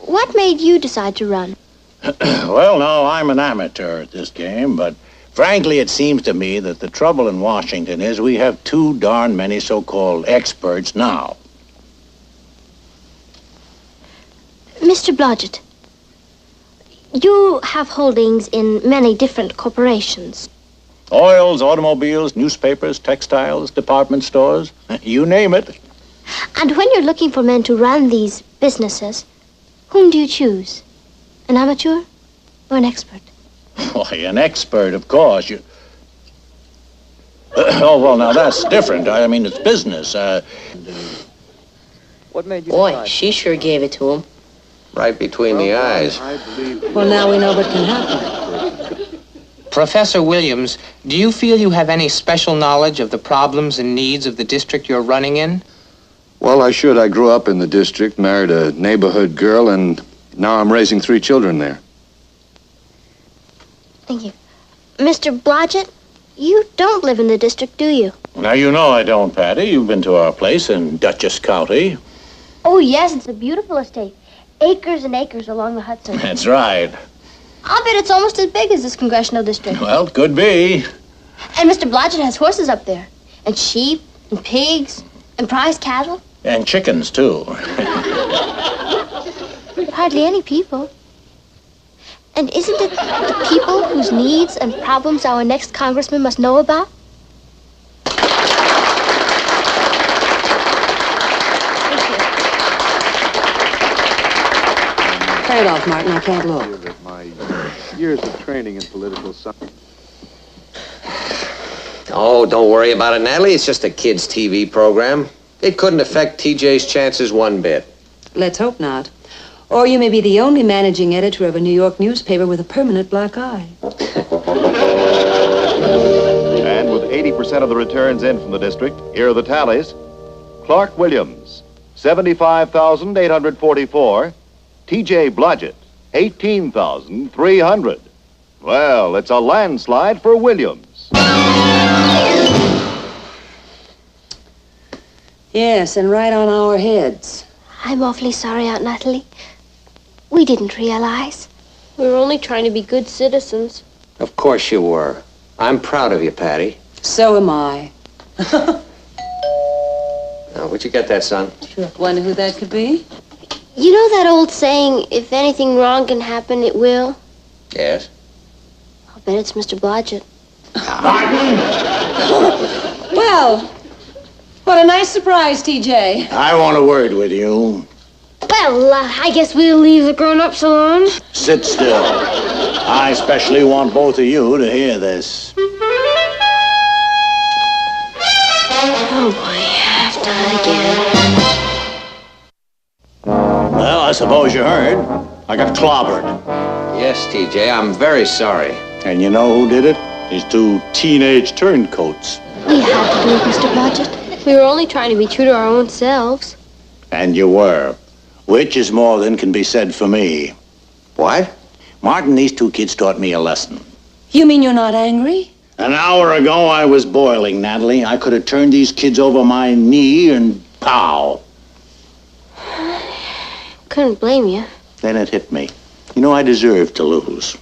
B: what made you decide to run?
M: Well, no, I'm an amateur at this game, but frankly, it seems to me that the trouble in Washington is we have too darn many so-called experts now.
B: Mr. Blodgett, you have holdings in many different corporations.
M: Oils, automobiles, newspapers, textiles, department stores, you name it.
B: And when you're looking for men to run these businesses, whom do you choose? An amateur or an expert?
M: Why, an expert, of course. Oh, well, now that's different. I mean, it's business.
K: What made you
C: Boy,
K: decide?
C: she sure gave it to him.
D: Right between the eyes.
A: Well, now we know what can happen.
U: Professor Williams, do you feel you have any special knowledge of the problems and needs of the district you're running in?
T: Well, I should. I grew up in the district, married a neighborhood girl, and now I'm raising 3 children there.
B: Thank you. Mr. Blodgett, you don't live in the district, do you?
M: Now, you know I don't, Patty. You've been to our place in Dutchess County.
B: Oh, yes, it's a beautiful estate. Acres and acres along the Hudson.
M: That's right.
B: I'll bet it's almost as big as this congressional district.
M: Well, it could be.
B: And Mr. Blodgett has horses up there, and sheep, and pigs, and prize cattle.
M: And chickens, too.
B: But hardly any people. And isn't it the people whose needs and problems our next congressman must know about?
A: Tear it off, Martin. I can't look.
T: That my years of training in political science.
D: Oh, don't worry about it, Natalie. It's just a kid's TV program. It couldn't affect TJ's chances one bit.
A: Let's hope not. Or you may be the only managing editor of a New York newspaper with a permanent black eye.
S: And with 80% of the returns in from the district, here are the tallies. Clark Williams, 75,844. T.J. Blodgett, 18,300. Well, it's a landslide for Williams.
A: Yes, and right on our heads.
B: I'm awfully sorry, Aunt Natalie. We didn't realize.
L: We were only trying to be good citizens.
D: Of course you were. I'm proud of you, Patty.
A: So am I.
D: Now, where'd you get that, son?
A: Wonder who that could be?
B: You know that old saying, if anything wrong can happen, it will?
D: Yes?
B: I'll bet it's Mr. Blodgett.
A: Well, what a nice surprise, TJ.
M: I want a word with you.
B: Well, I guess we'll leave the grown-ups alone.
M: Sit still. I especially want both of you to hear this.
B: Oh, boy, I've done it again.
M: Well, I suppose you heard. I got clobbered.
D: Yes, TJ, I'm very sorry.
M: And you know who did it? These 2 teenage turncoats.
B: We had to do it, Mr. Blodgett.
L: We were only trying to be true to our own selves.
M: And you were. Which is more than can be said for me.
D: What?
M: Martin, these 2 kids taught me a lesson.
A: You mean you're not angry?
M: An hour ago, I was boiling, Natalie. I could have turned these kids over my knee and pow.
B: Couldn't blame you.
M: Then it hit me. You know, I deserve to lose.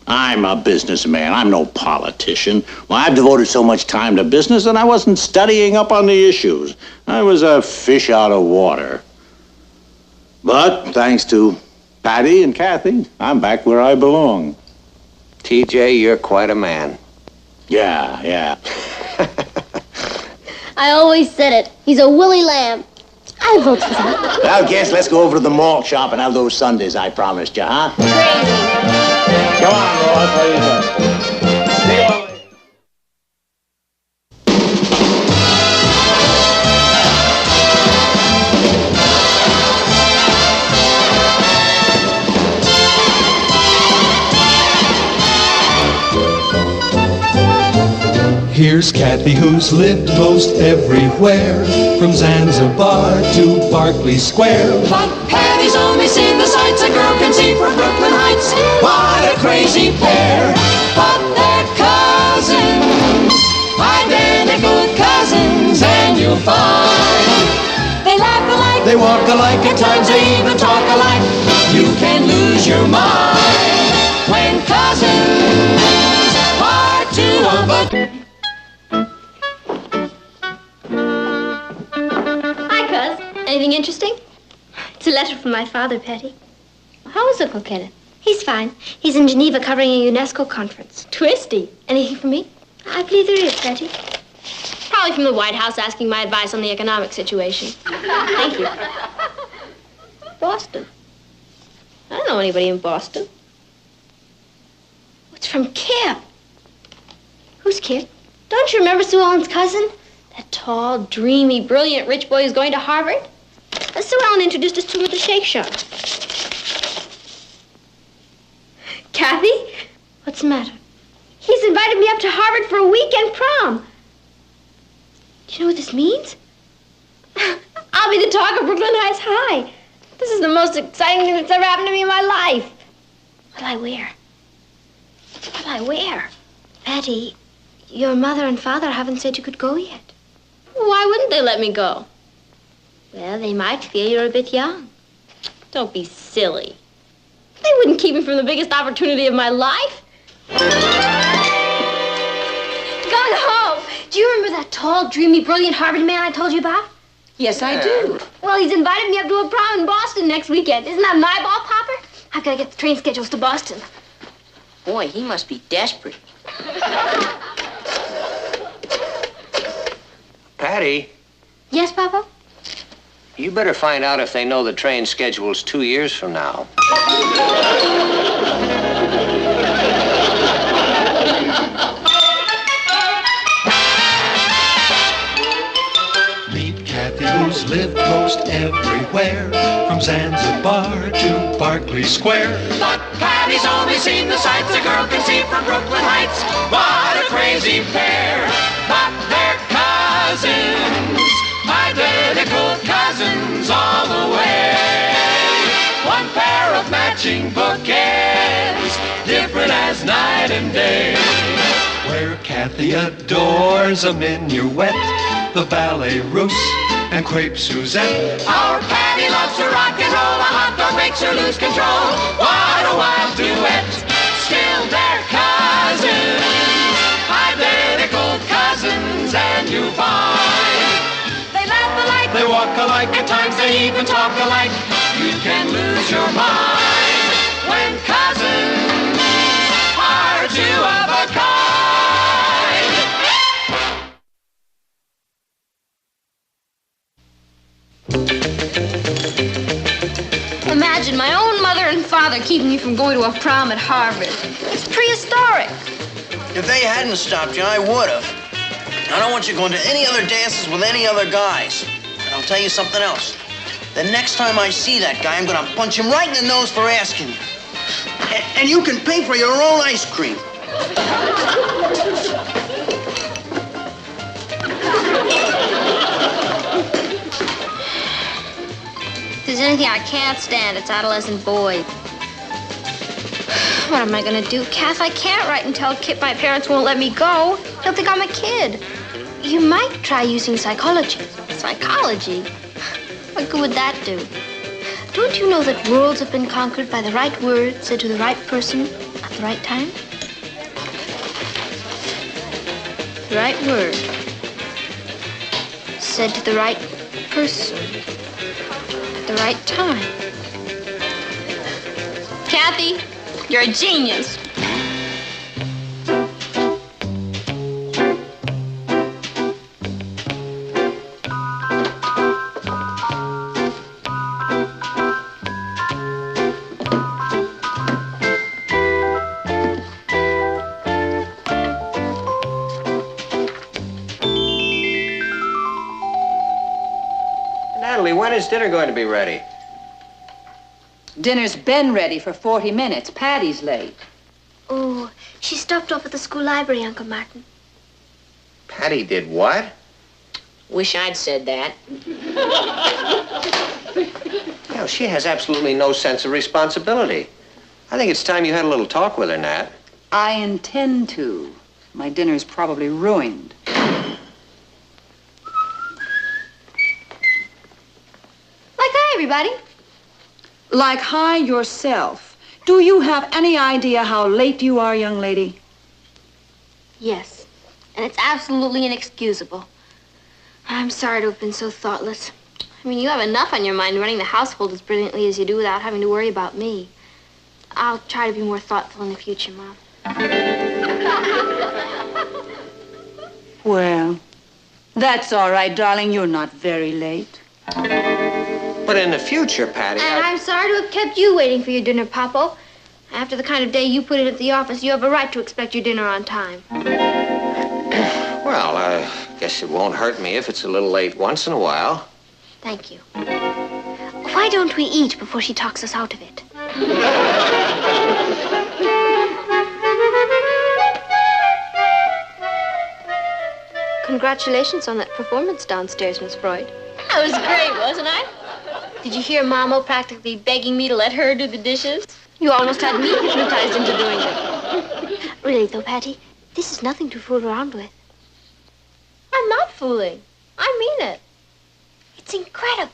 M: I'm a businessman. I'm no politician. Well, I've devoted so much time to business that I wasn't studying up on the issues. I was a fish out of water. But thanks to Patty and Kathy, I'm back where I belong.
D: TJ, you're quite a man.
M: Yeah.
B: I always said it. He's a woolly lamb. I vote for that.
M: Well, guess let's go over to the malt shop and have those sundaes I promised you, huh?
B: Crazy.
M: Come on, Roy. What do you say? See you all later.
E: Here's Kathy, who's lived most everywhere, from Zanzibar to Berkeley Square.
F: But Patty's only seen the sights a girl can see from Brooklyn Heights. What a crazy pair! But they're cousins, identical cousins, and you'll find they laugh alike,
E: They walk alike,
F: at times they even talk alike. You can lose your mind when cousins are two of a.
L: Hi, Cuz. Anything interesting? It's a letter from my father, Patty. How is Uncle Kenneth? He's fine. He's in Geneva covering a UNESCO conference. Twisty. Anything for me? I believe there is, Patty. Probably from the White House asking my advice on the economic situation. Thank you. Boston. I don't know anybody in Boston. What's from Kip? Who's Kip? Don't you remember Sue Ellen's cousin? That tall, dreamy, brilliant rich boy who's going to Harvard? Sue Ellen introduced us to him at the Shake Shack. Kathy? What's the matter? He's invited me up to Harvard for a weekend prom. Do you know what this means? I'll be the talk of Brooklyn Heights High. This is the most exciting thing that's ever happened to me in my life. What'll I wear? What'll I wear? Patty, your mother and father haven't said you could go yet. Why wouldn't they let me go? Well, they might feel you're a bit young. Don't be silly. They wouldn't keep me from the biggest opportunity of my life. Gung Ho! Do you remember that tall, dreamy, brilliant Harvard man I told you about?
C: Yes, I do.
L: Well, he's invited me up to a prom in Boston next weekend. Isn't that my ball popper? I've got to get the train schedules to Boston.
C: Boy, he must be desperate.
D: Patty,
L: Yes, Papa?
D: you better find out if they know the train schedule's 2 years from now.
E: Meet Kathy, who's lived most everywhere, from Zanzibar to Berkeley Square.
F: But Patty's only seen the sights a girl can see from Brooklyn Heights. What a crazy pair! But they're cousins, identical cousins all the way. One pair of matching bookends, different as night and day.
E: Where Kathy adores a minuet, the ballet russe, and crepe Suzette.
F: Our Patty loves to rock and roll, a hot dog makes her lose control. What a wild duet, still they're cousins, identical cousins, and you find they laugh alike,
E: They walk alike,
F: at times they even talk alike. You can lose your mind when cousins are two of a kind.
L: Imagine my own mother and father keeping me from going to a prom at Harvard. It's prehistoric.
G: If they hadn't stopped you, I would have. I don't want you going to any other dances with any other guys. And I'll tell you something else. The next time I see that guy, I'm gonna punch him right in the nose for asking you. And you can pay for your own ice cream.
L: If there's anything I can't stand, it's adolescent boys. What am I gonna do, Kath? I can't write and tell Kip my parents won't let me go. They'll think I'm a kid. You might try using psychology. Psychology? What good would that do? Don't you know that worlds have been conquered by the right word said to the right person at the right time? The right word said to the right person at the right time. Kathy, you're a genius.
D: Beverly, when is dinner going to be ready?
A: Dinner's been ready for 40 minutes. Patty's late.
B: Oh, she stopped off at the school library, Uncle Martin.
D: Patty did what?
C: Wish I'd said that.
D: You know, she has absolutely no sense of responsibility. I think it's time you had a little talk with her, Nat.
A: I intend to. My dinner's probably ruined.
B: Like, hi, everybody.
A: Like, hi yourself. Do you have any idea how late you are, young lady?
B: Yes, and it's absolutely inexcusable. I'm sorry to have been so thoughtless. I mean, you have enough on your mind running the household as brilliantly as you do without having to worry about me. I'll try to be more thoughtful in the future, Mom.
A: Well, that's all right, darling. You're not very late.
D: But in the future, Patty,
B: And I'm sorry to have kept you waiting for your dinner, Popo. After the kind of day you put in at the office, you have a right to expect your dinner on time.
D: Well, I guess it won't hurt me if it's a little late once in a while.
B: Thank you. Why don't we eat before she talks us out of it? Congratulations on that performance downstairs, Miss Freud.
L: That was great, wasn't I?
B: Did you hear Mama practically begging me to let her do the dishes? You almost had me hypnotized into doing them. Really, though, Patty, this is nothing to fool around with.
L: I'm not fooling. I mean it.
B: It's incredible.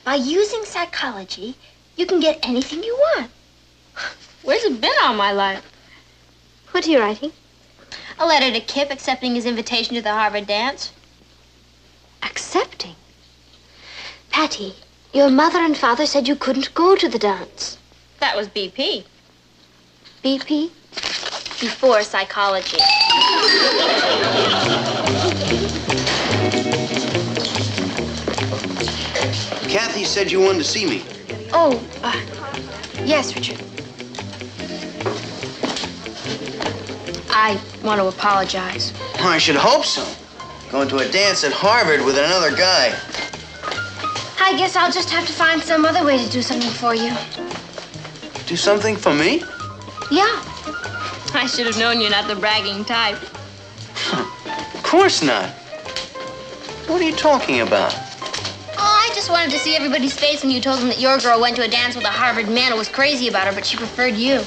B: By using psychology, you can get anything you want.
L: Where's it been all my life?
B: What are you writing?
L: A letter to Kip accepting his invitation to the Harvard dance.
B: Accepting? Patty, your mother and father said you couldn't go to the dance.
L: That was BP.
B: BP?
L: Before psychology.
G: Kathy said you wanted to see me.
B: Oh, yes, Richard.
L: I want to apologize.
G: I should hope so. Going to a dance at Harvard with another guy.
B: I guess I'll just have to find some other way to do something for you.
G: Do something for me?
B: Yeah.
L: I should have known you're not the bragging type.
G: Of course not. What are you talking about?
B: Oh, I just wanted to see everybody's face when you told them that your girl went to a dance with a Harvard man who was crazy about her, but she preferred you.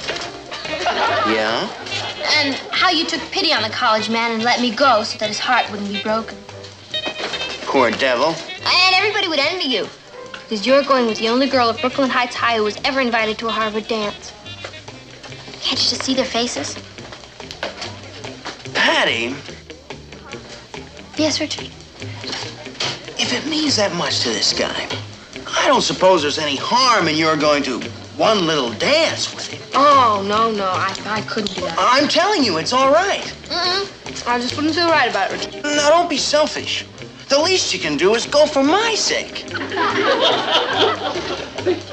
G: Yeah?
B: And how you took pity on the college man and let me go so that his heart wouldn't be broken.
G: Poor devil.
B: And everybody would envy you, because you're going with the only girl at Brooklyn Heights High who was ever invited to a Harvard dance. Can't you just see their faces?
G: Patty,
B: Yes, Richard?
G: if it means that much to this guy, I don't suppose there's any harm in your going to one little dance with him.
B: Oh, no, I couldn't do that.
G: I'm telling you, it's all right.
B: I just wouldn't feel right about it, Richard.
G: Now, don't be selfish. The least you can do is go for my sake.
B: You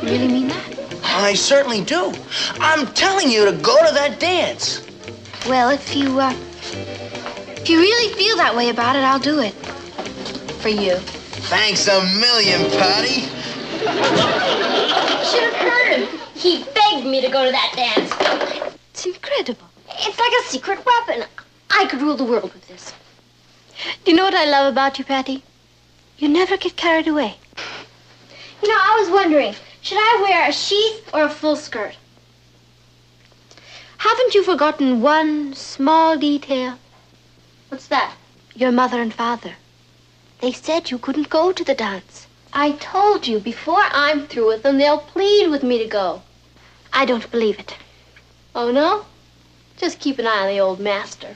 B: really mean that?
G: I certainly do. I'm telling you to go to that dance.
B: Well, if you really feel that way about it, I'll do it. For you.
G: Thanks a million, Patty.
B: You should have heard him. He begged me to go to that dance. It's incredible. It's like a secret weapon. I could rule the world with this. Do you know what I love about you, Patty? You never get carried away. You know, I was wondering, should I wear a sheath or a full skirt? Haven't you forgotten one small detail? What's that? Your mother and father. They said you couldn't go to the dance. I told you, before I'm through with them, they'll plead with me to go. I don't believe it. Oh, no? Just keep an eye on the old master.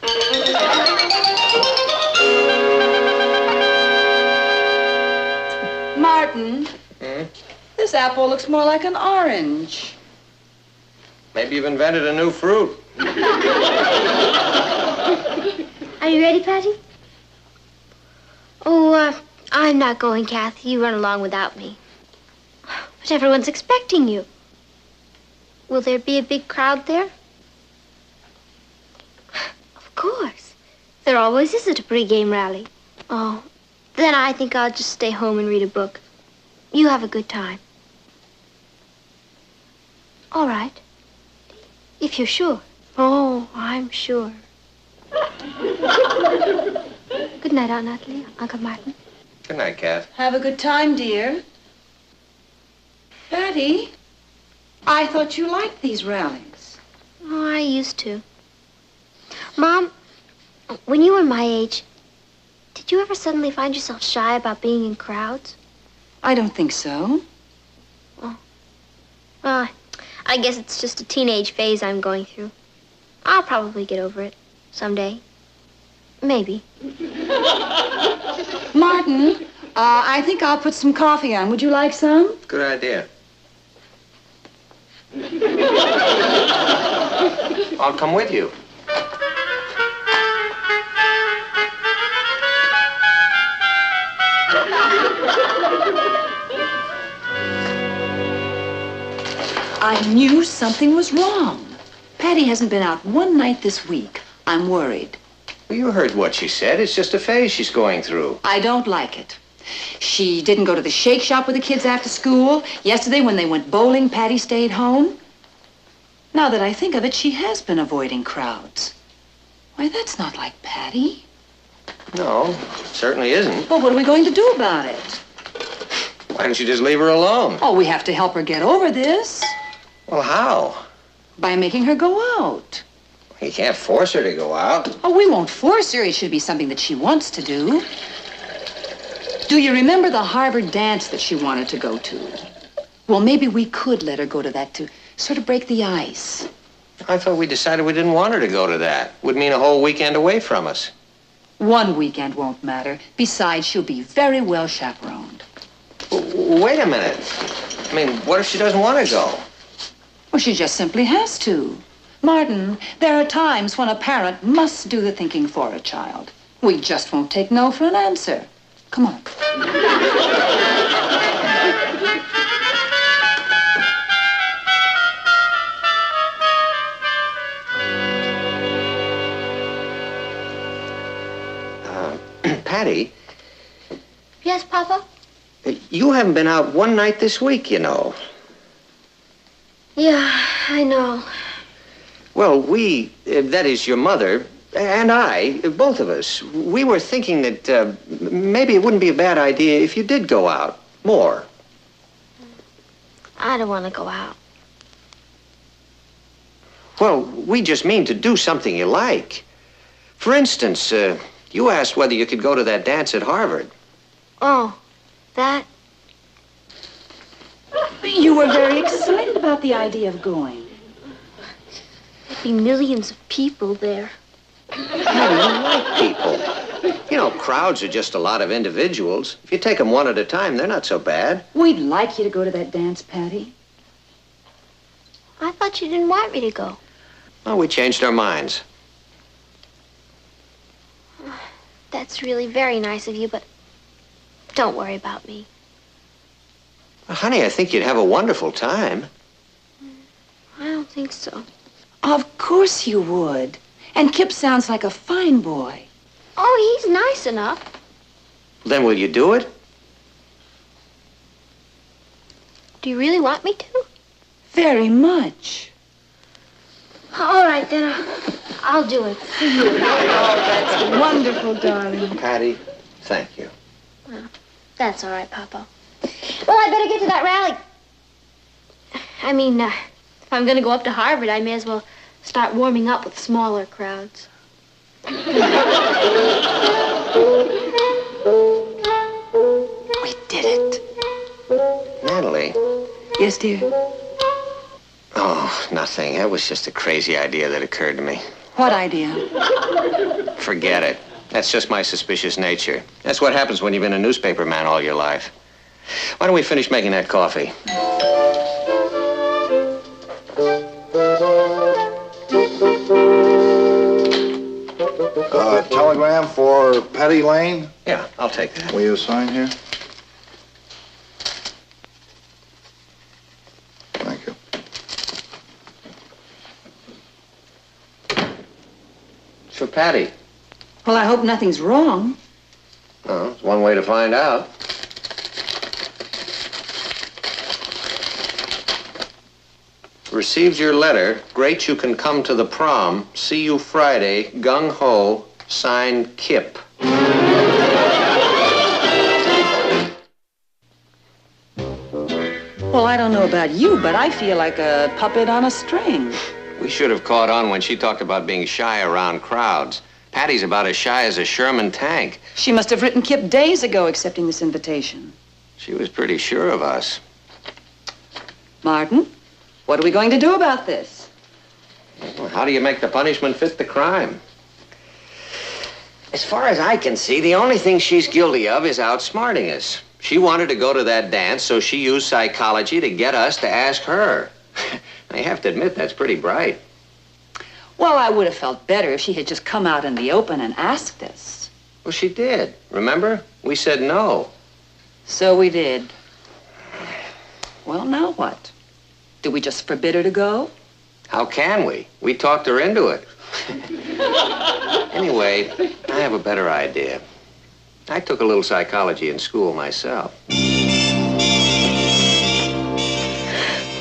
A: Martin, this apple looks more like an orange.
D: Maybe you've invented a new fruit.
B: Are you ready, Patty? Oh, I'm not going, Kathy. You run along without me. But everyone's expecting you. Will there be a big crowd there? Of course. There always is at a pre-game rally. Oh, then I think I'll just stay home and read a book. You have a good time. All right. If you're sure. Oh, I'm sure. Good night, Aunt Natalie, Uncle Martin.
D: Good night, Kath.
A: Have a good time, dear. Patty, I thought you liked these rallies.
B: Oh, I used to. Mom, when you were my age, did you ever suddenly find yourself shy about being in crowds?
A: I don't think so.
B: Well, I guess it's just a teenage phase I'm going through. I'll probably get over it someday. Maybe.
A: Martin, I think I'll put some coffee on. Would you like some?
D: Good idea. I'll come with you.
A: I knew something was wrong. Patty hasn't been out one night this week. I'm worried.
D: Well, you heard what she said. It's just a phase she's going through.
A: I don't like it. She didn't go to the shake shop with the kids after school. Yesterday, when they went bowling, Patty stayed home. Now that I think of it, she has been avoiding crowds. Why, that's not like Patty.
D: No, certainly isn't.
A: Well, what are we going to do about it?
D: Why don't you just leave her alone?
A: Oh, we have to help her get over this.
D: Well, how?
A: By making her go out.
D: You can't force her to go out.
A: Oh, we won't force her. It should be something that she wants to do. Do you remember the Harvard dance that she wanted to go to? Well, maybe we could let her go to that to sort of break the ice.
D: I thought we decided we didn't want her to go to that. Would mean a whole weekend away from us.
A: One weekend won't matter. Besides, she'll be very well chaperoned.
D: Wait a minute. I mean, what if she doesn't want to go?
A: Well, she just simply has to. Martin, there are times when a parent must do the thinking for a child. We just won't take no for an answer. Come on.
D: Patty,
B: Yes, Papa?
D: you haven't been out one night this week, you know.
B: Yeah, I know.
D: Well, that is your mother, and I, both of us, we were thinking that maybe it wouldn't be a bad idea if you did go out more.
B: I don't want to go out.
D: Well, we just mean to do something you like. For instance, you asked whether you could go to that dance at Harvard.
B: Oh, that?
A: You were very excited about the idea of going.
B: There'd be millions of people there.
D: No, you like people. You know, crowds are just a lot of individuals. If you take them one at a time, they're not so bad.
A: We'd like you to go to that dance, Patty.
B: I thought you didn't want me to go.
D: Well, we changed our minds.
B: That's really very nice of you, but don't worry about me.
D: Well, honey, I think you'd have a wonderful time.
B: I don't think so.
A: Of course you would. And Kip sounds like a fine boy.
B: Oh, he's nice enough.
D: Then will you do it?
B: Do you really want me to?
A: Very much.
B: All right, then I'll do it.
A: Oh, that's wonderful, darling.
D: Patty, thank you.
B: Well, that's all right, Papa. Well, I better get to that rally. I mean, if I'm going to go up to Harvard, I may as well start warming up with smaller crowds.
A: We did it.
D: Natalie.
A: Yes, dear?
D: Oh, nothing. That was just a crazy idea that occurred to me.
A: What idea?
D: Forget it. That's just my suspicious nature. That's what happens when you've been a newspaper man all your life. Why don't we finish making that coffee?
H: Telegram for Patty Lane?
D: Yeah, I'll take that.
H: Will you sign here? Thank you.
D: It's for Patty.
A: Well, I hope nothing's wrong.
D: Oh, it's one way to find out. Received your letter. Great you can come to the prom. See you Friday. Gung ho. Signed, Kip.
A: Well, I don't know about you, but I feel like a puppet on a string.
D: We should have caught on when she talked about being shy around crowds. Patty's about as shy as a Sherman tank.
A: She must have written Kip days ago accepting this invitation.
D: She was pretty sure of us.
A: Martin, what are we going to do about this?
D: Well, how do you make the punishment fit the crime? As far as I can see, the only thing she's guilty of is outsmarting us. She wanted to go to that dance, so she used psychology to get us to ask her. I have to admit, that's pretty bright.
A: Well, I would have felt better if she had just come out in the open and asked us.
D: Well, she did. Remember? We said no.
A: So we did. Well, now what? Do we just forbid her to go?
D: How can we? We talked her into it. Anyway, I have a better idea. I took a little psychology in school myself.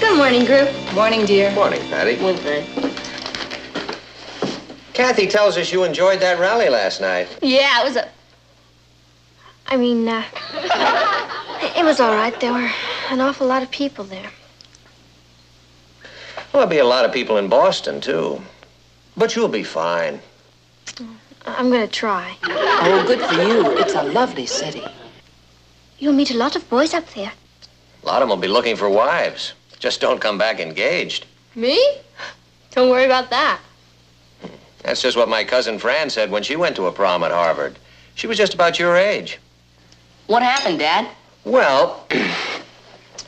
B: Good morning, group.
A: Morning, dear.
D: Morning, Patty.
C: Morning, Patty.
D: Kathy tells us you enjoyed that rally last night.
B: Yeah, it was it was all right. There were an awful lot of people there.
D: Well, there'll be a lot of people in Boston, too. But you'll be fine.
B: I'm gonna try.
A: Oh, good for you. It's a lovely city.
B: You'll meet a lot of boys up there.
D: A lot of them will be looking for wives. Just don't come back engaged.
B: Me? Don't worry about that.
D: That's just what my cousin Fran said when she went to a prom at Harvard. She was just about your age.
C: What happened, Dad?
D: Well,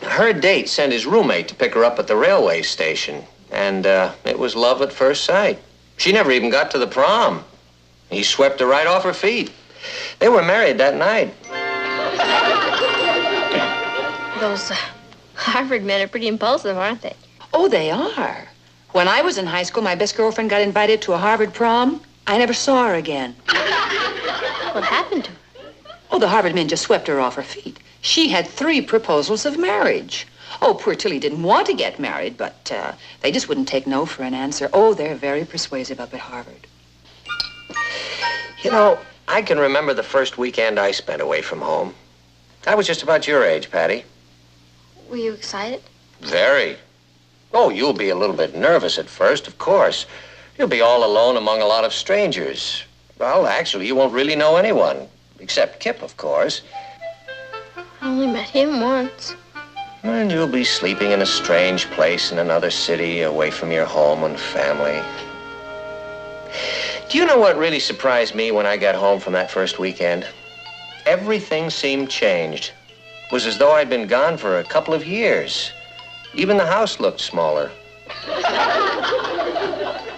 D: her date sent his roommate to pick her up at the railway station. And it was love at first sight. She never even got to the prom. He swept her right off her feet. They were married that night.
B: Those Harvard men are pretty impulsive, aren't they?
A: Oh, they are. When I was in high school, my best girlfriend got invited to a Harvard prom. I never saw her again.
B: What happened to her?
A: Oh, the Harvard men just swept her off her feet. She had 3 proposals of marriage. Oh, poor Tilly didn't want to get married, but they just wouldn't take no for an answer. Oh, they're very persuasive up at Harvard.
D: You know, I can remember the first weekend I spent away from home. I was just about your age, Patty.
B: Were you excited?
D: Very. Oh, you'll be a little bit nervous at first, of course. You'll be all alone among a lot of strangers. Well, actually, you won't really know anyone. Except Kip, of course.
B: I only met him once.
D: And you'll be sleeping in a strange place in another city, away from your home and family. Do you know what really surprised me when I got home from that first weekend? Everything seemed changed. It was as though I'd been gone for a couple of years. Even the house looked smaller.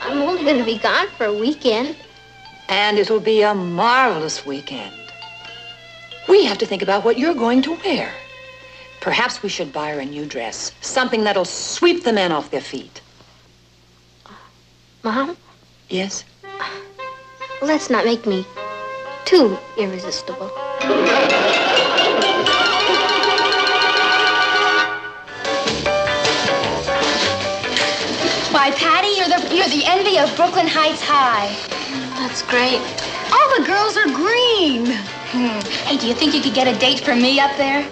B: I'm only going to be gone for a weekend.
A: And it'll be a marvelous weekend. We have to think about what you're going to wear. Perhaps we should buy her a new dress. Something that'll sweep the men off their feet.
B: Mom?
A: Yes?
B: Let's not make me too irresistible.
L: Why, Patty, you're the envy of Brooklyn Heights High.
B: That's great.
L: All the girls are green. Hey, do you think you could get a date for me up there?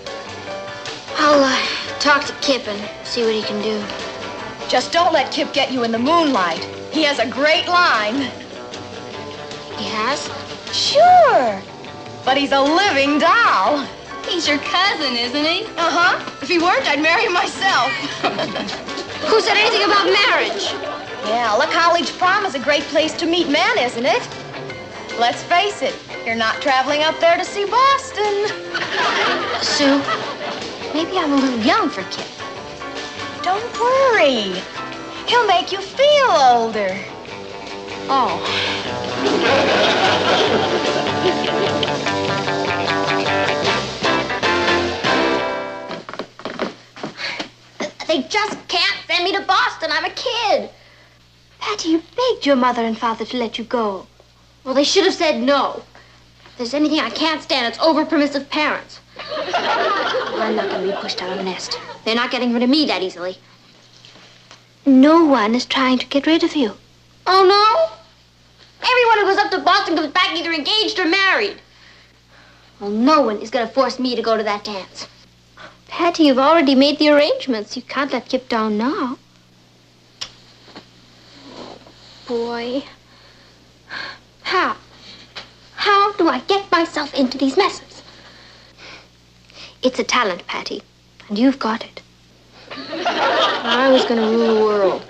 B: I'll talk to Kip and see what he can do.
L: Just don't let Kip get you in the moonlight. He has a great line.
B: He has?
L: Sure. But he's a living doll.
J: He's your cousin, isn't he?
L: Uh-huh. If he weren't, I'd marry him myself.
B: Who said anything about marriage?
L: Yeah, a college prom is a great place to meet men, isn't it? Let's face it, you're not traveling up there to see Boston.
B: Sue, maybe I'm a little young for Kip.
L: Don't worry. He'll make you feel older.
B: Oh. They just can't send me to Boston. I'm a kid. Patty, you begged your mother and father to let you go. Well, they should have said no. If there's anything I can't stand, it's over-permissive parents. Well, I'm not going to be pushed out of the nest. They're not getting rid of me that easily. No one is trying to get rid of you.
L: Oh, no? Everyone who goes up to Boston comes back either engaged or married. Well, no one is going to force me to go to that dance.
B: Patty, you've already made the arrangements. You can't let Kip down now. Boy.
L: How? How do I get myself into these messes?
B: It's a talent, Patty, and you've got it. I was going to rule the world.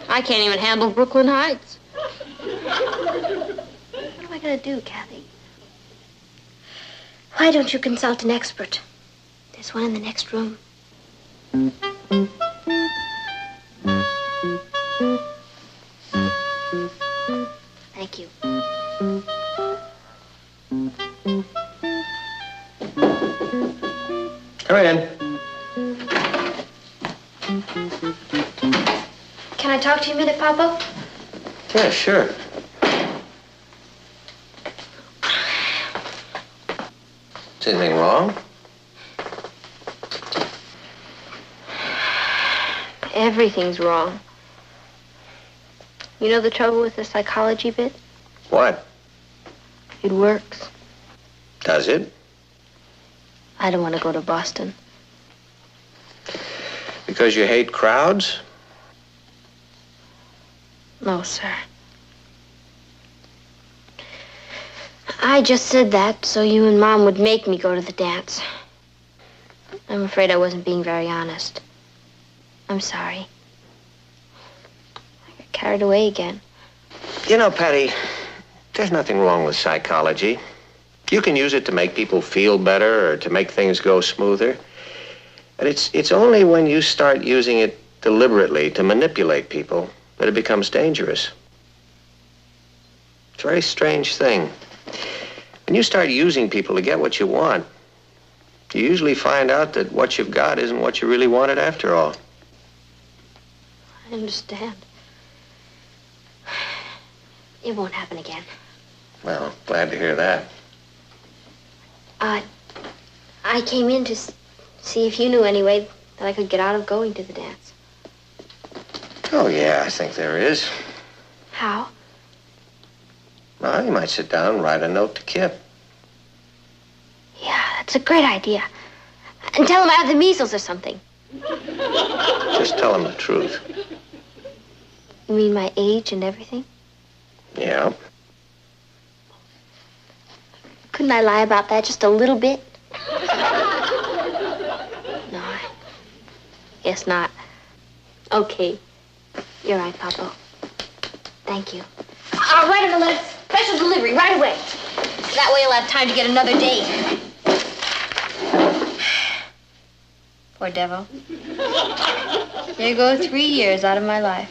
B: I can't even handle Brooklyn Heights. What am I going to do, Kathy? Why don't you consult an expert? There's one in the next room. Thank you.
D: Come in.
B: Can I talk to you a minute, Papa?
D: Yeah, sure. Is anything wrong?
B: Everything's wrong. You know the trouble with the psychology bit?
D: What?
B: It works.
D: Does it?
B: I don't want to go to Boston.
D: Because you hate crowds?
B: No, sir. I just said that so you and Mom would make me go to the dance. I'm afraid I wasn't being very honest. I'm sorry. I got carried away again.
D: You know, Patty, there's nothing wrong with psychology. You can use it to make people feel better or to make things go smoother. But it's only when you start using it deliberately to manipulate people that it becomes dangerous. It's a very strange thing. When you start using people to get what you want, you usually find out that what you've got isn't what you really wanted after all.
B: I understand. It won't happen again.
D: Well, glad to hear that.
B: I came in to see if you knew any way that I could get out of going to the dance.
D: Oh, yeah, I think there is.
B: How?
D: Well, you might sit down and write a note to Kip.
B: Yeah, that's a great idea. And tell him I have the measles or something.
D: Just tell him the truth.
B: You mean my age and everything?
D: Yeah.
B: Couldn't I lie about that just a little bit? No, I guess not. Okay. You're right, Papa. Thank you.
L: I'll write him a letter, special delivery, right away. That way he'll have time to get another date.
B: Poor devil. There go 3 years out of my life.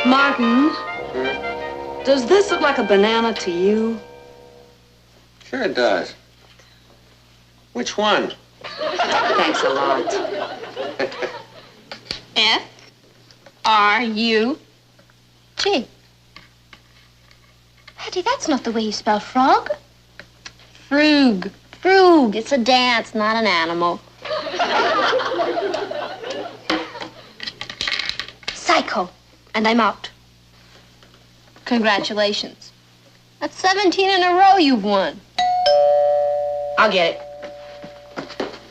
A: Martin, does this look like a banana to you?
D: Sure it does. Which one?
A: Thanks a lot.
B: F-R-U-G. Patty, that's not the way you spell frog. Frug. Frug. It's a dance, not an animal. Psycho. And I'm out. Congratulations. That's 17 in a row you've won.
C: I'll get it.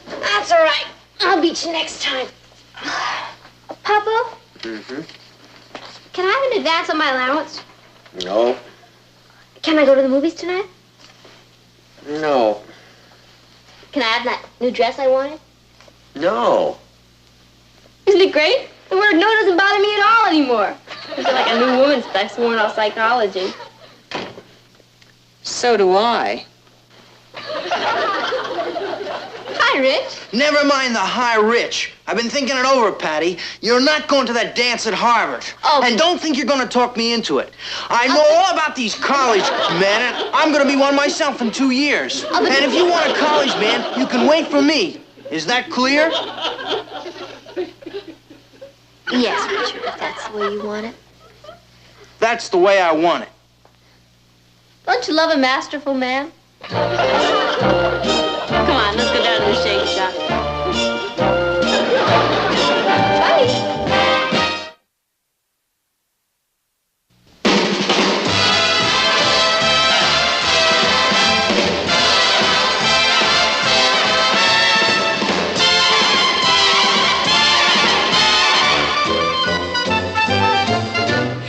B: That's all right. I'll beat you next time. Papa,
D: Mm-hmm.
B: can I have an advance on my allowance?
D: No.
B: Can I go to the movies tonight?
D: No.
B: Can I have that new dress I wanted?
D: No.
B: Isn't it great? The word no doesn't bother me at all anymore. I feel like a new woman's best sworn off psychology.
A: So do I.
B: Hi, Rich.
G: Never mind the high rich. I've been thinking it over, Patty. You're not going to that dance at Harvard.
B: Oh.
G: And don't think you're going to talk me into it. I know all about these college men, and I'm going to be one myself in 2 years.
B: Oh, but
G: and if you want a college man, you can wait for me. Is that clear?
B: Yes, Richard, if that's the way you want it.
G: That's the way I want it.
B: Don't you love a masterful man?
C: Come on, let's go down to the shake shop.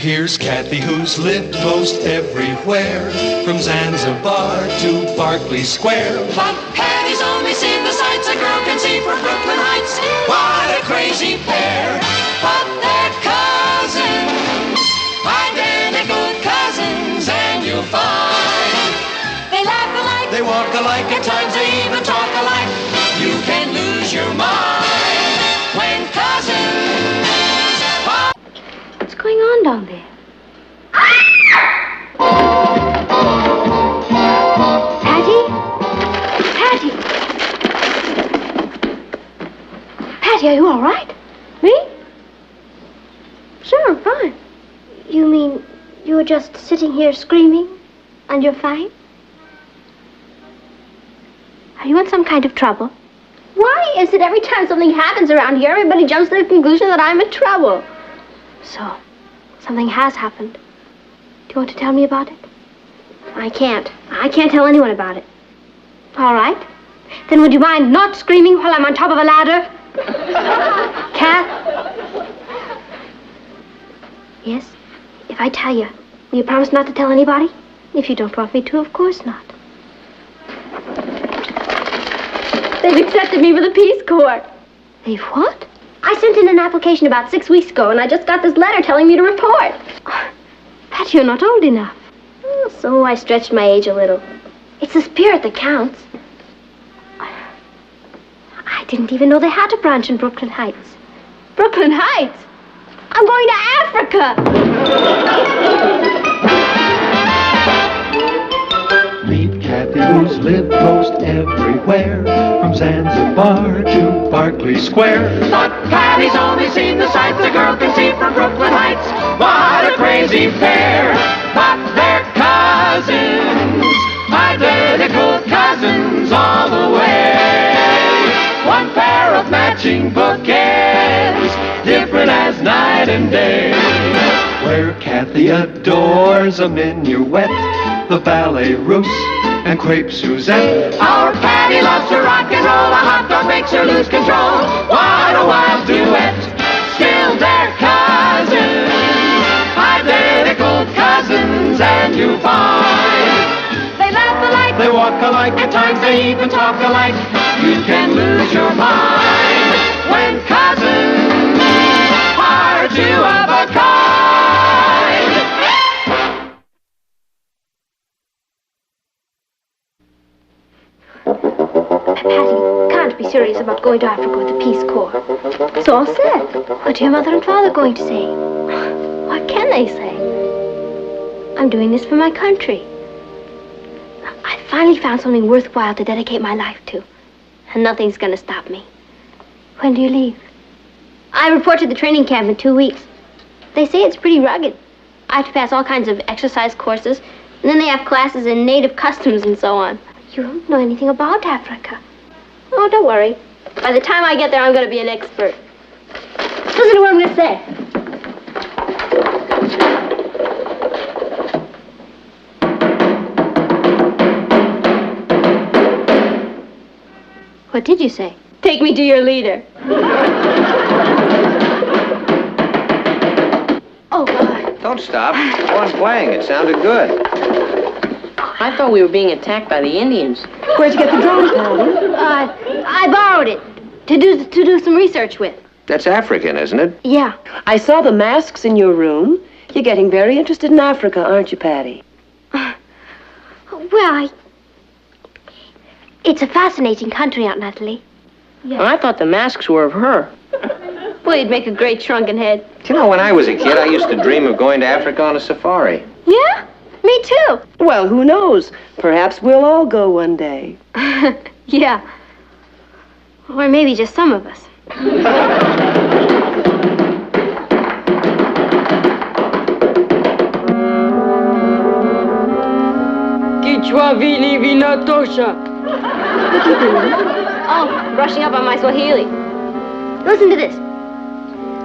E: Here's Kathy, who's lived most everywhere, from Zanzibar to Berkeley Square.
F: But Patty's only seen the sights a girl can see from Brooklyn Heights. What a crazy pair, but they're cousins, identical cousins, and you'll find they laugh alike,
E: They walk alike,
F: at times they even talk alike. You can lose your mind when cousins.
B: What's going on down there? Patty? Patty? Patty, are you all right? Me? Sure, I'm fine. You mean you were just sitting here screaming and you're fine? Are you in some kind of trouble? Why is it every time something happens around here, everybody jumps to the conclusion that I'm in trouble? So, something has happened. Do you want to tell me about it? I can't. I can't tell anyone about it. All right. Then would you mind not screaming while I'm on top of a ladder? Kath? Yes? If I tell you, will you promise not to tell anybody? If you don't want me to, of course not. They've accepted me for the Peace Corps. They've what? I sent in an application about 6 weeks ago, and I just got this letter telling me to report. Pat, you're not old enough. Oh, so I stretched my age a little. It's the spirit that counts. I didn't even know they had a branch in Brooklyn Heights. Brooklyn Heights? I'm going to Africa!
E: Meet Kathy, who's lived most everywhere, from Zanzibar to Berkeley Square.
F: But Patty's only seen the sights a girl can see from Brooklyn Heights. What a crazy pair, but they're cousins, identical cousins all the way. One pair of matching bookends, different as night and day.
E: Where Kathy adores a minuet, the ballet russe, and crepe Suzette.
F: Our Patty loves to rock and roll, a hot dog makes her lose control. What a wild duet, still they're cousins, identical cousins, and you find they laugh alike,
E: They walk alike,
F: at times they even talk alike. You can lose your mind when cousins are two of a kind.
B: Patty, can't be serious about going to Africa with the Peace Corps. It's all set. What are your mother and father going to say? What can they say? I'm doing this for my country. I finally found something worthwhile to dedicate my life to. And nothing's going to stop me. When do you leave? I report to the training camp in 2 weeks. They say it's pretty rugged. I have to pass all kinds of exercise courses, and then they have classes in native customs and so on. You don't know anything about Africa. Oh, don't worry. By the time I get there, I'm going to be an expert. Listen to what I'm going to say. What did you say? Take me to your leader. Oh, God.
D: Don't stop. Go on playing. It sounded good.
C: I thought we were being attacked by the Indians.
A: Where'd you get the drum, Patty?
B: I borrowed it to do some research with.
D: That's African, isn't it?
B: Yeah.
N: I saw the masks in your room. You're getting very interested in Africa, aren't you, Patty?
B: Well, it's a fascinating country, Aunt Natalie.
C: Well, I thought the masks were of her.
B: Well, you'd make a great shrunken head.
D: You know, when I was a kid, I used to dream of going to Africa on a safari.
B: Yeah? Me too.
N: Well, who knows? Perhaps we'll all go one day.
B: Yeah. Or maybe just some of us.
P: Vini Vinatosha.
B: What are you doing? Oh, brushing up on my Swahili. Listen to this.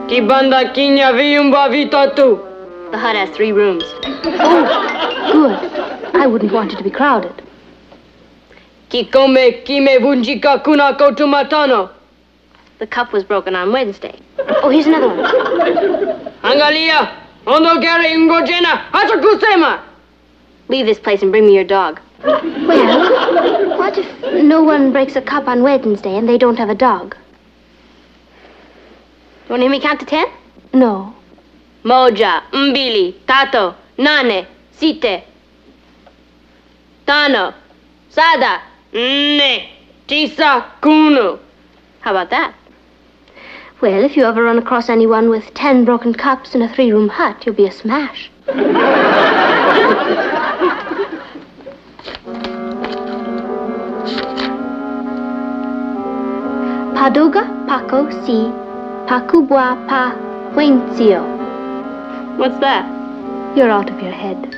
P: Kibanda Kinya Viumba Vitatu.
B: The hut has 3 rooms. Oh, good. I wouldn't want it to be crowded.
P: Kikome Kime Vunjika Kuna Kotumatano.
B: The cup was broken on Wednesday. Oh, here's another one.
P: Angalia, Ondogere Ingojena, Hachakusema.
B: Leave this place and bring me your dog. Well, what if no one breaks a cup on Wednesday and they don't have a dog? You want to hear me count to 10? No.
C: Moja, Mbili, Tato, Nane, Site, Tano, Sada, Ne, Tisa, Kunu.
B: How about that? Well, if you ever run across anyone with 10 broken cups in a 3-room hut, you'll be a smash. Paduga Paco Si Pacubua Pa Huencio.
C: What's that?
B: You're out of your head.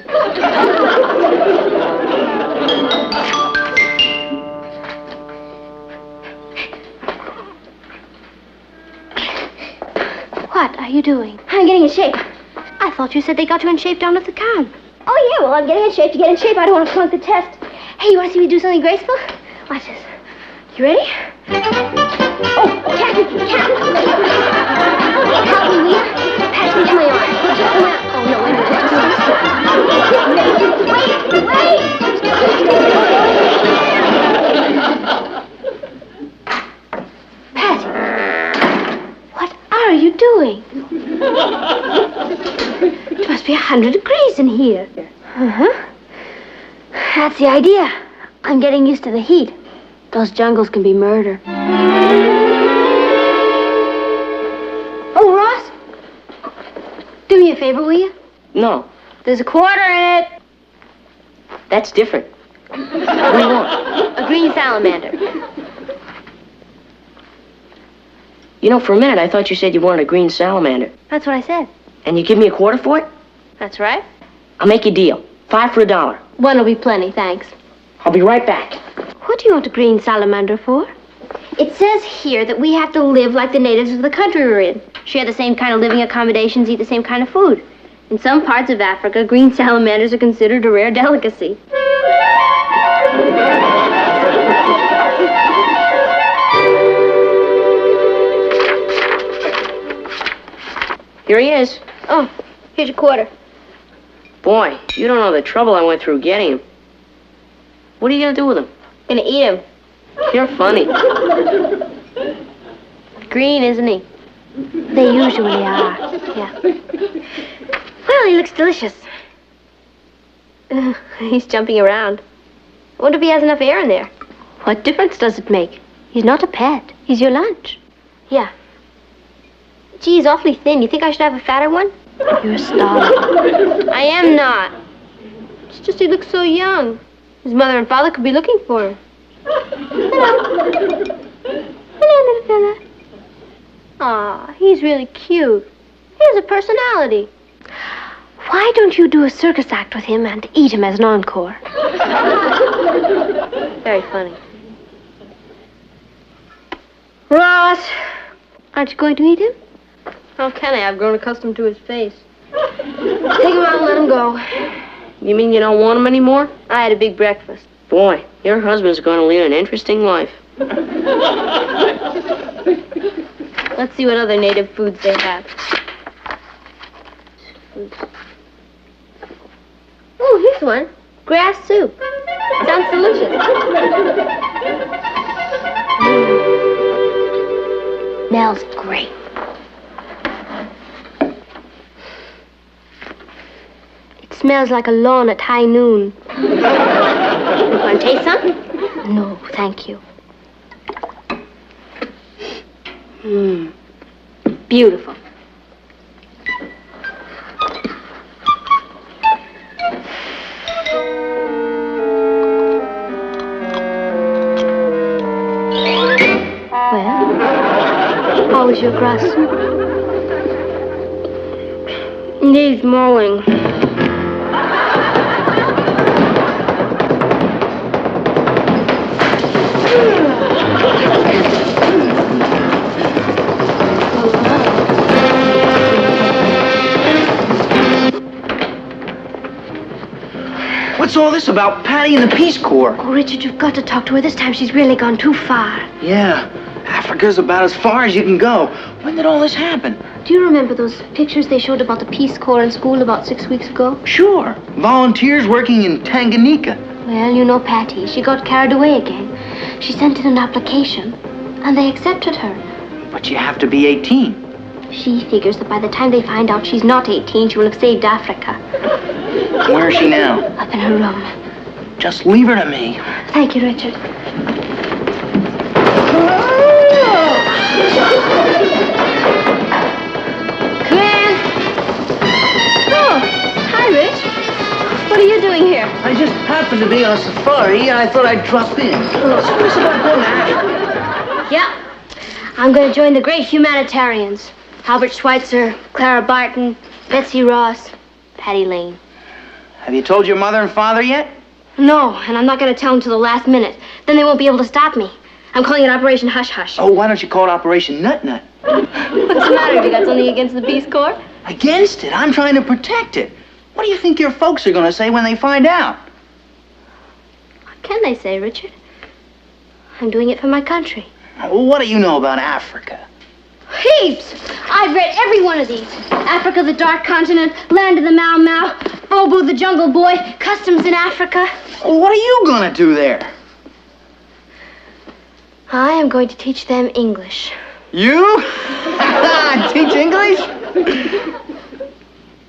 B: What are you doing?
L: I'm getting in shape.
B: I thought you said they got you in shape down at the camp.
L: Oh, yeah, well, I'm getting in shape to get in shape. I don't want to flunk the test. Hey, you want to see me do something graceful? Watch this. You ready? Oh, Kathy! Help me, will you? Pass me to my arm. Oh, no, wait a minute. Wait!
B: Patty, what are you doing? It must be 100 degrees in here. Uh-huh. That's the idea. I'm getting used to the heat. Those jungles can be murder. Oh, Ross? Do me a favor, will you?
C: No,
B: There's a quarter in it.
C: that's different. What do you want?
B: A green salamander.
C: You know, for a minute I thought you said you wanted a green salamander.
B: That's what I said.
C: And you give me a quarter for it?
B: That's right.
C: I'll make you a deal. 5 for $1.
B: One will be plenty, thanks.
C: I'll be right back.
B: What do you want a green salamander for? It says here that we have to live like the natives of the country we're in. Share the same kind of living accommodations, eat the same kind of food. In some parts of Africa, green salamanders are considered a rare delicacy.
C: Here he is.
B: Oh, here's your quarter.
C: Boy, you don't know the trouble I went through getting him. What are you gonna do with him?
B: Gonna eat him.
C: You're funny.
B: Green, isn't he? They usually are, yeah. Well, he looks delicious. He's jumping around. I wonder if he has enough air in there. What difference does it make? He's not a pet. He's your lunch. Yeah. Gee, he's awfully thin. You think I should have a fatter one? You're a star. I am not. It's just he looks so young. His mother and father could be looking for him. Hello. Hello, little fella. Aw, he's really cute. He has a personality. Why don't you do a circus act with him and eat him as an encore? Very funny. Ross! Aren't you going to eat him? How can I? I've grown accustomed to his face. Take him out and let him go.
C: You mean you don't want him anymore?
B: I had a big breakfast.
C: Boy, your husband's gonna lead an interesting life.
B: Let's see what other native foods they have. Oh, here's one. Grass soup. Sounds delicious. Smells great. It smells like a lawn at high noon. Want to taste some? No, thank you. Beautiful. Well, how was your grass soup? Needs mowing.
G: all this about Patty and the Peace Corps?
B: Oh, Richard, you've got to talk to her. This time she's really gone too far.
G: Yeah, Africa's about as far as you can go. When did all this happen?
B: Do you remember those pictures they showed about the Peace Corps in school about 6 weeks ago?
G: Sure. Volunteers working in Tanganyika.
B: Well, you know Patty. She got carried away again. She sent in an application, and they accepted her.
G: But you have to be 18.
B: She figures that by the time they find out she's not 18, she will have saved Africa.
G: Where is she now?
B: Up in her room.
G: Just leave her to me.
B: Thank you, Richard. Glenn! Oh, hi, Rich. What are you doing here?
G: I just happened to be on safari, and I thought I'd drop in. So what's about going to Africa?
B: Yeah. I'm going to join the great humanitarians. Albert Schweitzer, Clara Barton, Betsy Ross, Patty Lane.
G: Have you told your mother and father yet?
B: No, and I'm not going to tell them till the last minute. Then they won't be able to stop me. I'm calling it Operation Hush Hush.
G: Oh, why don't you call it Operation Nut Nut?
B: What's the matter? Have you got something against the Peace Corps?
G: Against it? I'm trying to protect it. What do you think your folks are going to say when they find out?
B: What can they say, Richard? I'm doing it for my country.
G: Well, what do you know about Africa?
B: Heaps! I've read every one of these. Africa, the Dark Continent, Land of the Mau Mau, Bobo the Jungle Boy, Customs in Africa.
G: Well, what are you going to do there?
B: I am going to teach them English.
G: You? Teach English?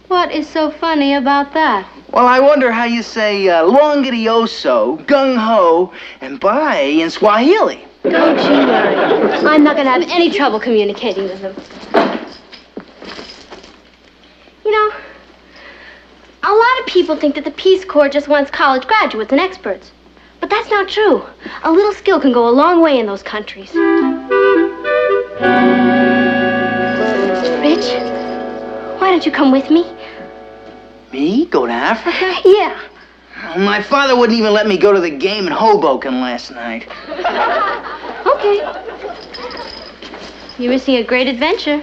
B: What is so funny about that?
G: Well, I wonder how you say longitioso, gung-ho, and bye in Swahili.
B: Don't you worry. I'm not going to have any trouble communicating with them. You know, a lot of people think that the Peace Corps just wants college graduates and experts. But that's not true. A little skill can go a long way in those countries. Rich, why don't you come with me?
G: Me? Go to Africa?
B: Yeah.
G: Oh, my father wouldn't even let me go to the game in Hoboken last night.
B: Okay. You're missing a great adventure.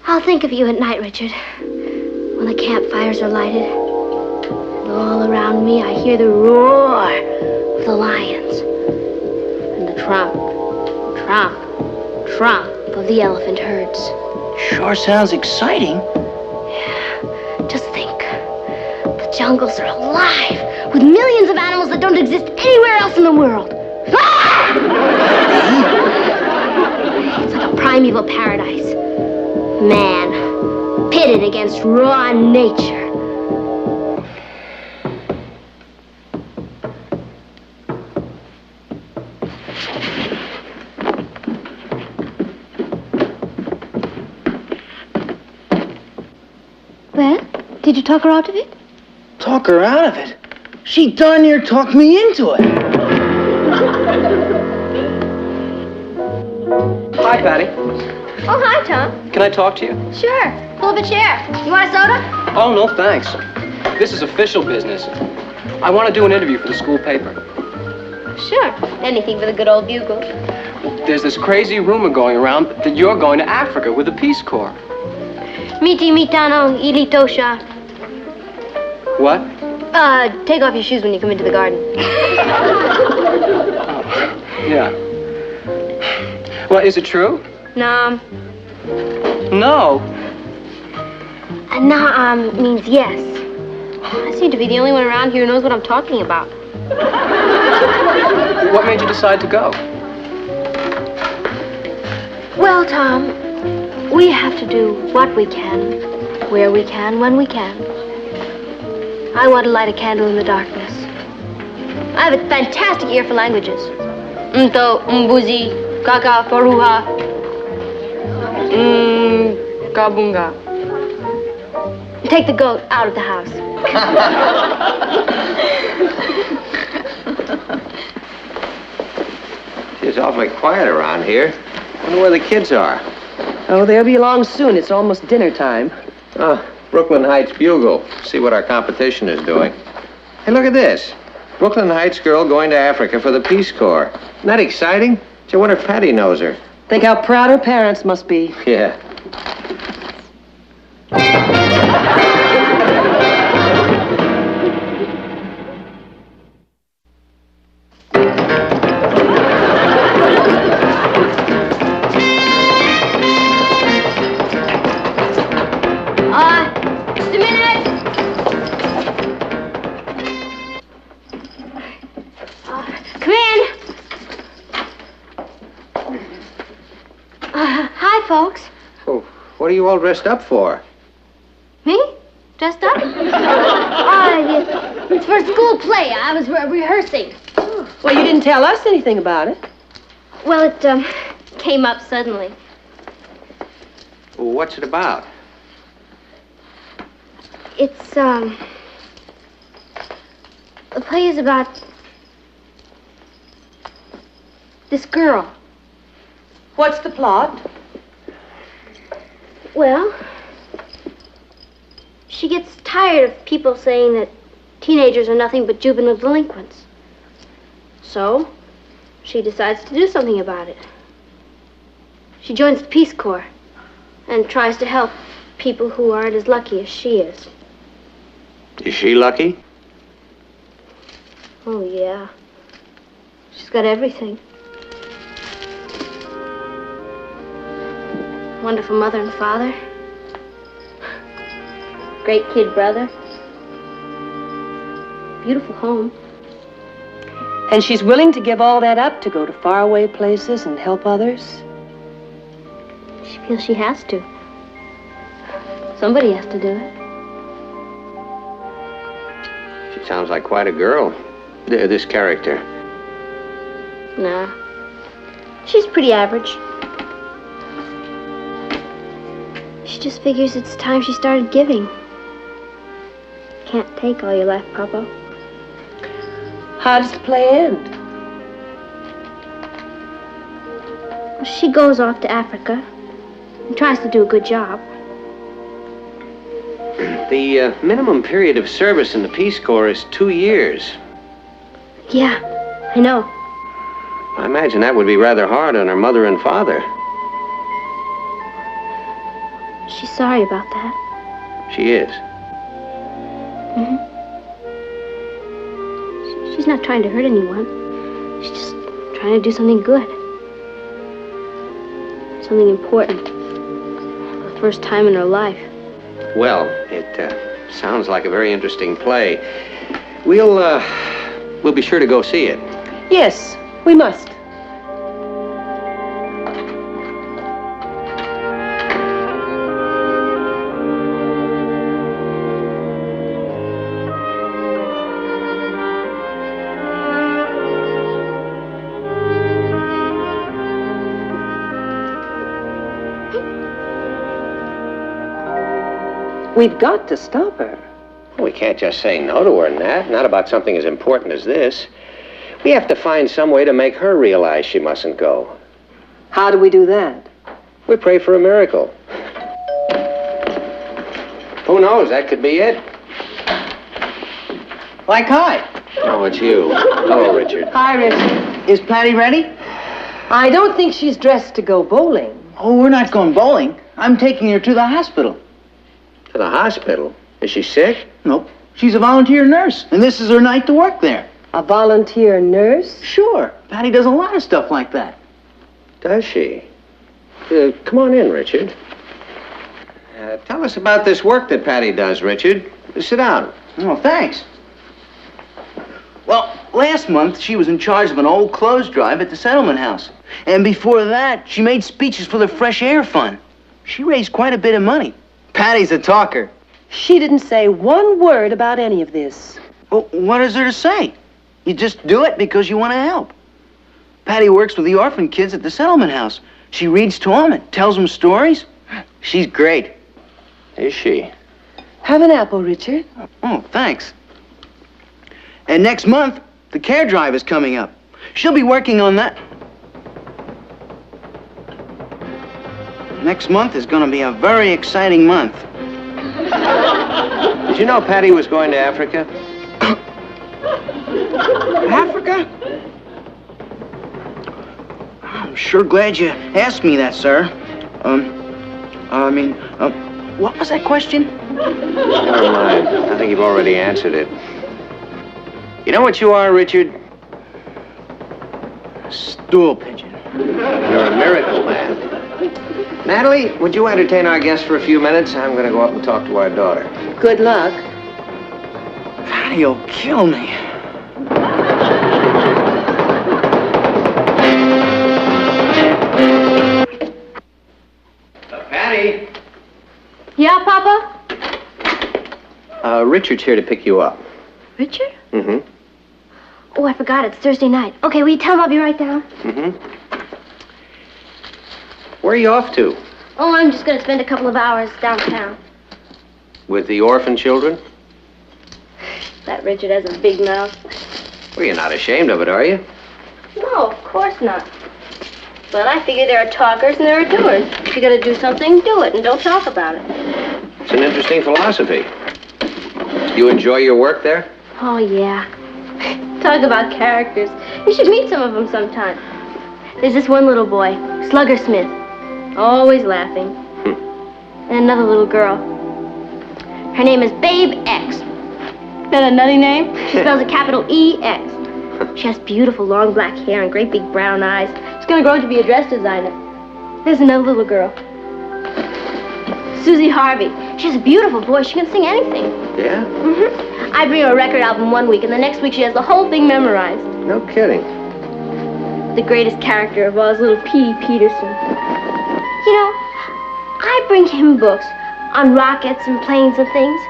B: I'll think of you at night, Richard. When the campfires are lighted. And all around me, I hear the roar of the lions. And the tromp, tromp, tromp of the elephant herds.
G: Sure sounds exciting.
B: Yeah. Just think. The jungles are alive with millions of animals that don't exist anywhere else in the world. Ah! It's like a primeval paradise. Man, pitted against raw nature. Well, did you talk her out of it?
G: Talk her out of it? She darn near talked me into it.
K: Hi, Patty.
B: Oh, hi, Tom.
K: Can I talk to you?
B: Sure. Pull up a chair. You want a soda?
K: Oh, no, thanks. This is official business. I want to do an interview for the school paper.
B: Sure. Anything for the good old bugle.
K: There's this crazy rumor going around that you're going to Africa with the Peace Corps.
B: Miti mitano ilitosha.
K: What?
B: Take off your shoes when you come into the garden.
K: Yeah. Well, is it true?
B: Naam.
K: No.
B: Naam means yes. I seem to be the only one around here who knows what I'm talking about.
K: What made you decide to go?
B: Well, Tom, we have to do what we can, where we can, when we can. I want to light a candle in the darkness. I have a fantastic ear for languages. Mto, mbuzi, kaka, paruha, kabunga. Take the goat out of the house.
D: It's awfully quiet around here. Wonder where the kids are.
N: Oh, they'll be along soon. It's almost dinner time.
D: Oh, Brooklyn Heights Bugle. See what our competition is doing. Hey, look at this. Brooklyn Heights girl going to Africa for the Peace Corps. Isn't that exciting? I wonder if Patty knows her.
N: Think how proud her parents must be.
D: Yeah. Well, what are you all dressed up for?
B: Me? Dressed up? It's for a school play. I was rehearsing.
N: Well, you didn't tell us anything about it.
B: Well, it came up suddenly.
D: Well, what's it about?
B: It's, the play is about this girl.
N: What's the plot?
B: Well, she gets tired of people saying that teenagers are nothing but juvenile delinquents. So, she decides to do something about it. She joins the Peace Corps and tries to help people who aren't as lucky as she is.
D: Is she lucky?
B: Oh, yeah. She's got everything. Wonderful mother and father. Great kid brother. Beautiful home.
N: And she's willing to give all that up to go to faraway places and help others?
B: She feels she has to. Somebody has to do it.
D: She sounds like quite a girl, this character.
B: Nah. She's pretty average. She just figures it's time she started giving. Can't take all your life, Papa.
N: How does the play end?
B: She goes off to Africa and tries to do a good job.
D: The minimum period of service in the Peace Corps is 2 years.
B: Yeah, I know.
D: I imagine that would be rather hard on her mother and father.
B: She's sorry about that.
D: She is.
B: She's not trying to hurt anyone. She's just trying to do something good. Something important. For the first time in her life.
D: Well, it sounds like a very interesting play. We'll be sure to go see it.
N: Yes, we must. We've got to stop her.
D: We can't just say no to her, Nat. Not about something as important as this. We have to find some way to make her realize she mustn't go.
N: How do we do that?
D: We pray for a miracle. Who knows? That could be it.
G: Like, hi.
D: Oh, it's you. Hello, Richard.
N: Hi, Richard.
G: Is Patty ready?
N: I don't think she's dressed to go bowling.
G: Oh, we're not going bowling. I'm taking her to the hospital.
D: To the hospital? Is she sick?
G: Nope. She's a volunteer nurse, and this is her night to work there.
N: A volunteer nurse?
G: Sure. Patty does a lot of stuff like that.
D: Does she? Come on in, Richard. Tell us about this work that Patty does, Richard. Sit down.
G: Oh, thanks. Well, last month she was in charge of an old clothes drive at the settlement house. And before that, she made speeches for the Fresh Air Fund. She raised quite a bit of money. Patty's a talker.
N: She didn't say one word about any of this.
G: Well, what is there to say? You just do it because you want to help. Patty works with the orphan kids at the settlement house. She reads to them and tells them stories. She's great.
D: Is she?
N: Have an apple, Richard.
G: Oh, thanks. And next month, the care drive is coming up. She'll be working on that. Next month is going to be a very exciting month.
D: Did you know Patty was going to Africa?
G: Africa? I'm sure glad you asked me that, sir. What was that question?
D: Never mind. I think you've already answered it. You know what you are, Richard?
G: A stool pigeon.
D: You're a miracle man. Natalie, would you entertain our guest for a few minutes? I'm going to go up and talk to our daughter.
N: Good luck.
G: Patty'll kill me.
D: Patty!
B: Yeah, Papa?
D: Richard's here to pick you up.
B: Richard?
D: Mm-hmm.
B: Oh, I forgot. It's Thursday night. Okay, will you tell him I'll be right down?
D: Mm-hmm. Where are you off to?
B: Oh, I'm just going to spend a couple of hours downtown.
D: With the orphan children?
B: That Richard has a big mouth.
D: Well, you're not ashamed of it, are you?
B: No, of course not. But I figure there are talkers and there are doers. If you're going to do something, do it and don't talk about it.
D: It's an interesting philosophy. You enjoy your work there?
B: Oh, yeah. Talk about characters. You should meet some of them sometime. There's this one little boy, Slugger Smith, always laughing. And another little girl. Her name is Babe X. That a nutty name? She spells it capital E-X. She has beautiful long black hair and great big brown eyes. She's going to grow up to be a dress designer. There's another little girl. Susie Harvey. She has a beautiful voice. She can sing anything.
D: Yeah?
B: Mm-hmm. I bring her a record album one week, and the next week she has the whole thing memorized.
D: No kidding.
B: The greatest character of all is little Petey Peterson. You know, I bring him books on rockets and planes and things,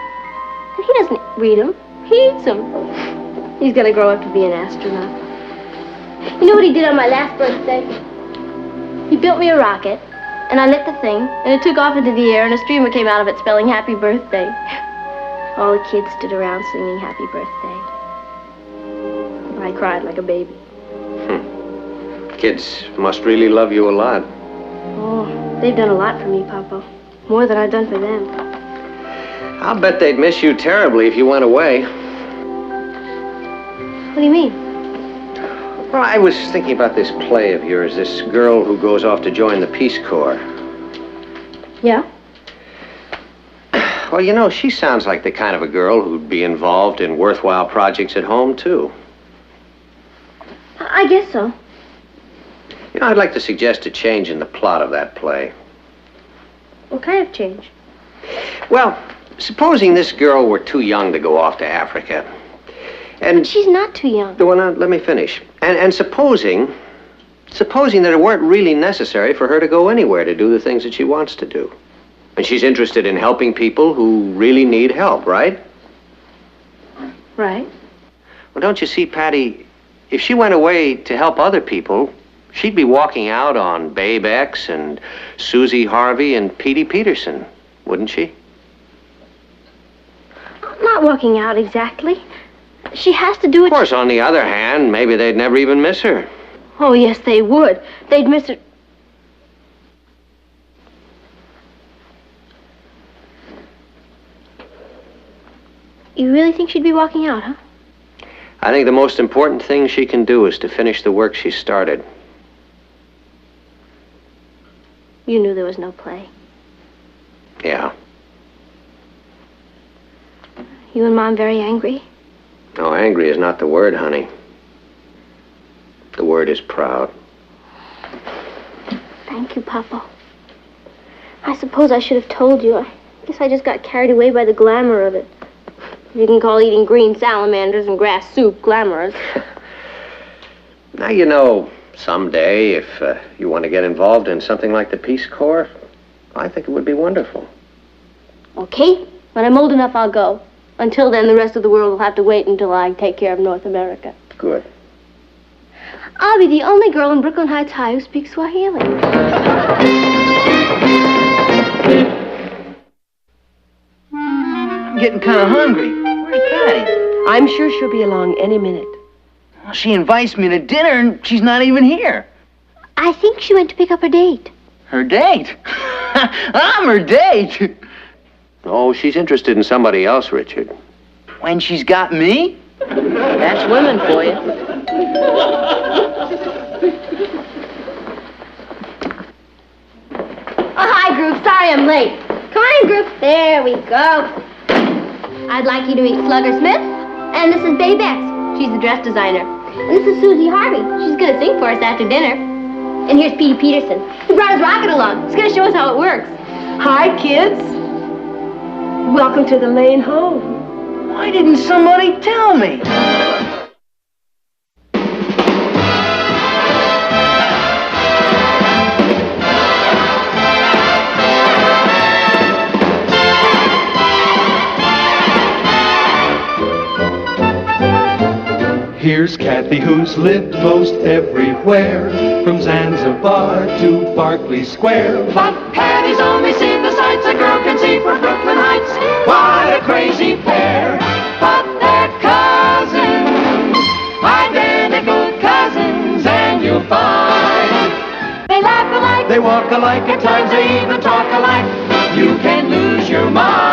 B: and he doesn't read them. He eats them. He's going to grow up to be an astronaut. You know what he did on my last birthday? He built me a rocket, and I lit the thing, and it took off into the air, and a streamer came out of it spelling happy birthday. All the kids stood around singing happy birthday. I cried like a baby.
D: Kids must really love you a lot.
B: Oh, they've done a lot for me, Papa. More than I've done for them.
D: I'll bet they'd miss you terribly if you went away.
B: What do you mean?
D: Well, I was thinking about this play of yours, this girl who goes off to join the Peace Corps.
B: Yeah?
D: Well, you know, she sounds like the kind of a girl who'd be involved in worthwhile projects at home, too.
B: I guess so.
D: You know, I'd like to suggest a change in the plot of that play.
B: What kind of change?
D: Well, supposing this girl were too young to go off to Africa. And
B: she's not too young.
D: Well, now, let me finish. And supposing that it weren't really necessary for her to go anywhere to do the things that she wants to do. And she's interested in helping people who really need help, right?
B: Right.
D: Well, don't you see, Patty, if she went away to help other people, she'd be walking out on Babe X and Susie Harvey and Petey Peterson, wouldn't she?
B: I'm not walking out exactly. She has to do it.
D: Of course, on the other hand, maybe they'd never even miss her.
B: Oh, yes, they would. They'd miss her. You really think she'd be walking out, huh?
D: I think the most important thing she can do is to finish the work she started.
B: You knew there was no play.
D: Yeah.
B: You and Mom very angry?
D: No, angry is not the word, honey. The word is proud.
B: Thank you, Papa. I suppose I should have told you. I guess I just got carried away by the glamour of it. You can call eating green salamanders and grass soup glamorous.
D: Now, you know, someday, if you want to get involved in something like the Peace Corps, I think it would be wonderful.
B: Okay, when I'm old enough, I'll go. Until then, the rest of the world will have to wait until I take care of North America.
D: Good.
B: I'll be the only girl in Brooklyn Heights High who speaks Swahili.
G: I'm getting kind of hungry. Where's Patty?
N: I'm sure she'll be along any minute.
G: Well, she invites me to dinner and she's not even here.
B: I think she went to pick up her date.
G: Her date? I'm her date.
D: Oh, she's interested in somebody else, Richard.
G: When she's got me?
N: That's women for you.
B: Oh, hi, group. Sorry I'm late. Come on in, group. There we go. I'd like you to meet Slugger Smith. And this is Babe X. She's the dress designer. And this is Susie Harvey. She's going to sing for us after dinner. And here's Petey Peterson. He brought his rocket along. He's going to show us how it works.
N: Hi, kids. Welcome to the Lane home.
G: Why didn't somebody tell me?
E: Here's Kathy, who's lived most everywhere, from Zanzibar to Berkeley Square.
F: But Patty's only seen the sights a girl can see from Brooklyn Heights. What a crazy pair, but they're cousins, identical cousins, and you'll find they laugh alike,
E: They walk alike,
F: at times they even talk alike. You can lose your mind.